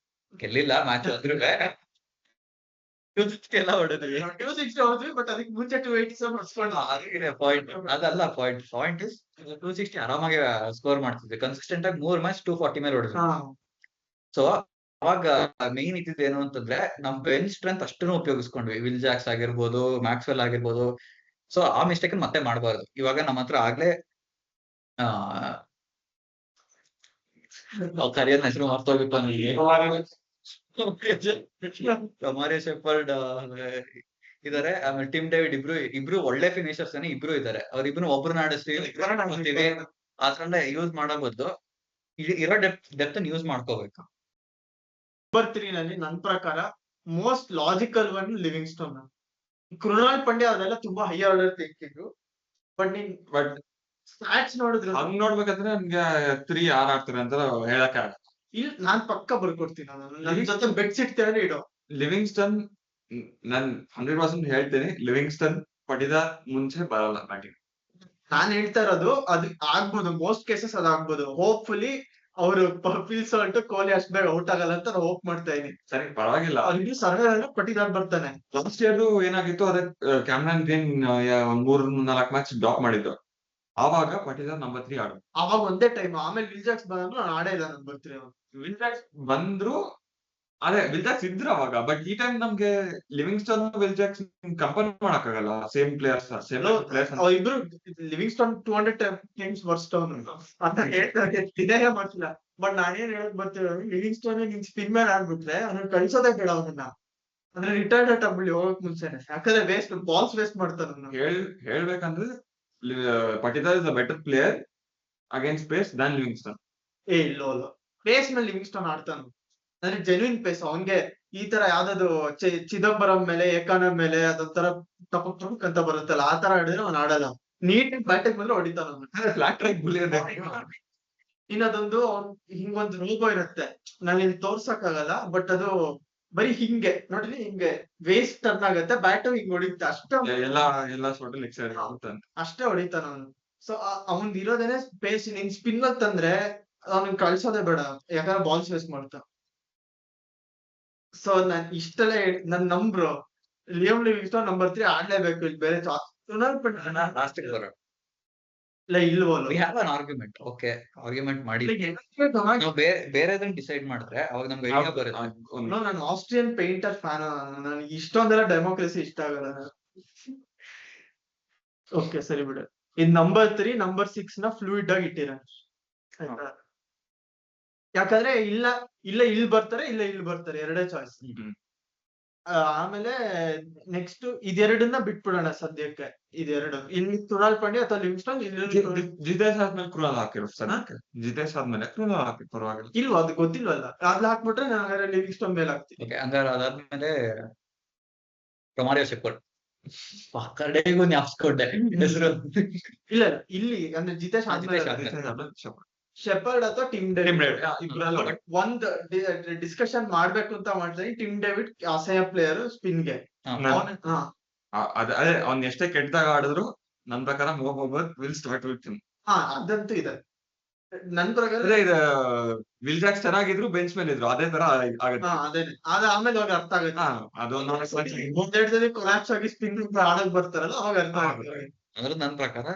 ಗೆಲ್ಲಿಲ್ಲ ಮ್ಯಾಚ್, ಆದ್ರೂ 260 ಎಲ್ಲ ಹೊಡೆದ್ವಿ. 260 ಹೋದ್ವಿ, ಬಟ್ ಅದಕ್ಕೆ ಮುಂಚೆ 280 ಪಾಯಿಂಟ್ ಅದಲ್ಲ. ಪಾಯಿಂಟ್ ಇಸ್ 260 ಆರಾಮಾಗಿ ಸ್ಕೋರ್ ಮಾಡ್ತಿದ್ವಿ ಕನ್ಸಿಸ್ಟೆಂಟ್ ಆಗಿ. 3 ಮ್ಯಾಚ್ 240 ಮೇಲೆ ಹೊಡೆದ್ವಿ. ಸೊ ಅವಾಗ ಮೇನ್ ಇದ್ದಿದ್ದು ಏನು ಅಂತಂದ್ರೆ, ನಮ್ ಬೆಂಚ್ ಸ್ಟ್ರೆಂತ್ ಅಷ್ಟನ್ನು ಉಪಯೋಗಿಸ್ಕೊಂಡ್ವಿ. ವಿಲ್ ಜಾಕ್ಸ್ ಆಗಿರ್ಬೋದು, ಮ್ಯಾಕ್ಸ್ವೆಲ್ ಆಗಿರ್ಬೋದು. ಸೊ ಆ ಮಿಸ್ಟೇಕ್ ಮತ್ತೆ ಮಾಡಬಾರ್ದು. ಇವಾಗ ನಮ್ಮ ಹತ್ರ ಆಗ್ಲೇ ಕರಿಯರ್ ಹೆಸರು ಮರ್ತೋಗಿತ್ತು ನನಗೆ. ಕಮಾರಿ ಶೆಫರ್ಡ್ ಇದಾರೆ, ಆಮೇಲೆ ಟಿಮ್ ಡೇವಿಡ್ ಇಬ್ರು ಒಳ್ಳೆ ಫಿನಿಶರ್ಸ್ ಇಬ್ರು ಇದಾರೆ. ಅವ್ರಿಬ್ರು ಒಬ್ರನ್ನ ಆಡಿಸ್ತೀವಿ. ಆತರ ಯೂಸ್ ಮಾಡೋ ಬದಲು ಇರೋ ಡೆಪ್ತ್ ಯೂಸ್ ಮಾಡ್ಕೋಬೇಕು. ನಂಬರ್ 3 ನಲ್ಲಿ ನನ್ ಪ್ರಕಾರ most logical one living stone. Krunal Pandya ಅದೆಲ್ಲ ತುಂಬಾ high order thinking. But stats ನೋಡಿದ್ರೆ ಹಂಗ್ ನೋಡ್ಬೇಕಂದ್ರೆ ನನ್ಗೆ 3 ಯಾರು ಆಡ್ತಾರೆ ಅಂತ ಹೇಳಕ್ ಆಗಲ್ಲ. ಇಲ್ಲ, ನಾನ್ ಪಕ್ಕ ಬರ್ಕೊಡ್ತೀನಿ. ನನ್ ಜೊತೆ ಬೆಡ್ ಸಿಗ್ತೇನೆ ಇಡೋ. ಲಿವಿಂಗ್ಸ್ಟನ್ ನಾನ್ 100% ಹೇಳ್ತೀನಿ, ಲಿವಿಂಗ್ಸ್ಟನ್ ಪಡೆದ ಮುಂಚೆ ಬರಲ್ಲ ಬ್ಯಾಟಿಂಗ್. ನಾನ್ ಹೇಳ್ತಾ ಇರೋದು ಅದು ಆಗ್ಬೋದು, ಮೋಸ್ಟ್ ಕೇಸಸ್ ಅದಾಗ್ಬೋದು. ಹೋಪ್ಫುಲಿ ಅವ್ರು ಫೀಲ್ ಸಾಲ್ಟ್ ಕೊಹ್ಲಿ ಅಷ್ಟ್ ಬೇಗ ಔಟ್ ಆಗಲ್ಲ ಅಂತ ನಾನು ಹೋಪ್ ಮಾಡ್ತಾ ಇದೀನಿ. ಸರಿ, ಪರವಾಗಿಲ್ಲ. ಅಲ್ಲಿ ಸರ್ವೆ ಪಟ್ಟಿದಾರ್ ಬರ್ತಾನೆ. ಲಾಸ್ಟ್ ಇಯರ್ ಏನಾಗಿತ್ತು, ಅದೇ ಕ್ಯಾಮ್ರಾನ್ ಗ್ರೀನ್ 3-4 ಮ್ಯಾಚ್ ಡ್ರಾಪ್ ಮಾಡಿದ್ದು. ಆವಾಗ ಪಟ್ಟಿದಾರ್ ನಂಬರ್ 3 ಆಡು. ಅವಾಗ ಒಂದೇ ಟೈಮ್. ಆಮೇಲೆ ವಿಲ್ ಜಾಕ್ಸ್ ಬಂದ್ರು ನಾನು ಆಡೇ ಇಲ್ಲ ನಂಬರ್ 3. ವಿಲ್ ಜಾಕ್ಸ್ ಬಂದ್ರು, ಅದೇ ವಿಲ್ ಜಾಕ್ಸ್ ಇದ್ರು ಅವಾಗ. ಬಟ್ ಈ ಟೈಮ್ ನಮ್ಗೆ Livingstone Will Jacks compare ಮಾಡಕ್ಕಾಗಲ್ಲ. Same players. ಇಬ್ರು ಲಿವಿಂಗ್ ಸ್ಟೋನ್ 200 ಟೈಮ್ಸ್ ವರ್ಸ್ಟ್ ಅಂತ ಹೇಳ್ತಾರೆ, ಇದೇ ಮಾಡ್ತಿಲ್ಲ. ಬಟ್ ನಾನೇನ್ ಹೇಳಕ್ ಬರ್ತೀವಿ, ಲಿವಿಂಗ್ ಸ್ಟೋನ್ ನಿನ್ ಸ್ಪಿನ್ ಮೇಲೆ ಆಡ್ಬಿಟ್ರೆ ಅವ್ನ ಕಳ್ಸೋದೇ ಬೇಡ ಅವನ್ನ. ಅಂದ್ರೆ ರಿಟೈರ್ಡ್ ಆಗ್ಬಿಡಿ ಹೋಗಕ್ ಮುಂಚೆನೆ, ಯಾಕಂದ್ರೆ ವೇಸ್ಟ್ ಬಾಲ್ಸ್ ವೇಸ್ಟ್ ಮಾಡ್ತಾರ. ಹೇಳ್ಬೇಕಂದ್ರೆ Patidar is a better player against pace than Livingstone. ಇಲ್ಲ, ಪೇಸ್ ಮೇಲೆ ಲಿವಿಂಗ್ ಸ್ಟೋನ್ ಆಡ್ತಾನ. ಅಂದ್ರೆ ಜೆನ್ಯೂನ್ ಪೇಸ್ ಅವನ್ಗೆ. ಈ ತರ ಯಾವ್ದದು ಚಿದಂಬರಂ ಮೇಲೆ, ಏಕಾನಂ ಮೇಲೆ ಅದೊಂಥರ ಟಪಕ್ ಅಂತ ಬರುತ್ತಲ್ಲ, ಆ ತರ ಆಡಿದ್ರೆ ಅವ್ನು ಆಡಲ್ಲ. ನೀಟ್ ಬ್ಯಾಟಿಂಗ್ ಬಂದ್ರೆ ಹೊಡಿತಾನ. Flat track bully. ಇನ್ನದೊಂದು ಹಿಂಗೊಂದು ರೋಗೋ ಇರುತ್ತೆ, ನಾನು ಇಲ್ಲಿ ತೋರ್ಸಕ್ ಆಗಲ್ಲ. ಬಟ್ ಅದು ಬರೀ ಹಿಂಗೆ ನೋಡ್ರಿ, ಹಿಂಗೆ ವೇಸ್ಟ್ ಟರ್ನ್ ಆಗತ್ತೆ, ಬ್ಯಾಟು ಹಿಂಗ್ ಹೊಡಿತ ಎಲ್ಲಾ ಸೋಟಲ್ ಎಕ್ಸೈಡ್ ಆಗುತ್ತೆ ಅಂತ. ಅಷ್ಟೇ ಹೊಡಿತಾನ ಅವನು. ಸೊ ಅವ್ನ್ ಇರೋದೇನೆ ಸ್ಪೇಸ್. ನೀನ್ ಸ್ಪಿನ್ ತಂದ್ರೆ ಅವ್ನಿಗೆ ಕಳ್ಸೋದೇ ಬೇಡ, ಯಾಕಂದ್ರೆ ಬಾಲ್ಸ್ ವೇಸ್ಟ್ ಮಾಡ್ತಾನ. ಸೊ ನಾನ್ ಇಷ್ಟೆಲ್ಲ ನನ್ ನಂಬ್ರು ಲಿಯಮ್ ಲಿವಿಂಗ್ಸ್ಟನ್ ನಂಬರ್ 3 ಆಡ್ಲೇಬೇಕು. ಇಲ್ಲಿ ಬೇರೆ ಲಾಸ್ಟ್ ಬರೋಣ. ಇಲ್ವಲ್ಲ. We have an argument. Okay, argument ಮಾಡಿ ನಾವು ಬೇರೆದನ್ನ ಡಿಸೈಡ್ ಮಾಡಿದ್ರೆ ಅವಾಗ ನಮ್ಗೆ ಐಡಿಯಾ ಬರುತ್ತೆ. ನಾನು ಆಸ್ಟ್ರಿಯನ್ ಪೇಂಟರ್ ಫ್ಯಾನ್. ನನಗೆ ಇಷ್ಟೊಂದೆಲ್ಲ ಡೆಮೋಕ್ರಸಿ ಇಷ್ಟ ಆಗಲ್ಲ. ಓಕೆ ಸರಿ ಬಿಡು. ಇದು ನಂಬರ್ 3, ನಂಬರ್ 6 ನ ಫ್ಲೂಯಿಡ್ ಆಗಿ ಇಟ್ಟಿರ. ಯಾಕಂದ್ರೆ ಇಲ್ಲ ಇಲ್ಲಿ ಬರ್ತಾರೆ, ಇಲ್ಲ ಇಲ್ಲಿ ಬರ್ತಾರೆ, ಎರಡೇ ಚಾಯ್ಸ್. ಆಮೇಲೆ ನೆಕ್ಸ್ಟ್ ಇದೆರಡನ್ನ ಬಿಟ್ಬಿಡೋಣ ಸದ್ಯಕ್ಕೆ. ಇದೆರಡು ಇಲ್ಲಿ ಕೃಣಾಲ್ ಪಾಂಡ್ಯ ಅಥವಾ ಲಿವಿಂಗ್ಸ್ಟನ್. ಜಿತೇಶ್ ಆದ್ಮೇಲೆ ಕೃಣಾಲ್ ಹಾಕಿರೋ ಸದ್ಯಕ್ಕೆ. ಜಿತೇಶ್ ಆದ್ಮೇಲೆ ಕೃಣಾಲ್ ಹಾಕಿ ಪರವಾಗಿಲ್ಲ. ಇಲ್ವಾ, ಅದು ಗೊತ್ತಿಲ್ವಲ್ಲ. ಅದ್ನ ಹಾಕ್ಬಿಟ್ರೆ ನಾನು ಲಿವಿಂಗ್ಸ್ಟನ್ ಮೇಲೆ ಹಾಕ್ತೀನಿ. ಓಕೆ, ಹಂಗಾರೆ ಅದಾದ್ಮೇಲೆ ರೊಮಾರಿಯೋ ಶೆಪರ್ಡ್. ಕಡೆಗೂ ಜ್ಞಾಪಿಸ್ಕೊಂಡೆ ಹೆಸರು. ಇಲ್ಲ ಇಲ್ಲಿ ಅಂದ್ರೆ ಜಿತೇಶ್ ಆದ್ಮೇಲೆ ಶೆಪರ್ಡ್ ಅಥವಾ ಟಿಮ್ ಡೇವಿಡ್. ಒಂದ್ ಡಿಸ್ಕಷನ್ ಮಾಡ್ಬೇಕು ಅಂತ ಮಾಡ್ತೀನಿ. ಟಿಮ್ ಡೇವಿಡ್ ಅಸಹ್ಯ ಪ್ಲೇಯರ್ ಸ್ಪಿನ್ಗೆ. ಅದೇ ಅವ್ನ್ ಎಷ್ಟೇ ಕೆಟ್ಟದಾಗ ಆಡಿದ್ರು ನನ್ ಪ್ರಕಾರ ವಿಲ್ ಸ್ಟಾರ್ಟ್ ವಿತ್ ಹಿಮ್. ಅದಂತೂ ಇದೆ ನನ್ ಪ್ರಕಾರ. ವಿಲ್ ಜಾಕ್ಸ್ ಚೆನ್ನಾಗಿದ್ರು ಬೆಂಚ್ ಮೇಲೆ ಇದ್ರು, ಅದೇ ತರ ಆಗುತ್ತೆ. ಅದೇನೆ ಅದ ಆಮೇಲೆ ಅವಾಗ ಅರ್ಥ ಆಗುತ್ತೆ. ಅದೊಂದು ಒಂದೆರಡು ಸಲ ಕೊಲಾಪ್ಸ್ ಆಗಿ ಸ್ಪಿನ್ ಆಡಕ್ ಬರ್ತಾರಲ್ಲ ಅವಾಗ ಅರ್ಥ ಆಗುತ್ತೆ. ಅಂದ್ರೆ ನನ್ ಪ್ರಕಾರ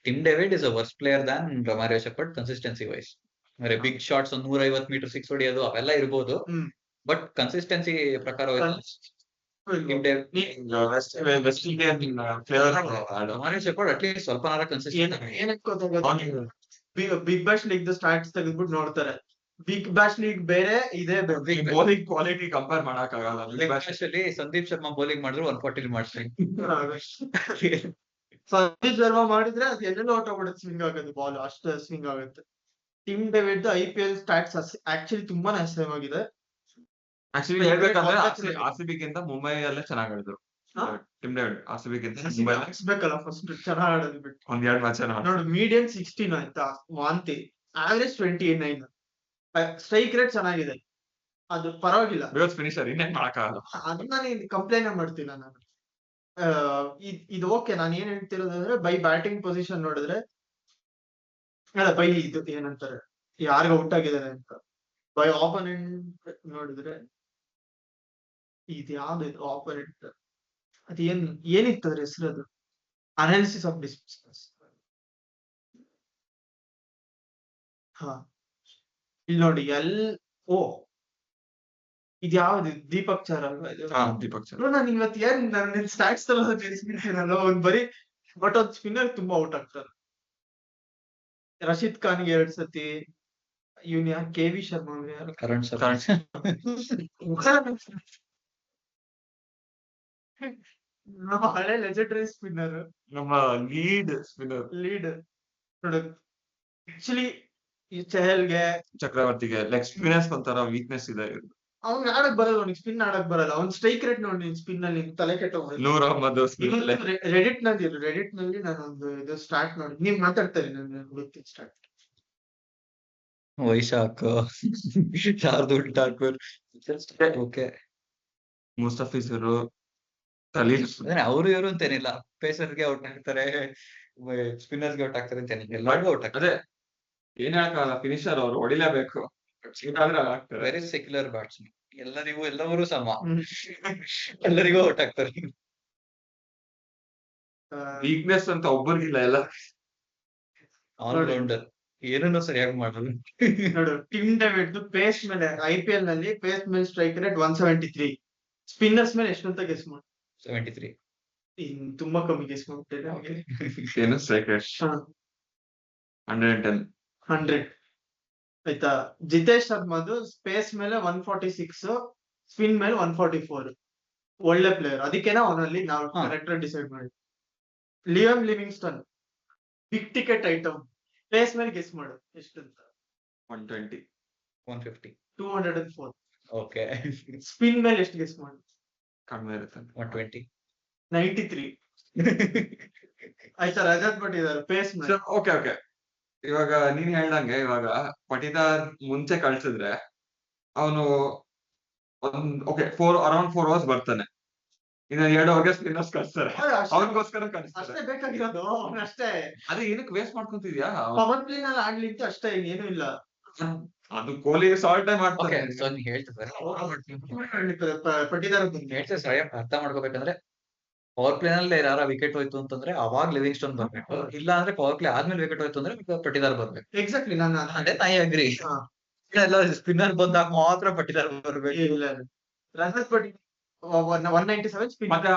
Tim David is a worse player than Romario Shepherd consistency wise. ಅಂದ್ರೆ ಬಿಗ್ ಶಾಟ್ಸ್ 150 ಮೀಟರ್ 6 ಹೊಡಿಯೋದು ಅವೆಲ್ಲ ಇರ್ಬೋದು, ಬಟ್ ಕನ್ಸಿಸ್ಟೆನ್ಸಿ ಪ್ರಕಾರ West Indian player Romario Shepherd at least ಸ್ವಲ್ಪ ಕನ್ಸಿಸ್ಟೆಂಟ್. ಏನಕ್ಕೆ ಗೊತ್ತಾಗುತ್ತೆ, ಬಿಗ್ ಬ್ಯಾಶ್ ಲೀಗ್ ಸ್ಟಾಟ್ಸ್ ತೆಗೆದ್ಬಿಟ್ಟು ನೋಡ್ತಾರೆ. ಬಿಗ್ ಬ್ಯಾಶ್ ಲೀಗ್ ಬೇರೆ, ಇದೇ ಬೌಲಿಂಗ್ ಕ್ವಾಲಿಟಿ ಕಂಪೇರ್ ಮಾಡಕ್ ಆಗಲ್ಲ. ಬಿಗ್ ಬ್ಯಾಶ್ ಅಲ್ಲಿ ಸಂದೀಪ್ ಶರ್ಮಾ ಬೌಲಿಂಗ್ ಮಾಡಿದ್ರು 140 ಮಾಡ್ತೀನಿ. ಸಂದೀಪ್ ಶರ್ಮಾ ಮಾಡಿದ್ರೆ ಅದು ಎಲ್ಲೆಲ್ಲ ಹೊಟ್ಟೋಗ್ಬಿಡುತ್ತೆ, ಸ್ವಿಂಗ್ ಆಗುತ್ತೆ ಬಾಲ್, ಅಷ್ಟು ಸ್ವಿಂಗ್ ಆಗುತ್ತೆ. Tim David IPL stats actually ತುಂಬಾನೇ ಅಸಹ್ಯವಾಗಿದೆ. ಆಕ್ಚುಲಿ ಹೇಳ್ಬೇಕಂದ್ರೆ RCB ಗಿಂತ ಮುಂಬೈ ಅಲ್ಲೇ ಚೆನ್ನಾಗ್ ಆಡಿದ್ರು ಟಿಮ್ ಡೇವಿಡ್. RCB ಗಿಂತ ಮುಂಬೈ ಹಾಕ್ಸ್ಬೇಕಲ್ಲ ಫಸ್ಟ್ ಚೆನ್ನಾಗ್ ಆಡೋದು ಬಿಟ್ಟು. ಒಂದೆರಡು ಮ್ಯಾಚ್ ನೋಡು, ಮೀಡಿಯಂ 16 ಆಯ್ತಾ, ವಾಂತಿ ಆವರೇಜ್ 29, ಸ್ಟ್ರೈಕ್ ರೇಟ್ ಚೆನ್ನಾಗಿದೆ, ಅದು ಪರವಾಗಿಲ್ಲ. ಫಿನಿಶರ್ ಇನ್ನೇನ್ ಮಾಡಕ್ಕಾಗಲ್ಲ. ಅದನ್ನ ನಾನು ಕಂಪ್ಲೇಂಟ್ ಮಾಡ್ತಿಲ್ಲ ನಾನು. ಇದು ಓಕೆ. ನಾನು ಏನ್ ಹೇಳ್ತಿರೋದಂದ್ರೆ ಬೈ ಬ್ಯಾಟಿಂಗ್ ಪೊಸಿಷನ್ ನೋಡಿದ್ರೆ, ಅಲ್ಲ ಬೈ ಇದು ಏನಂತಾರೆ ಯಾರಿಗ ಔಟ್ ಆಗಿದ್ದಾರೆ ಅಂತ, ಬೈ ಆಪೋನೆಂಟ್ ನೋಡಿದ್ರೆ ಇದು ಯಾವ್ದು ಇದು ಆಪೋನೆಂಟ್, ಏನಿತ್ತು ಅದ್ರ ಹೆಸರು, ಅದು ಅನಾಲಿಸಿಸ್ ಆಫ್ ಡಿಸ್ಟೆನ್ಸ್. ಇಲ್ಲಿ ನೋಡಿ ಇದು ಯಾವ್ದು, ದೀಪಕ್ ಚಹರ್ ಅಲ್ವಾ ಇದು? ದೀಪಕ್ ಚಹರ್. ನಾನು ಇವತ್ತು ನನ್ನ ಸ್ಟಾಟ್ಸ್ ತಿಳಿಸ್ಬಿಡ್ತೀನಲ್ಲ, ಒಂದ್ ಬರೀ ಬಟ್ ಒಂದ್ ಸ್ಪಿನ್ನರ್ ತುಂಬಾ ಔಟ್ ಆಗ್ತಾರೆ. ರಶೀದ್ ಖಾನ್ಗೆ 2 ಸತಿ, ಇವನ್ ಯಾರು KV ಶರ್ಮಾ ಯಾರು, ಕರಣ್ ಸರ್. ನಮ್ಮ ಹಳೆ ಲೆಜೆಂಡರಿ ಸ್ಪಿನ್ನರ್, ನಮ್ಮ ಲೀಡ್ ಸ್ಪಿನ್ನರ್ ಆಕ್ಚುಲಿ ಈ ಚಹಲ್ಗೆ, ಚಕ್ರವರ್ತಿಗೆ ಲೆಗ್ ಸ್ಪಿನ್ನರ್ಸ್ ಒಂಥರ ವೀಕ್ನೆಸ್ ಇದೆ. ಅವ್ನ್ ಆಡಕ್ ಬರಲ್ಲ, ಅವ್ನಿಗೆ ಸ್ಪಿನ್ ಆಡಕ್ ಬರಲ್ಲ. ಅವ್ನ್ ಸ್ಟ್ರೈಕ್ ರೇಟ್ ನೋಡಿ ಸ್ಪಿನ್ ಅಲ್ಲಿ ತಲೆ ಕೆಟ್ಟೋಗ. ನೂರ್ ಅಹ್ಮದ್ ರೆಡಿಟ್ ನಲ್ಲಿ ನಾನೊಂದು ಇದು ಸ್ಟಾರ್ಟ್ ನೋಡಿ, ನೀವ್ ಮಾತಾಡ್ತಾರೆ ನಾನು ಸ್ಟಾರ್ಟ್. ವೈಶಾಖ್, ಶಾರ್ದೂಲ್ ಠಾಕೂರ್, ಓಕೆ, ಮುಸ್ತಫಿಜರ್, ಖಲೀಲ್. ಅವರು ಇವರು ಅಂತೇನಿಲ್ಲ, ಪೇಸರ್ಗೆ ಔಟ್ ಆಗ್ತಾರೆ, ಸ್ಪಿನ್ನರ್ಸ್ಗೆ ಔಟ್ ಆಗ್ತಾರೆ ಅಂತೇನಿಲ್ಲ, ಎಲ್ಲರಿಗೂ ಔಟ್ ಆಗ್ತಾರೆ. ಅದೇ ಏನ್ ಹೇಳಕ್ಕಾಗಲ್ಲ, ಫಿನಿಶರ್ ಅವ್ರು ಹೊಡಿಲೇಬೇಕು. ವೆರಿ ಸೆಕ್ಯುಲರ್ ಬ್ಯಾಟ್ಸ್ಮನ್, ಎಲ್ಲರೂ ಸಮ, ಎಲ್ಲರಿಗೂ ಔಟ್ ಆಗ್ತಾರೆ. ವೀಕ್ನೆಸ್ ಅಂತ ಒಬ್ಬರಿಗಿಲ್ಲ, ಎಲ್ಲ ಆಲ್ರೌಂಡರ್, ಏನನ್ನೂ ಸರಿಯಾಗಿ ಮಾಡೋದು. ನೋಡು, ಟಿಮ್ ಡೇವಿಡ್ ಪೇಸ್ ಮೇಲೆ IPL ನಲ್ಲಿ ಪೇಸ್ ಮೇಲೆ ಸ್ಟ್ರೈಕ್ ರೇಟ್ 173, ಸ್ಪಿನ್ನರ್ಸ್ ಮೇಲೆ ಎಷ್ಟು ಅಂತ ಗೆಸ್ ಮಾಡಿ. 73. ತುಂಬಾ ಕಮ್ಮಿ ಗೆಸ್ ಮಾಡ್ಬಿಟ್ಟಿದೆ. ಏನು ಸ್ಟ್ರೈಕ್ ರೇಟ್ 110 ಆಯ್ತಾ. ಜಿತೇಶ್ ಶರ್ಮಾದು ಸ್ಪೇಸ್ ಮೇಲೆ 146, ಸ್ಪಿನ್ ಮೇಲೆ 144. ಒಳ್ಳೆ ಪ್ಲೇಯರ್, ಅದಕ್ಕೇನ ಅವನಲ್ಲಿ ನಾವು ಕರೆಕ್ಟ್ ಡಿಸೈಡ್ ಮಾಡಿ. Liam Livingstone big ticket item, place ಮೇಲೆ ಗೆಸ್ ಮಾಡು ಎಷ್ಟು ಅಂತ. 120 150 204. ಓಕೆ. ಸ್ಪಿನ್ ಮೇಲೆ ಎಷ್ಟು ಗೆಸ್ ಮಾಡು? ಕಡಿಮೆ ಇರುತ್ತೆ, 120 93. ಆಯ್ತಾ, ರಜತ್ ಭಟ್ ಇದಾರೆ ಪೇಸ್ ಮೇಲೆ. ಓಕೆ. ಇವಾಗ ನೀನ್ ಹೇಳ್ದಂಗೆ, ಇವಾಗ ಪಟಿದಾರ್ ಮುಂಚೆ ಕಳ್ಸಿದ್ರೆ ಅವನು ಓಕೆ ಅರೌಂಡ್ 4 ಅವರ್ಸ್ ಬರ್ತಾನೆ. ಇನ್ನ 2 ಅವರ್ಗೆ ಸ್ಪಿನ್ನರ್ಸ್ ಕಳಿಸ್ತಾರೆ, ಅವ್ರಿಗೋಸ್ಕರ ಕಳಿಸ್ತಾರೆ. ಅಷ್ಟೇ ಬೇಕಾಗಿರೋದು ಅಷ್ಟೇ. ಅದೇ ಏನಕ್ಕೆ ವೇಸ್ಟ್ ಮಾಡ್ಕೊಂತಿದ್ಯಾ? ಪವರ್ ಪ್ಲೇ ನಲ್ಲಿ ಆಡ್ಲಿಕ್ಕೆ ಅಷ್ಟೇ, ಏನು ಇಲ್ಲ. ಅದು ಕೊಹ್ಲಿ ಸಾಲ್ಟೇ ಓಕೆ ಮಾಡ್ತಾರೆ. ಸೊ ನೀನ್ ಹೇಳ್ತಿದ್ದಾರೆ ಪಟ್ಟಿದಾರ ಹೇಳ್ತಿದ್ರೆ ಸರಿ ಅರ್ಥ ಮಾಡ್ಕೋಬೇಕಂದ್ರೆ ಪವರ್ ಪ್ಲೇ ನಲ್ಲಿ ಯಾರ ವಿಕೆಟ್ ಹೋಯ್ತು ಅಂತಂದ್ರೆ ಅವಾಗ ಲಿವಿಂಗ್ ಸ್ಟೋನ್ ಬರ್ಬೇಕು, ಇಲ್ಲ ಅಂದ್ರೆ ಪವರ್ ಪ್ಲೇ ಆದ್ಮೇಲೆ ವಿಕೆಟ್ ಹೋಯ್ತು ಅಂದ್ರೆ ಪಟ್ಟಿದಾರ್ ಬರ್ಬೇಕು. ಎಕ್ಸಾಕ್ಟ್ಲಿ ನಾನು ಅದೇ ಐ ಅಗ್ರಿ. ಹಾ. ಎಲ್ಲ ಸ್ಪಿನ್ನರ್ ಬಂದಾಗ ಮಾತ್ರ ಪಟ್ಟಿದಾರ್ ಬರ್ಬೇಕು. ಇಲ್ಲ ರಜತ್ ಪಟಿ 197 ಸ್ಪಿನ್. ಮತ್ತೆ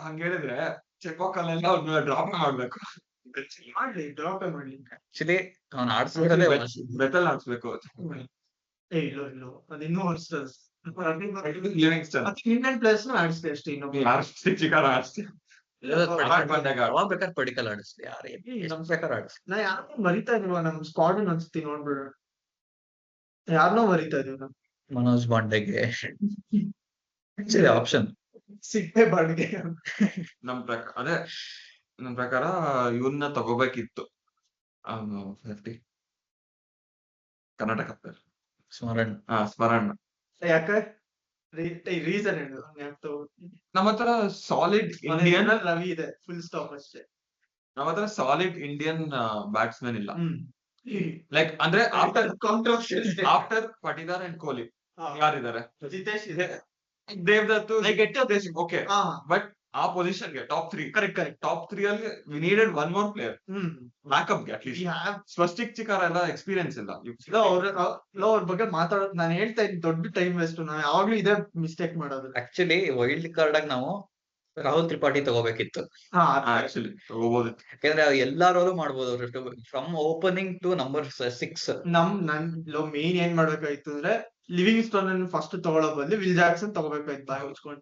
ಹಂಗ ಹೇಳಿದ್ರೆ ಚೆಕ್ವಾಕ್ ಅಲ್ಲೆಲ್ಲ ಅವ್ರನ್ನ ಡ್ರಾಪ್ ಮಾಡ್ಬೇಕು. ಮಾಡ್ಲಿ, ಡ್ರಾಪ್ ಮಾಡ್ಲಿ. ಆಕ್ಚುಲಿ ಅವ್ನು ಆಡ್ಸ್ಬಿಡೋದೇ ಬೆತಲ್ ಆಡ್ಸ್ಬೇಕು. ಇಲ್ಲ ಅದು ಇನ್ನೂ ಹೊಸ್ತದ. ಲಿವಿಂಗ್ಸ್ಟನ್ ಇಂಗ್ಲೆಂಡ್ ಪ್ಲೇಯರ್ಸ್ ನ ಆಡಿಸ್ದೆ ಅಷ್ಟೇ, ಇನ್ನೊಬ್ಬ ಚಿಕಾರ ಆಡ್ಸ್ತೀವಿ. ಬಂದಾಗ ಯಾವಾಗ ಬೇಕಾದ್ರೆ ಪಡಿಕಲ್ ಆಡಿಸ್ಲಿ, ಯಾರು ನಮ್ ಬೇಕಾದ್ರೆ ಆಡಿಸ್ಲಿ. ನಾ ಯಾರನ್ನೋ ಮರಿತಾ ಇದೀವ ನಮ್ ಸ್ಕ್ವಾಡ್ ಅನ್ಸ್ತಿ ನೋಡ್ಬಿಡ, ಯಾರನ್ನೋ ಮರಿತಾ ಇದೀವಿ ನಾವು. ಮನೋಜ್ ಬಾಂಡೆಗೆ ಆಕ್ಚುಲಿ ಆಪ್ಷನ್ ಸಿಗ್ಬೇ ಬಾಡ್ಗೆ. ನಮ್ ಪ್ರಕಾರ ಇವನ್ನ ತಗೋಬೇಕಿತ್ತು ಕರ್ನಾಟಕ ಪ್ಲೇಯರ್ ಸ್ಮರಣ್. ಸ್ಮರಣ. ಯಾಕೆ ರೀಸನ್ ಹೇಳು. ನಮ್ಮ ಹತ್ರ ಸಾಲಿಡ್ ಇಂಡಿಯನ್ ರವಿ ಇದೆ, ಫುಲ್ ಸ್ಟಾಪ್ ಅಷ್ಟೇ. ನಮ್ಮ ಹತ್ರ ಸಾಲಿಡ್ ಇಂಡಿಯನ್ ಬ್ಯಾಟ್ಸ್ಮನ್ ಇಲ್ಲ. ಲೈಕ್ ಅಂದ್ರೆ ಆಫ್ಟರ್ ಪಟಿದಾರ್ ಅಂಡ್ ಕೊಹ್ಲಿ ಯಾರಿದ್ದಾರೆ? ಜಿತೇಶ್ ಇದೆ, ದೇವದತ್, ಲೈಕ್ ಓಕೆ. ಬಟ್ ಆ ಪೊಸಿಷನ್ ಗೆ ಟಾಪ್ 3 ಕರೆಕ್ಟ್ ಟಾಪ್ 3 ಅಲ್ಲಿ we needed one more player backup ಗೆ ಅಟ್ಲೀಸ್ಟ್. ಸ್ವಸ್ತಿಕ್ ಚಿಕಾರ ಎಲ್ಲ ಎಕ್ಸ್ಪೀರಿಯನ್ಸ್ ಇಲ್ಲ. ಅವ್ರ ಬಗ್ಗೆ ಮಾತಾಡೋದು ನಾನು ಹೇಳ್ತಾ ಇದ್ದೀನಿ, ದೊಡ್ಡ ಟೈಮ್ ವೇಸ್ಟ್. ನಾವು ಯಾವಾಗ್ಲೂ ಇದೇ ಮಿಸ್ಟೇಕ್ ಮಾಡೋದು. ಆಕ್ಚುಲಿ ವೈಲ್ಡ್ ಕಾರ್ಡ್ ಆಗಿ ನಾವು ರಾಹುಲ್ ತ್ರಿಪಾಠಿ ತಗೋಬೇಕಿತ್ತು. ಆಕ್ಚುಲಿ ತಗೋಬಹುದು, ಯಾಕಂದ್ರೆ ಎಲ್ಲಾ ರೋಲು ಮಾಡ್ಬೋದು ಅವ್ರು, ಫ್ರಮ್ ಓಪನಿಂಗ್ ಟು ನಂಬರ್ 6. ನನ್ ಮೇನ್ ಏನ್ ಮಾಡ್ಬೇಕಾಯ್ತು ಅಂದ್ರೆ ಲಿವಿಂಗ್ ಸ್ಟೋನ್ ಅನ್ನು ಫಸ್ಟ್ ತಗೊಳ್ಳೋ ಬದಲು ವಿಲ್ ಜಾಕ್ಸನ್ ತಗೋಬೇಕಾಯ್ತು, ಬಾಯ್ ಮುಚ್ಕೊಂಡು.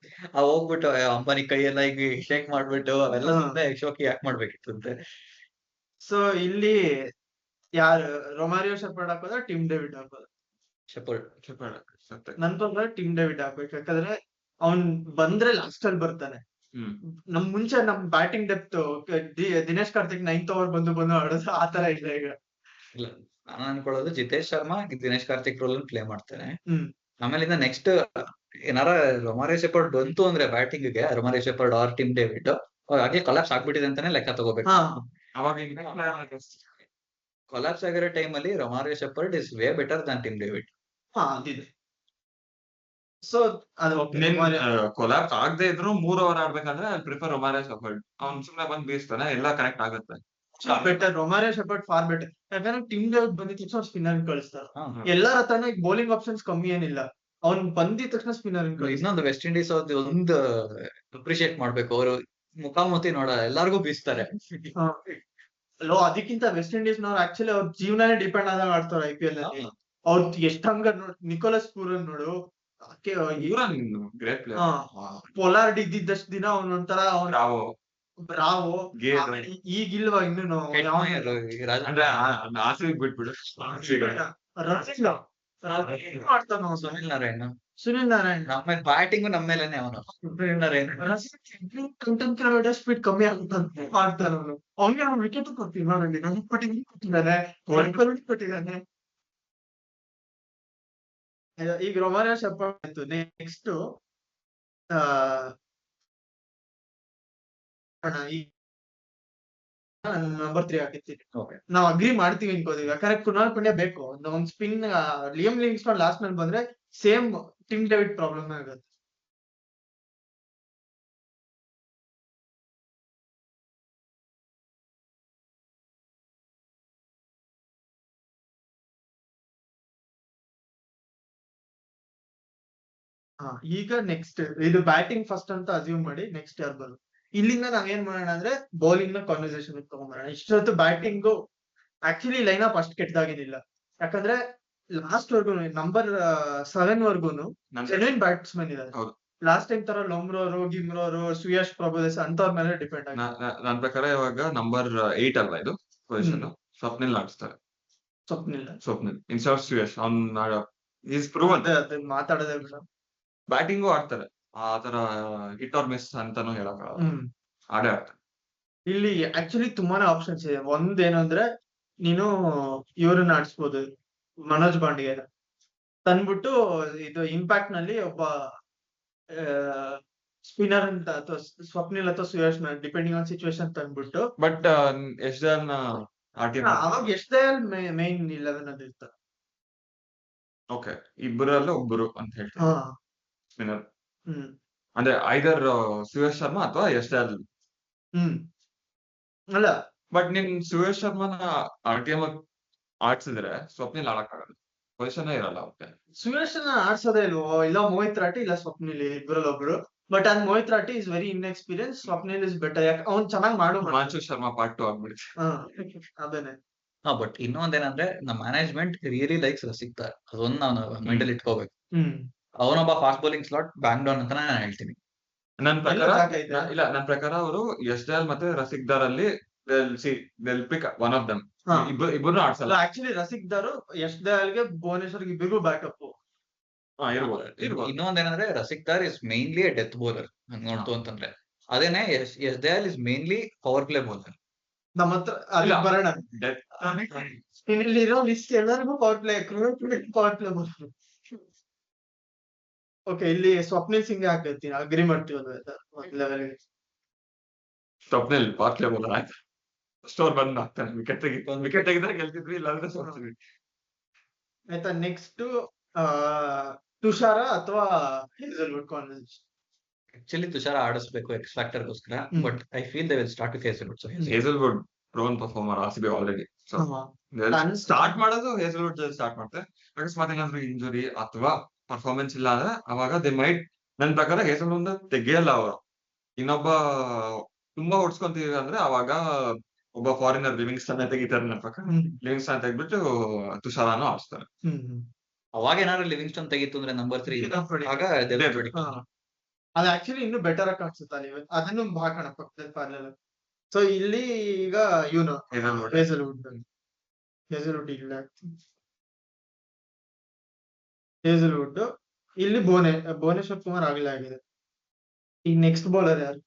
ಹೋಗ್ಬಿಟ್ಟು ಅಂಬಾನಿ ಕೈಯೆಲ್ಲ ಈಗ ಶೇಕ್ ಮಾಡ್ಬಿಟ್ಟು ಅವೆಲ್ಲ ಸುಮ್ಮನೆ ಶೋಕಿ ಯಾಕೆ ಮಾಡ್ಬೇಕಿತ್ತು ಅಂತೆ. ಸೊ ಇಲ್ಲಿ ಯಾರು ರೊಮಾರಿಯೋ ಶೆಪರ್ಡ್ ಹಾಕೋದ, ಟಿಮ್ ಡೇವಿಡ್ ಹಾಕೋದ? ಶೆಪರ್ಡ್. ನನ್ ಪ್ರಕಾರ ಟಿಮ್ ಡೇವಿಡ್ ಹಾಕ್ಬೇಕು. ಯಾಕಂದ್ರೆ ಅವ್ನ್ ಬಂದ್ರೆ ಲಾಸ್ಟ್ ಅಲ್ಲಿ ಬರ್ತಾನೆ. ನಮ್ ಮುಂಚೆ ನಮ್ batting depth Dinesh Karthik 9th over ಬಂದು ಆಡೋದು ಆತರ ಇಲ್ಲ ಈಗ. ಇಲ್ಲ, ನಾನು ಅನ್ಕೊಳ್ಳೋದು ಜಿತೇಶ್ ಶರ್ಮಾ ದಿನೇಶ್ ಕಾರ್ತಿಕ್ ರೋಲ್ ಪ್ಲೇ ಮಾಡ್ತಾನೆ. ಆಮೇಲಿಂದ ನೆಕ್ಸ್ಟ್ ಏನಾರ ರೊಮಾರಿಯೋ ಶೆಪರ್ಡ್ ಬಂತು ಅಂದ್ರೆ ಬ್ಯಾಟಿಂಗ್ ಗೆ, Romario Shepherd or Tim David ಹಾಗೆ ಕೊಲಾಪ್ಸ್ ಆಗ್ಬಿಟ್ಟಿದೆ ಅಂತಾನೆ ಲೆಕ್ಕ ತಗೋಬೇಕು. ಕೊಲಾಪ್ಸ್ ಆಗಿರೋ ಟೈಮ್ ಅಲ್ಲಿ Romario Shepherd is way better than Tim David. ಅದಿದೆ. ಸೊ ಕೊಲಾಪ್ಸ್ ಆಗದೆ ಇದ್ರು 3 ಓವರ್ ಆಡ್ಬೇಕಂದ್ರೆ ಐ ಪ್ರಿಫರ್ ರೊಮಾರಿಯೋ ಶೆಪರ್ಡ್. ಅವ್ನ್ ಸುಮ್ನೆ ಬಂದ್ ಬೀಸ್ತಾನೆ, ಎಲ್ಲ ಕನೆಕ್ಟ್ ಆಗುತ್ತೆ. Better, Romario Shepherd far better. ಯಾಕಂದ್ರೆ ಟಿಮ್ ಡೇವಿಡ್ ಬಂದಿದ ತಕ್ಷಣ ಸ್ಪಿನ್ನರ್ ಕಳಿಸ್ತಾರೆ. ಎಲ್ಲರ ಹತ್ರನೂ ಈಗ ಬೌಲಿಂಗ್ ಆಪ್ಷನ್ಸ್ ಕಮ್ಮಿ ಏನಿಲ್ಲ, ಅವ್ನ್ ಬಂದಿದ ತಕ್ಷಣ ಸ್ಪಿನ್ನರ್. ಇನ್ನೊಂದು ವೆಸ್ಟ್ ಇಂಡೀಸ್ ಅವ್ರದ್ದು ಒಂದು ಅಪ್ರಿಶಿಯೇಟ್ ಮಾಡ್ಬೇಕು, ಅವರು ಮುಖಾಮುಖಿ ನೋಡ ಎಲ್ಲಾರ್ಗು ಬೀಸ್ತಾರೆ. ಅದಕ್ಕಿಂತ ವೆಸ್ಟ್ ಇಂಡೀಸ್ ನವ್ರು ಆಕ್ಚುಲಿ ಅವ್ರ ಜೀವನನೇ ಡಿಪೆಂಡ್ ಆದಾಗ ಆಡ್ತಾರೆ IPL ಅಲ್ಲಿ. ಅವ್ರ ಎಷ್ಟ್ ಹಂಗ ನಿಕೋಲಸ್ ಪೂರನ್ ನೋಡು, ಗ್ರೇಟ್ ಪ್ಲೇಯರ್. ಪೊಲಾರ್ಡ್ ಇದ್ದಿದ್ದಷ್ಟು ದಿನ ಅವ್ನ ಒಂಥರ ಬ್ರಾವೋ. ಈಗಿಲ್ವಾ ಇನ್ನು ಅಂದ್ರೆ ಆರ್‌ಸಿಬಿ ಬಿಟ್ಬಿಡು. ಸುನಿಲ್ ನಾರಾಯಣ್ ನಮ್ಮೇಲೆ ಬ್ಯಾಟಿಂಗು ನಮ್ಮೇಲೇನೆ ಅವನು. ಸುನಿಲ್ ನಾರಾಯಣ್ ಸ್ಪೀಡ್ ಕಮ್ಮಿ ಆಗುತ್ತೆ ಮಾಡ್ತಾನೆ ಅವನು. ಅವ್ನಿಗೆ ನಾವು ವಿಕೆಟ್ ಕೊಡ್ತೀವಿ ನೋಡಿ, ನಮ್ಗೆ ಕೊಟ್ಟಿದ್ದಾನೆ, ಕೊಟ್ಟಿದ್ದಾನೆ. ಈಗ ರೊಮಾರಿಯೋ ಶೆಪರ್ಡ್ ಆಯ್ತು. ನೆಕ್ಸ್ಟ್ ನಂಬರ್ 3 ಹಾಕಿರ್ತೀನಿ. ನಾವ್ ಅಗ್ರಿ ಮಾಡ್ತೀವಿ ಅನ್ಕೋದೀವಿ. ಯಾಕಂದ್ರೆ ಕುನಾಲ್ ಪಾಂಡ್ಯ ಬೇಕು, ಒಂದ್ ಸ್ಪಿನ್. ಲಿಯಮ್ ಲಿವಿಂಗ್ಸ್ಟನ್ ಲಾಸ್ಟ್ ನಲ್ಲಿ ಬಂದ್ರೆ ಸೇಮ್ ಟಿಮ್ ಡೇವಿಡ್ ಪ್ರಾಬ್ಲಮ್ ಆಗುತ್ತೆ. ಈಗ ನೆಕ್ಸ್ಟ್ ಇದು ಬ್ಯಾಟಿಂಗ್ ಫಸ್ಟ್ ಅಂತ ಅಸ್ಯೂಮ್ ಮಾಡಿ, ನೆಕ್ಸ್ಟ್ ಯಾರು ಬರೋದು. ಇಲ್ಲಿಂದ ನಾವೇನ್ ಮಾಡೋಣ ಅಂದ್ರೆ ಬೌಲಿಂಗ್ ನ ಕಾನ್ವರ್ಸೇಷನ್ ತಗೊಂಡ್ಬರೋಣ. ಇಷ್ಟೊತ್ತು ಬ್ಯಾಟಿಂಗ್ ಆಕ್ಚುಲಿ ಲೈನ್ ಅಪ್ ಅಷ್ಟು ಕೆಟ್ಟದಾಗಿದ್ದಿಲ್ಲ. ಯಾಕಂದ್ರೆ ಲಾಸ್ಟ್ ವರ್ಗು ನಂಬರ್ 7 ವರ್ಗೂನು ಜೆನ್ಯೂನ್ ಬ್ಯಾಟ್ಸ್ಮನ್ ಇದ್ದಾರೆ. ಲಾಸ್ಟ್ ಟೈಮ್ ತರ ಲೊಮ್ರೋರು, ಗಿಮ್ರೋರು, ಸುಯಶ್ ಪ್ರಭುದೇಶ ಅಂತವ್ರ ಮೇಲೆ ಡಿಪೆಂಡ್ ಆಗಿ. ನನ್ ಪ್ರಕಾರ ಇವಾಗ ನಂಬರ್ 8 ಅಲ್ವಾ ಇದು ಪೊಸಿಷನ್, ಸ್ವಪ್ನಿಲ್ ಆಡಿಸ್ತಾರೆ. Swapnil instead of Suyash. ಮಾತಾಡೋದೇ ಬ್ಯಾಟಿಂಗು ಆಡ್ತಾರೆ, ಆತರ ಹಿಟ್ ಆರ್ ಮಿಸ್ ಅಂತಾನು ಹೇಳಕ್ ಆಡೇ ಆಡ್ತಾರೆ. ಇಲ್ಲಿ ಆಕ್ಚುಲಿ ತುಂಬಾನೇ ಆಪ್ಷನ್ಸ್ ಇದೆ. ಒಂದೇನು ಅಂದ್ರೆ ನೀನು ಇವ್ರನ್ನ ಆಡಿಸ್ಬೋದು, ಮನೋಜ್ ಪಾಂಡ್ಯ. ತಂದ್ಬಿಟ್ಟು ಇದು ಇಂಪ್ಯಾಕ್ಟ್ ನಲ್ಲಿ ಒಬ್ಬ ಸ್ಪಿನ್ನರ್ ಅಂತ ಅಥವಾ ಸ್ವಪ್ನಿಲ್ ಅಥವಾ ಸುಯಶ್ ಡಿಪೆಂಡಿಂಗ್ ಆನ್ ಸಿಚುವೇಶನ್ ತಂದ್ಬಿಟ್ಟು ಬಟ್ ಎಷ್ಟ್ ಜನ RTM ಅವಾಗ ಎಷ್ಟೇ ಮೈನ್ 11 ಅದು ಇರ್ತಾರೆ. ಓಕೆ, ಇಬ್ಬರಲ್ಲಿ ಒಬ್ಬರು ಅಂತ ಹೇಳ್ತಾರೆ ಹಾ ಸ್ಪಿನ್ನರ್. ಹ್ಮ್ ಅಂದ್ರೆ ಐದರ್ ಸುಯೇಶ್ ಶರ್ಮಾ ಅಥವಾ ಎಸ್ಎಲ್. ಹ್ಮ್ ಅಲ್ಲ ಬಟ್ ನೀನ್ ಸುಯೇಶ್ ಶರ್ಮಾನ RTM ಆಡ್ಸಿದ್ರೆ ಸ್ವಪ್ನಿಲ್ ಆಡಕ್ಕಾಗಲ್ಲ, ಪೊಸಿಷನ್ ಇರಲ್ಲ ಅವಕ್ಕೆ. ಸುಯಶ್ ಆಡ್ಸೋದೇ ಇಲ್ವೋ, ಇಲ್ಲ ಮೋಹಿತ್ ರಾಠಿ ಇಲ್ಲ ಸ್ವಪ್ನಿಲ್ ಇಬ್ಬರಲ್ಲಿ ಒಬ್ರು. But and Mohit Rathi is very inexperience, Swapnil is better. ಯಾಕೆ ಅವ್ನ್ ಚೆನ್ನಾಗಿ ಹಿಮಾಂಶು ಶರ್ಮಾ ಪಾರ್ಟ್ 2 ಆಗ್ಬಿಡುತ್ತೆ. ಅದೇನೆ. ಬಟ್ ಇನ್ನೊಂದೇನಂದ್ರೆ ನಮ್ಮ ಮ್ಯಾನೇಜ್ಮೆಂಟ್ ರಿಯಲಿ ಲೈಕ್ಸ್ ರಸಿಕ್ದಾರ್, ಅದೊಂದು ನಾವು ಮೈಂಡ್ ಅಲ್ಲಿ ಇಟ್ಕೋಬೇಕು. ಹ್ಮ್ ಅವನೊಬ್ಬ fast bowling slot bang down ಅಂತ ನಾನು ಹೇಳ್ತೀನಿ. ನನ್ ಪ್ರಕಾರ ಜಾಗ ಇದೆ. ಇಲ್ಲ, ನನ್ ಪ್ರಕಾರ ಅವರು ಎಸ್ಎಲ್ ಮತ್ತೆ ರಸಿಕ್ದಾರ್ ಅಲ್ಲಿ they'll pick one of them. ಹಾ. ಇಬ್ಬರು ಆಡ್ಸಲ್ಲ. ಆಕ್ಚುಲಿ ರಸಿಕ್ದಾರ್ ಯಶ್ ದಯಾಲ್ಗೆ ಭುವನೇಶ್ವರ್ಗೆ ಇಬ್ಬರಿಗೂ ಬ್ಯಾಕಪ್. ಇರ್ಬೋದು. ಇನ್ನೊಂದೇನಂದ್ರೆ ರಸಿಕ್ದಾರ್ ಇಸ್ ಮೇನ್ಲಿ ಡೆತ್ ಬೌಲರ್ ನೋಡ್ತು ಅಂತಂದ್ರೆ. ಅದೇನೆ Yash Dayal is mainly power play bowler. ನಮ್ಮ ಹತ್ರ ಅಲ್ಲಿ ಇಲ್ಲ. ಬರೋಣ. Death ಇಲ್ಲಿರೋ ಲಿಸ್ಟ್ ಎಲ್ಲರಿಗೂ ಪವರ್ ಪ್ಲೇ ಪವರ್ ಪ್ಲೇ ಬರೋದು. ಓಕೆ, ಇಲ್ಲಿ ಸ್ವಪ್ನಿಲ್ ಸಿಂಗ್ ಹಾಕೈತೀನಿ, ಅಗ್ರಿ ಮಾಡ್ತೀವಿ. ಸ್ವಪ್ನಿಲ್ ಪವರ್ ಪ್ಲೇ ಬೌಲರ್ ಆಯ್ತು. ಸ್ಟೋರ್ ಬಂದ್ ಆಗ್ತಾನೆ, ವಿಕೆಟ್ ತೆಗಿದ್ರೆ ಗೆಲ್ತಿದ್ವಿ, ಇಲ್ಲಾಂದ್ರೆ ಸೋಲ್ತಿದ್ವಿ. ಆಯ್ತಾ, ನೆಕ್ಸ್ಟ್ ತುಷಾರ ಅಥವಾ ಹೇಸಲ್ವುಡ್ ಕಾನ್ವರ್ಸೇಷನ್. ಆಕ್ಚುಲಿ ತುಷಾರ ಆಡಿಸ್ಬೇಕು ಎಕ್ಸ್ ಫ್ಯಾಕ್ಟರ್ ಗೋಸ್ಕರ, hmm. But I feel they will start with Hazlewood. So Hazlewood prone performer RCB already. So ನಾನು ಸ್ಟಾರ್ಟ್ ಮಾಡೋದು ಹೇಸಲ್ವುಡ್ ಸ್ಟಾರ್ಟ್ ಮಾಡ್ತಾರೆ. ಅಕಸ್ಮಾತ್ ಏನಾದ್ರು ಇಂಜುರಿ ಅಥವಾ ಪರ್ಫಾರ್ಮೆನ್ಸ್ ಇಲ್ಲ ಅಂದ್ರೆ ಅವಾಗ ದೇ ಮೈಟ್, ನನ್ ಪ್ರಕಾರ ಹೇಸಲ್ವುಡ್ ತೆಗಿಯಲ್ಲ ಅವರು. ಇನ್ನೊಬ್ಬ ತುಂಬಾ ಹೊಡ್ಸ್ಕೊಂತೀವಿ ಅಂದ್ರೆ ಅವಾಗ ಒಬ್ಬ ಫಾರಿನರ್ ಲಿವಿಂಗ್ಸ್ಟನ್ ತೆಗಿತಾರೆ ನನ್ನ ಪ್ರಕಾರ. ಲಿವಿಂಗ್ಸ್ಟನ್ ತೆಗ್ಬಿಟ್ಟು ತುಷಾರನು ಆಡಿಸ್ತಾರೆ. ಅವಾಗ ಏನಾದ್ರು ಲಿವಿಂಗ್ಸ್ಟನ್ ತೆಗಿತು ಅಂದ್ರೆ ನಂಬರ್ 3 ಆಗ ಅದು ಆಕ್ಚುಲಿ ಇನ್ನು ಬೆಟರ್ ಆಗಿ ಕಾಣಿಸುತ್ತೆ ಅಲ್ಲಿ. ಅದನ್ನು ಹಾಕೋಣ ಪಕ್ಕದಲ್ಲಿ ಪಾರ್ಲರ್. ಸೊ ಇಲ್ಲಿ ಈಗ ಇವನು ಹೇಸಲ್ವುಡ್ ಇಲ್ಲ, ಹೇಸಲ್ವುಡ್ ಇಲ್ಲಿ ಭುವನೇಶ್ವರ್ ಕುಮಾರ್ ಆಗ್ಲೇ ಆಗಿದೆ. ಈಗ ನೆಕ್ಸ್ಟ್ ಬೌಲರ್ ಯಾರು?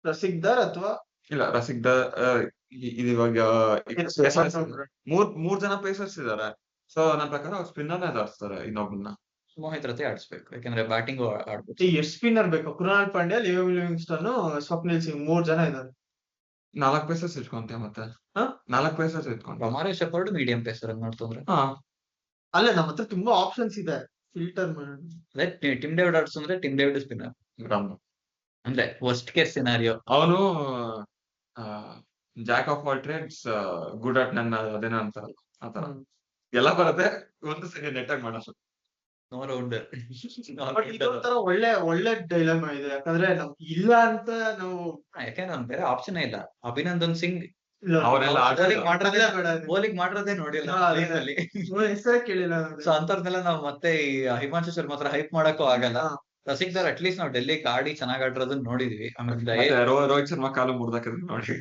ರಸಿಕ್ದಾರ್ ಅಥವಾ ಇಲ್ಲ, ರಸಿಕ್ದಾರ್ ಇವಾಗ ಮೂರ್ ಜನ ಪೇಸರ್ಸ್ ಇದಾರೆ. ಸೊ ನನ್ನ ಪ್ರಕಾರ ಅವ್ರು ಸ್ಪಿನ್ನರ್ ಆಡಿಸ್ತಾರೆ ಇನ್ನೊಬ್ಬನ್ನ. ಮೋಹಿತ್ ರಾಠಿ ಆಡಿಸ್ಬೇಕು, ಯಾಕಂದ್ರೆ ಬ್ಯಾಟಿಂಗ್ ಆಡ್ಬೇಕು. ಎಷ್ಟು ಸ್ಪಿನ್ನರ್ ಬೇಕು? ಕೃಣಾಲ್ ಪಾಂಡ್ಯ, ಲಿವಿಂಗ್ಸ್ಟನ್, ಸ್ವಪ್ನಿಲ್ ಸಿಂಗ್, 3 ಜನ ಇದ್ದಾರೆ. 4 ಪೇಸರ್ಸ್ ಇಟ್ಕೊಂತೀಯ ಮತ್ತೆ? 4 ಪೇಸರ್ಸ್ ಇಟ್ಕೊಂತ. ರಮಾರಿ ಶೆಫರ್ಡ್ ಮೀಡಿಯಂ ಪೇಸರ್ ಅಂತ ನೋಡ್ತಂದ್ರೆ. ಅಲ್ಲ, ನಮ್ಮ ಹತ್ರ ತುಂಬಾ ಆಪ್ಷನ್ಸ್ ಇದೆ, ಫಿಲ್ಟರ್ ಮಾಡಿ. ಟಿಮ್ ಡೇವಿಡ್ ಆಡ್ಸಂದ್ರೆ ಟಿಮ್ ಡೇವಿಡ್ ಸ್ಪಿನ್ನರ್. ಅಂದ್ರೆ ವರ್ಸ್ಟ್ ಕೇಸ್ ಸಿನಾರಿಯೋ. ಅವನು jack of all trades, good at ನನ್ನ ಅದೇನೋ ಅಂತಾರಲ್ಲ ಆತರ. ಎಲ್ಲ ಬರುತ್ತೆ, ಒಂದು ಸರಿ ನೆಟ್ಟಾಗಿ ಮಾಡೋದು. No rounder. ಇದೊಂಥರ ಒಳ್ಳೆ ಡೈಲಮಾ ಇದೆ, ಯಾಕಂದ್ರೆ ನಮ್ಗೆ ಇಲ್ಲ ಅಂತ ನಾವು, ಯಾಕಂದ್ರೆ ಅವ್ನ್ ಬೇರೆ ಆಪ್ಷನ್ ಇಲ್ಲ. ಅಭಿನಂದನ್ ಸಿಂಗ್ ಅವರೆಲ್ಲ ಬೌಲಿಂಗ್ ಮಾಡಿರೋದೇ ನೋಡಿಲ್ಲ ಹೆಸರೇ ಕೇಳಿಲ್ಲ. ಸೊ ಅಂತವ್ರನ್ನೆಲ್ಲ ನಾವು ಮತ್ತೆ ಈ ಹಿಮಾಂಶು ಶರ್ಮಾ ಹತ್ರ ಹೈಪ್ ಮಾಡಕ್ಕೂ ಆಗಲ್ಲ. ರಸಿಕ್ದಾರ್ ಅಟ್ಲೀಸ್ಟ್ ನಾವು ಡೆಲ್ಲಿಗೆ ಆಡಿ ಚೆನ್ನಾಗಿ ಆಡಿರೋದನ್ನ ನೋಡಿದ್ವಿ. ಆಮೇಲೆ ರೋಹಿತ್ ಶರ್ಮಾ ಕಾಲು ಮುರ್ದಾಕಿದ್ರು ನೋಡಿ.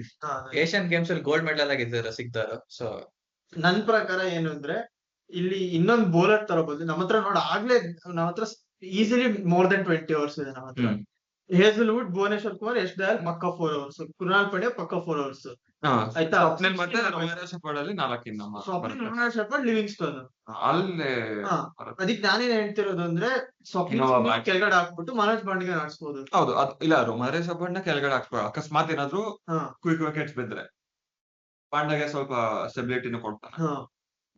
ಏಷ್ಯನ್ ಗೇಮ್ಸ್ ಅಲ್ಲಿ ಗೋಲ್ಡ್ ಮೆಡಲ್ ಆಗಿದೆ ರಸಿಕ್ದಾರ್. ಸೊ ನನ್ ಪ್ರಕಾರ ಏನು ಅಂದ್ರೆ, ಇಲ್ಲಿ ಇನ್ನೊಂದು ಬೌಲರ್ ತರಬಹುದು ನಮ್ಮ ಹತ್ರ. ಆಗ್ಲೇ ನಮ್ಮ ಹತ್ರ ಈಸಿಲಿ ಮೋರ್ ದನ್ 20 overs ಇದೆ ನಮ್ಮ ಹತ್ರ. ಹೇಸಲ್ವುಡ್, ಭುವನೇಶ್ವರ್ ಕುಮಾರ್, ಯಶ್ ದಯಾಲ್ ಪಕ್ಕ 4 overs, ಕೃಣಾಲ್ ಪಾಂಡ್ಯ ಪಕ್ಕ 4 overs. ಆಯ್ತಾ, ಮತ್ತೆ ಅಲ್ಲಿ 4 ಸ್ವಪ್ನಿಲ್, ಲಿವಿಂಗ್ಸ್ಟನ್. ಅಲ್ಲೇ ಅದಕ್ಕೆ ನಾನೇನ್ ಹೇಳ್ತಿರೋದು ಅಂದ್ರೆ, ಸ್ವಪ್ನಿಲ್ ಕೆಳಗಡೆ ಹಾಕ್ಬಿಟ್ಟು ಮನೋಜ್ ಪಾಂಡ್ಯ ಆಡಿಸ್ಬೋದು. ಹೌದು, ಇಲ್ಲ ಮರೇಶ್ ಅಬ್ಬಣ್ಣ ಕೆಳಗಡೆ ಹಾಕ್ಬೋದು. ಅಕಸ್ಮಾತ್ ಏನಾದ್ರು ಕ್ವಿಕ್ ವಿಕೆಟ್ಸ್ ಬಿದ್ರೆ ಪಾಂಡ್ಯಗೆ ಸ್ವಲ್ಪ ಸ್ಟೆಬಿಲಿಟಿನ ಕೊಡ್ತಾನೆ.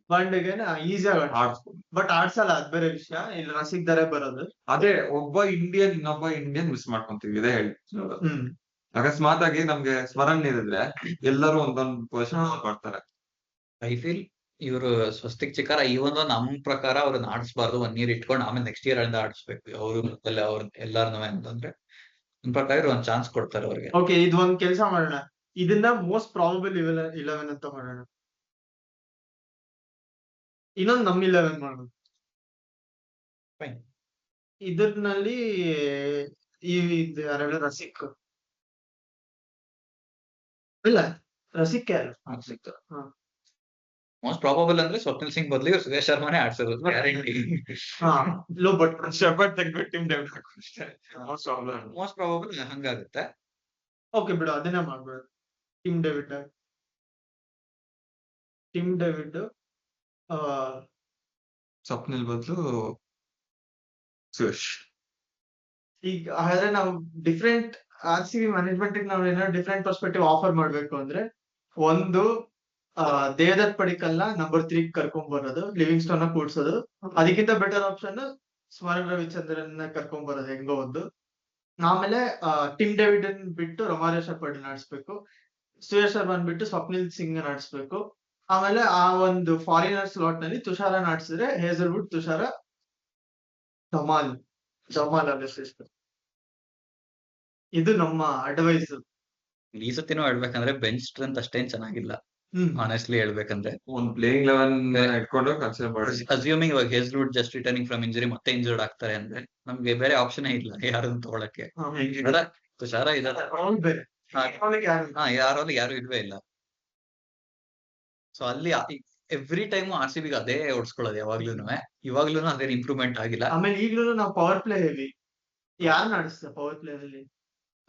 ಪಾಂಡ್ಯಗೆ ಈಸಿಯಾಗಿ ಆಡಿಸ್ಬೋದು, ಬಟ್ ಆಡ್ಸಲ್ಲ, ಅದ್ ಬೇರೆ ವಿಷಯ. ಇಲ್ಲಿ ರಸಿಕ್ದಾರೆ ಬರೋದು. ಅದೇ ಒಬ್ಬ ಇಂಡಿಯನ್ ಇನ್ನೊಬ್ಬ ಇಂಡಿಯನ್ ಮಿಸ್ ಮಾಡ್ಕೊಂತೀವಿ, ಇದೇ ಹೇಳಿ. ಅಕಸ್ಮಾತ್ ಆಗಿ ನಮ್ಗೆ ಸ್ಮರಣ್ ಇದ್ರೆ ಎಲ್ಲರೂ ಒಂದೊಂದು ಪೊಸಿಷನ್ ಮಾಡ್ತಾರೆ. ಐ ಫೀಲ್ ಇವರು ಸ್ವಸ್ತಿಕ್ ಚಿಕ್ಕಾರ ಈ ಒಂದು ನಮ್ ಪ್ರಕಾರ ಅವ್ರನ್ನ ಆಡಿಸ್ಬಾರ್ದು. 1 year ಇಟ್ಕೊಂಡು ಆಮೇಲೆ ನೆಕ್ಸ್ಟ್ ಇಯರ್ ಇಂದ ಆಡಿಸ್ಬೇಕು ಅವ್ರು ಎಲ್ಲಾರ್ನೂ ಅಂತಂದ್ರೆ. ನಮ್ ಪ್ರಕಾರ ಒಂದ್ ಚಾನ್ಸ್ ಕೊಡ್ತಾರೆ ಅವ್ರಿಗೆ. ಓಕೆ, ಇದು ಒಂದ್ ಕೆಲಸ ಮಾಡೋಣ, ಇದನ್ನ ಮೋಸ್ಟ್ ಪ್ರಾಬಬಲ್ 11 ಅಂತ ಮಾಡೋಣ. ಇನ್ನೊಂದು ನಮ್ 11 ಮಾಡೋಣ. ಇದ್ರಲ್ಲಿ ಯಾರು? ರಸಿಕ್ ಇಲ್ಲ, ರಸಿಕ್ ಯಾರು? ಮೋಸ್ಟ್ ಪ್ರಾಬಬಲ್ ಅಂದ್ರೆ ಸ್ವಪ್ನಿಲ್ ಸಿಂಗ್ ಬದಲು ಇವ್ರು ಸುರೇಶ್ ಶರ್ಮಾನೇ ಆಡ್ಸೋದು ಗ್ಯಾರಂಟಿ. ಲೋ ಬಟ್ ಶೆಫರ್ಡ್ ತೆಗ್ಬಿಟ್ಟು ಟಿಮ್ ಡೇವಿಡ್ ಹಾಕುತ್ತೆ. ಮೋಸ್ಟ್ ಪ್ರಾಬಬಲ್ ಹಂಗಾಗುತ್ತೆ. ಓಕೆ ಬಿಡು, ಅದನ್ನೇ ಮಾಡ್ಬಿಡು. ಟಿಮ್ ಡೇವಿಡ್ ಸ್ವಪ್ನಿಲ್ ಬದಲು ಸುಯಶ್. ಈಗ ಹಾಗಾದ್ರೆ ನಾವು ಡಿಫ್ರೆಂಟ್ RCB ಮ್ಯಾನೇಜ್ಮೆಂಟ್ ನಾವು ಏನಾದ್ರು ಡಿಫ್ರೆಂಟ್ ಪರ್ಸ್ಪೆಕ್ಟಿವ್ ಆಫರ್ ಮಾಡ್ಬೇಕು ಅಂದ್ರೆ, ಒಂದು ದೇವದತ್ ಪಡಿಕಲ್ನ ನಂಬರ್ 3 ಕರ್ಕೊಂಡ್ ಬರೋದು, ಲಿವಿಂಗ್ಸ್ಟೋನ್ ನ ಕೂಡ್ಸೋದು. ಅದಕ್ಕಿಂತ ಬೆಟರ್ ಆಪ್ಷನ್ ಸ್ಮರಣ್ ರವಿಚಂದ್ರನ್ ಕರ್ಕೊಂಡ್ ಬರೋದು ಹೆಂಗೋ ಒಂದು. ಆಮೇಲೆ ಟಿಮ್ ಡೇವಿಡ್ ಬಿಟ್ಟು ರಮಾರೇಶ ಪಡಿಲ್ ಆಡಿಸ್ಬೇಕು, ಸುಯಶ್ ಶರ್ಮನ್ ಬಿಟ್ಟು ಸ್ವಪ್ನಿಲ್ ಸಿಂಗ್ ಆಡಿಸ್ಬೇಕು. ಆಮೇಲೆ ಆ ಒಂದು ಫಾರಿನರ್ ಸ್ಲಾಟ್ ನಲ್ಲಿ ತುಷಾರನ್ ಆಡಿಸಿದ್ರೆ ಹೇಸಲ್ವುಡ್, ತುಷಾರ, ಧಮಾಲ್ ಆಡಿಸ್ಬೇಕು. ಇದು ನಮ್ಮ ಅಡ್ವೈಸ್. ಈ ಸತಿನೂ ಹೇಳ್ಬೇಕಂದ್ರೆ ಬೆಂಚ್ ಸ್ಟ್ರೆಂತ್ ಅಷ್ಟೇನ್ ಚೆನ್ನಾಗಿಲ್ಲ, ಆನೆಸ್ಟ್ಲಿ ಹೇಳ್ಬೇಕಂದ್ರೆ. ಒಂದ್ ಪ್ಲೇಯಿಂಗ್ 11 ಇಟ್ಕೊಂಡು ಕನ್ಸಿಡರ್ ಮಾಡಿ. ಅಸ್ಯೂಮಿಂಗ್ ಇವಾಗ ಹೇಸ್ಲ್ವುಡ್ ಜಸ್ಟ್ ರಿಟರ್ನಿಂಗ್ ಫ್ರಮ್ ಇಂಜರಿ ಮತ್ತೆ ಇಂಜರ್ಡ್ ಆಗ್ತಾರೆ ಅಂದ್ರೆ ನಮ್ಗೆ ಬೇರೆ ಆಪ್ಷನ್ ಇಲ್ಲ ಯಾರನ್ನ ತಗೊಳಕ್ಕೆ. ತುಷಾರ ಇದಾರೆ, ಯಾರಲ್ಲಿ ಯಾರು ಇಲ್ವೇ ಇಲ್ಲ. ಸೊ ಅಲ್ಲಿ ಎವ್ರಿ ಟೈಮ್ RCB ಗೆ ಅದೇ ಓಡಿಸ್ಕೊಳ್ಳೋದು ಯಾವಾಗ್ಲೂನು. ಇವಾಗ್ಲೂನು ಅದೇನ್ ಇಂಪ್ರೂವ್ಮೆಂಟ್ ಆಗಿಲ್ಲ. ಆಮೇಲೆ ಈಗ್ಲೂ ನಾವು ಪವರ್ ಪ್ಲೇ ಹೆವಿ. ಯಾರನ್ನ ಆಡಿಸ್ತಾರೆ ಪವರ್ ಪ್ಲೇ ಅಲ್ಲಿ?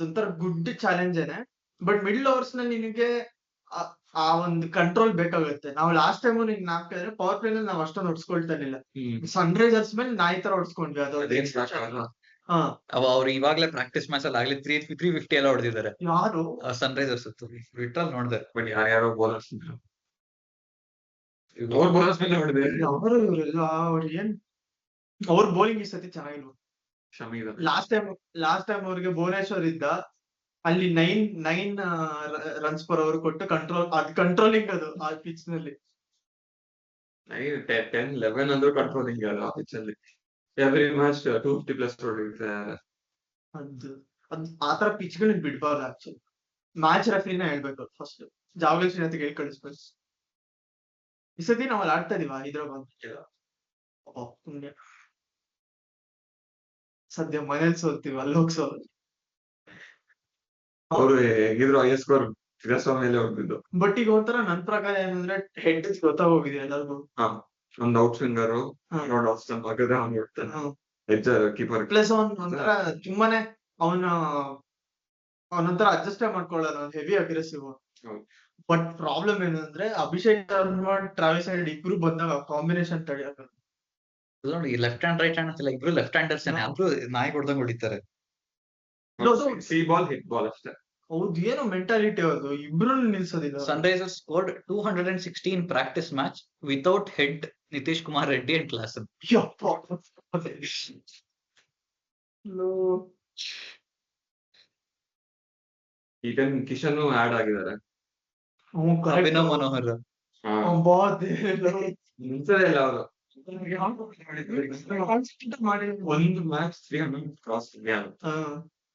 ಒಂಥರ ಗುಡ್ ಚಾಲೆಂಜ್ ಏನೆ, ಬಟ್ ಮಿಡ್ಲ್ ಓವರ್ಸ್ ನಲ್ಲಿ ನಿನಗೆ ಆ ಒಂದು ಕಂಟ್ರೋಲ್ ಬೇಕಾಗುತ್ತೆ. ನಾವು ಲಾಸ್ಟ್ ಟೈಮ್ ನಿಂಗೆ ನಾಲ್ಕಿದ್ರೆ ಪವರ್ ಪ್ಲೇ ನಲ್ಲಿ ನಾವು ಅಷ್ಟೊಂದು ಹೊಡ್ಸ್ಕೊಳ್ತಾ ಇರ್ಲಿಲ್ಲ. ಸನ್ರೈಸರ್ಸ್ ಮೇಲೆ ನಾಯಿ ತರ ಹೊಡ್ಸ್ಕೊಂಡ್ವಿ. ಅವ್ರು ಇವಾಗ್ಲೇ ಪ್ರಾಕ್ಟೀಸ್ ಮ್ಯಾಚ್ ಅಲ್ಲಿ ಆಗ್ಲಿ 350 ಎಲ್ಲ ಹೊಡೆದಿದ್ದಾರೆ. ಯಾರು ಸನ್ರೈಸರ್ಸ್ ವಿಟ್ರಲ್ಲಿ ನೋಡಿದೆ, ಬಟ್ ಯಾರ್ಯಾರೋ ಬೌಲರ್ಸ್ ಅವ್ರ ಬೌಲರ್ಸ್ ಮೇಲೆ ಹೊಡೆದೆ. ಅವರು ಇವರೆಲ್ಲ ಅವ್ರು ಏನ್ ಅವ್ರ ಬೌಲಿಂಗ್ ಈ ಸತಿ ಚೆನ್ನಾಗಿಲ್ವ? ಲಾಸ್ಟ್ ಟೈಮ್ ಅವ್ರಿಗೆ ಭುವನೇಶ್ವರ್ ಇದ್ದ ಅಲ್ಲಿ 9 ರನ್ಸ್ ಪರ್ ಓವರ್ ಕೊಟ್ಟು ಕಂಟ್ರೋಲಿಂಗ್ ಅದು ಆ ಪಿಚ್ ನಲ್ಲಿ. 10-11 ಅಂದ್ರೂ ಕಂಟ್ರೋಲಿಂಗ್ ಅದು ಆ ಪಿಚ್ ಅಲ್ಲಿ. ಎವ್ರಿ ಮ್ಯಾಚ್ 250+ ಹೊಡೆದಿದ್ದಾರೆ. ಅದು ಆತರ ಪಿಚ್ ಗಳನ್ನ ಬಿಡ್ಬಾರ್ದು. ಆಕ್ಚುಲಿ ಮ್ಯಾಚ್ ರೆಫ್ರಿನ ಹೇಳ್ಬೇಕು ಫಸ್ಟ್, ಜಾವಗಲ್ ಶ್ರೀನಾಥ್ ಹೇಳಿ ಕಳಿಸ್ಬೇಕು. ಈ ಸತಿ ನಾವಲ್ಲಿ ಆಡ್ತಾ ಇದೀವ ಹೈದರಾಬಾದ್. ಸದ್ಯ ಮನೇಲಿ ಸೋಲ್ತೀವಿ, ಅಲ್ಲಿ ಹೋಗಿ ಸೋಲ್. ಅವರು ಹೇಗಿದ್ರು ಹೈಯೆಸ್ಟ್ ಸ್ಕೋರ್ ಸಿರಾಸ್ವಾಮಿ ಮೇಲೆ ಹೊಡೆದಿದ್ದು. ಬಟ್ ಈಗ ಒಂಥರ ನನ್ ಪ್ರಕಾರ ಏನಂದ್ರೆ ಹೆಡ್ ಗೊತ್ತಾಗೋಗಿದೆ ಎಲ್ಲರಿಗೂ. ಒಂದು ಔಟ್ ಸ್ವಿಂಗರ್ ನೋಡ್ ಆಫ್ ಸ್ಟಂಪ್ ಹಾಕಿದ್ರೆ ಅವ್ನು ಹೊಡ್ತಾನೆ, ಹೆಡ್ ಕೀಪರ್. ಪ್ಲಸ್ ಒಂಥರ ತುಂಬಾನೇ ಅವನೊಂಥರ ಅಡ್ಜಸ್ಟ್ ಮಾಡ್ಕೊಳ್ಳೋಣ, ಹೆವಿ ಅಗ್ರೆಸಿವ್. ಬಟ್ ಪ್ರಾಬ್ಲಮ್ ಏನಂದ್ರೆ ಅಭಿಷೇಕ್ ಶರ್ಮಾ, ಟ್ರಾವಿಸ್ ಹೆಡ್ ಇಬ್ರು ಬಂದಾಗ ಕಾಂಬಿನೇಷನ್ ತಡೆಯಕ ನೋಡಿ, ಲೆಫ್ಟ್ ಹ್ಯಾಂಡ್ ರೈಟ್ ಹ್ಯಾಂಡ್ ಅಂತಿಲ್ಲ, ಇಬ್ರು ಲೆಫ್ಟ್ ಹ್ಯಾಂಡರ್ಸ್ ಇಬ್ರು ನಾಯಿ ಹೊಡೆದಂಗ್ ಹೊಡಿತಾರೆ. ಸಿ ಬಾಲ್ ಹಿಟ್ ಬಾಲ್ ಅಷ್ಟೇ. ಹೌದು, ಏನು ಮೆಂಟಾಲಿಟಿ ಅದು, ಇಬ್ರು ನಿಲ್ಸೋದಿಲ್ಲ. Sunrisers scored 216 practice match without Head Nitish Kumar Reddy and Klaasen. ಈಗ ಕಿಶನ್ ಆಡ್ ಆಗಿದ್ದಾರೆ. ಅಭಿನವ್ ಮನೋಹರ್ ನಿಲ್ಸದೇ ಇಲ್ಲ ಅವರು. ಒಂದು ಮ್ಯಾಚ್ 300 ಕ್ರಾಸ್.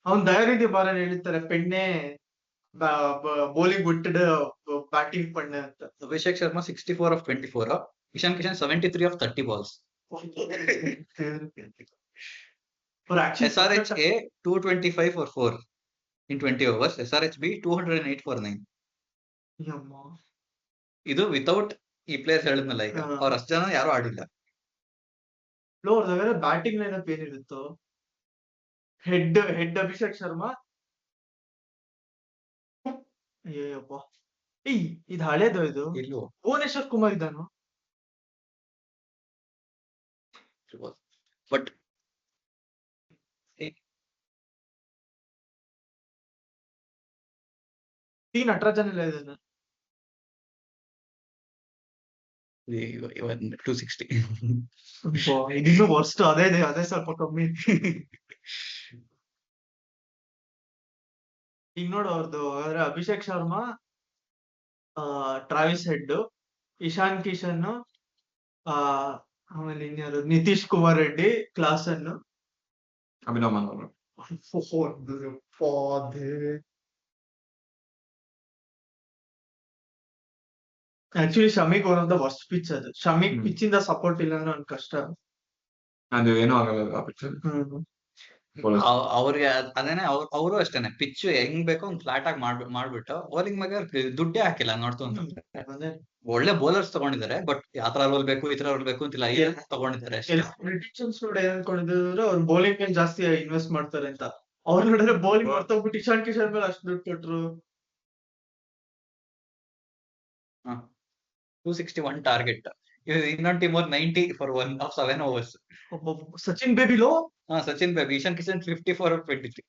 ಅವ್ನ್ ದಯವಿಟ್ಟು ಬಾರ ಹೇಳ್ತಾರೆ, ಪೆಣ್ಣೆ ಬೌಲಿಂಗ್ ಬಿಟ್ಟು ಬ್ಯಾಟಿಂಗ್ ಪಣ್ಣೆ ಅಂತ. Abhishek Sharma 64 of 24, Ishan Kishan 73 of 30 balls. SRHA 225 for 4 in 20 overs. SRHB 208 for 9. ಇದು ವಿತೌಟ್ ಈ ಪ್ಲೇಯರ್ಸ್ ಹೇಳಿದ್ನಲ್ಲ, ಈಗ ಅವ್ರ ಅಷ್ಟು ಜನ ಯಾರು ಆಡಿಲ್ಲ. ಬ್ಯಾಟಿಂಗ್ ಲೈನಪ್ ಏನಿರುತ್ತೋ, ಹೆಡ್ ಅಭಿಷೇಕ್ ಶರ್ಮಾ, ಅಯ್ಯಪ್ಪ ಇದು ಹಳೇದು. ಇದು ಇಲ್ವೋ ಭುವನೇಶ್ವರ್ ಕುಮಾರ್ ಇದ್ದಾನು. ಬಟ್ ನಟರಾಜನ್ ಎಲ್ಲ ಇದ್ದಾನೆ. 260. ಇದಿನ್ನೂ ವರ್ಸ್ಟ್. ಅದೇ ಸ್ವಲ್ಪ ಕಮ್ಮಿ. ಈಗ ನೋಡು ಅವ್ರದ್ದು ಅಂದ್ರೆ ಅಭಿಷೇಕ್ ಶರ್ಮಾ, ಟ್ರಾವಿಸ್ ಹೆಡ್, ಇಶಾನ್ ಕಿಶನ್, ಆಮೇಲೆ ಇನ್ಯಾರು, ನಿತೀಶ್ ಕುಮಾರ್ ರೆಡ್ಡಿ, ಕ್ಲಾಸನ್, ಅಭಿನವ್ ಮನೋಹರ್. ಆಕ್ಚುಲಿ ಶಮಿಗ್ one of the worst pitch ಅದು. ಶಮಿಗ್ ಪಿಚ್ ಇಂದ ಸಪೋರ್ಟ್ ಇಲ್ಲ ಅಂದ್ರೆ ಅವ್ನ್ ಕಷ್ಟ. ಅದು ಏನೂ ಆಗಲ್ಲ ಆ ಪಿಚ್. ಅವ್ರಿಗೆ ಅದೇನೆ, ಅವರು ಅಷ್ಟೇನೆ, ಪಿಚ್ ಹೆಂಗ್ ಬೇಕೋ ಒಂದ್ ಫ್ಲಾಟ್ ಆಗಿ ಮಾಡ್ಬಿಟ್ಟು ಬೌಲಿಂಗ್ ಮ್ಯಾಗ ದುಡ್ಡೇ ಹಾಕಿಲ್ಲ ನೋಡ್ತಂದ್ರೆ. ಒಳ್ಳೆ ಬೌಲರ್ಸ್ ತಗೊಂಡಿದ್ದಾರೆ, ಬಟ್ ಯಾತರ ರೋಲ್ ಬೇಕು ಈ ತರ ರೋಲ್ ಬೇಕು ಅಂತಿಲ್ಲ, ತಗೊಂಡಿದ್ದಾರೆ. ಅನ್ಕೊಂಡಿದ್ರೆ ಅವ್ರು ಬೌಲಿಂಗ್ ಮೇಲೆ ಜಾಸ್ತಿ ಇನ್ವೆಸ್ಟ್ ಮಾಡ್ತಾರೆ ಅಂತ. ಅವ್ರು ನೋಡಿದ್ರೆ ಬೌಲಿಂಗ್ ಮಾಡ್ತೋಗ್ಬಿಟ್ಟು ಇಶಾನ್ ಕಿಶನ್ ಮೇಲೆ ಅಷ್ಟು ದುಡ್ಡು ಕೊಟ್ರು. 261 ಟಾರ್ಗೆಟ್. ಇನ್ನೊಂದು team 90 for 1 of 7 overs. Sachin ಬೇಬಿಲೋ ಸಚಿನ್ ಬೇಬಿ, ಇಶಾನ್ ಕಿಶನ್ 54 of 23.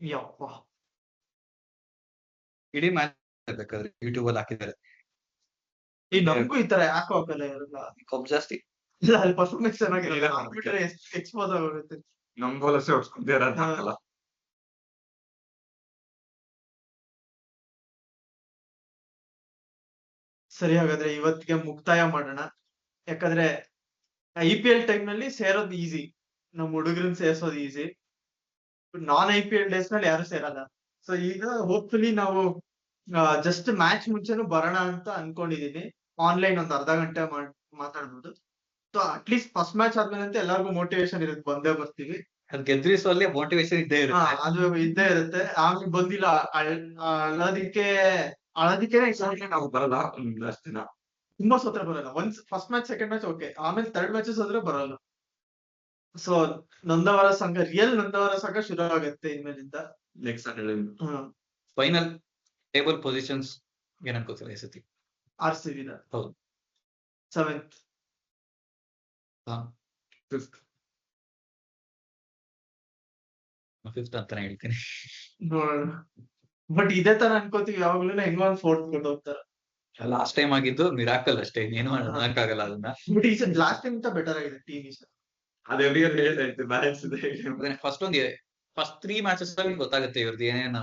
ಯಪ್ಪ. ಇಡೀ ಮ್ಯಾಚ್ ಬೇಕಾದ್ರೆ ಯೂಟ್ಯೂಬ್ ಅಲ್ಲಿ ಹಾಕಿದ್ದಾರೆ. ಈ ನಮಗೂ ಈ ತರ ಯಾಕೋ ಆಗಲ್ಲ ಇರಲ್ಲ. ಕೊಬ್ಬು ಜಾಸ್ತಿ. ಇಲ್ಲ ಅಲ್ಲಿ ಪರ್ಫಾರ್ಮೆನ್ಸ್ ಚೆನ್ನಾಗಿರಲ್ಲ, ಇಲ್ಲ, ಹಾಕ್ಬಿಟ್ರೆ ಎಕ್ಸ್ಪೋಸ್ ಆಗೋಗುತ್ತೆ. ನಮ್ ಬೌಲರ್ಸೇ ಹೊಡ್ಸ್ಕೊಂತಿದಾರೆ ಅಂತ ಹಾ. ಹಾಕಲ್ಲ. ಸರಿ, ಹಾಗಾದ್ರೆ ಇವತ್ತಿಗೆ ಮುಕ್ತಾಯ ಮಾಡೋಣ. ಯಾಕಂದ್ರೆ IPL ಟೈಮ್ ನಲ್ಲಿ ಸೇರೋದು ಈಸಿ, ನಮ್ ಹುಡುಗರನ್ನ ಸೇರ್ಸೋದು ಈಸಿ. ನಾನ್ IPL ಡೇಸ್ ನಲ್ಲಿ ಯಾರು ಸೇರಲ್ಲ. ಸೊ ಈಗ ಹೋಪ್ಫುಲಿ ನಾವು ಜಸ್ಟ್ ಮ್ಯಾಚ್ ಮುಂಚೆನೂ ಬರೋಣ ಅಂತ ಅನ್ಕೊಂಡಿದೀನಿ. ಆನ್ಲೈನ್ ಒಂದ್ ಅರ್ಧ ಗಂಟೆ ಮಾತಾಡ್ಬೋದು. ಸೊ ಅಟ್ಲೀಸ್ಟ್ ಫಸ್ಟ್ ಮ್ಯಾಚ್ ಆದ್ಮೇಲೆ ಅಂತ ಎಲ್ಲರಿಗೂ ಮೋಟಿವೇಶನ್ ಇರುತ್ತೆ, ಬಂದೇ ಬರ್ತೀವಿ. ಅದ್ ಗೆದ್ರಿಸುವಲ್ಲಿ ಮೋಟಿವೇಶನ್ ಇದ್ದೇ ಹಾ, ಇರುತ್ತೆ. ಅದು ಇದ್ದೇ ಇರುತ್ತೆ. ಆಮೇಲೆ ಬಂದಿಲ್ಲ ಅಳೋದಿಕ್ಕೆ ನಾವು ಬರಲ್ಲ ಅಷ್ಟು ದಿನ. ತುಂಬಾ ಸೋತ್ರ ಬರಲ್ಲ. ಒಂದ್ first match, second match okay, ಆಮೇಲೆ ಥರ್ಡ್ ಮ್ಯಾಚಸ್ ಹೋದ್ರೆ ಬರಲ್ಲ. ಸೊ ನೊಂದವರ ಸಂಘ, ರಿಯಲ್ ನೊಂದವರ ಸಂಘ ಶುರು ಆಗುತ್ತೆ ಇನ್ಮೇಲಿಂದ. Next Saturday. Final table positions ಏನ್ ಅನ್ಕೋತೀರಾ ಈ ಸತಿ? RCB ನ ಹೌದು. 7th. Fifth. ಫಿಫ್ತ್ ಅಂತಾನೆ ಹೇಳ್ತೀನಿ. ನೋಡೋಣ. ಬಟ್ ಇದೇ ತರ ಅನ್ಕೋತೀವಿ ಯಾವಾಗ್ಲೂ, ಹೆಂಗೋ ಒಂದ್ 4th ಕೊಂಡು ಹೋಗ್ತಾರೆ. ಲಾಸ್ಟ್ ಟೈಮ್ ಆಗಿದ್ದು ಮಿರಾಕಲ್ ಅಷ್ಟೇ, ಇನ್ನೇನು ಮಾಡಕ್ಕಾಗಲ್ಲ ಅದನ್ನ. ಬಟ್ ಈ ಲಾಸ್ಟ್ ಟೈಮ್ ಇಂತ ಬೆಟರ್ ಆಗಿದೆ ಟೀಮ್ ಈ ಸಲ. ಅದು ಎವ್ರಿ ಇಯರ್ ಹೇಳ್ತಾ ಇರ್ತೀವಿ, ಬ್ಯಾಲೆನ್ಸ್ ಇದೆ. ಫಸ್ಟ್ 3 ಮ್ಯಾಚಸ್ ಅಲ್ಲಿ ಗೊತ್ತಾಗುತ್ತೆ ಇವ್ರದ್ದು ಏನೇನ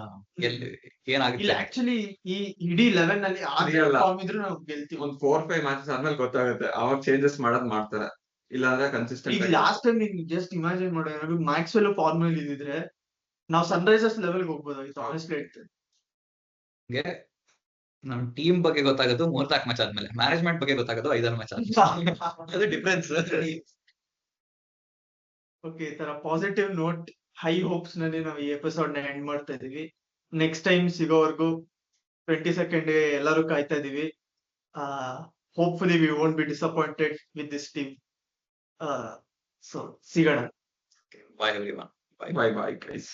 ಎಲ್ಲಿ ಇಲ್ಲ ಏನಾಗುತ್ತೆ. ಆಕ್ಚುಲಿ ಈ ಇಡೀ 11 ನಲ್ಲಿ ಸರಿಯಲ್ಲ. ಫಾರ್ಮ್ ಇದ್ರು ನಾವು ಗೆಲ್ತೀವಿ. ಒಂದ್ 4-5 ಮ್ಯಾಚಸ್ ಆದ್ಮೇಲೆ ಗೊತ್ತಾಗುತ್ತೆ, ಅವಾಗ ಚೇಂಜಸ್ ಮಾಡೋದ್ ಮಾಡ್ತಾರೆ. ಇಲ್ಲ ಅಂದ್ರೆ ಈಗ ಕನ್ಸಿಸ್ಟೆಂಟ್. ಲಾಸ್ಟ್ ಟೈಮ್ ನೀನ್ ಜಸ್ಟ್ ಇಮ್ಯಾಜಿನ್ ಮಾಡೋ, ಏನಾದ್ರು ಮ್ಯಾಕ್ಸ್ವೆಲ್ ಫಾರ್ಮ್ ಅಲ್ಲಿ ಇದ್ದಿದ್ರೆ ನಾವು ಸನ್ರೈಸರ್ಸ್ ಲೆವೆಲ್ ಹೋಗ್ಬೋದಾಗಿತ್ತು. ಆನೆಸ್ಟ್ಲಿ ಹೇಳ್ತೇನೆ. ನಮ್ ಟೀಮ್ ಬಗ್ಗೆ ಗೊತ್ತಾಗೋದು 3-4 ಮ್ಯಾಚ್ ಆದ್ಮೇಲೆ, ಮ್ಯಾನೇಜ್ಮೆಂಟ್ ಬಗ್ಗೆ ಗೊತ್ತಾಗೋದು 5-6 ಮ್ಯಾಚ್ ಆದ್ಮೇಲೆ. ಅದು ಡಿಫ್ರೆನ್ಸ್. ಓಕೆ, ಈ ತರ ಪಾಸಿಟಿವ್ ನೋಟ್, ಹೈ ಹೋಪ್ಸ್ ನಲ್ಲಿ ನಾವು ಈ ಎಪಿಸೋಡ್ ನ ಎಂಡ್ ಮಾಡ್ತಾ ಇದೀವಿ. ನೆಕ್ಸ್ಟ್ ಟೈಮ್ ಸಿಗೋವರೆಗೂ 22nd ಎಲ್ಲರೂ ಕಾಯ್ತಾ ಇದೀವಿ. Hopefully we won't be disappointed with this team. So ಸಿಗೋಣ. ಬಾಯ್ ಎವ್ರಿವನ್. Bye bye guys.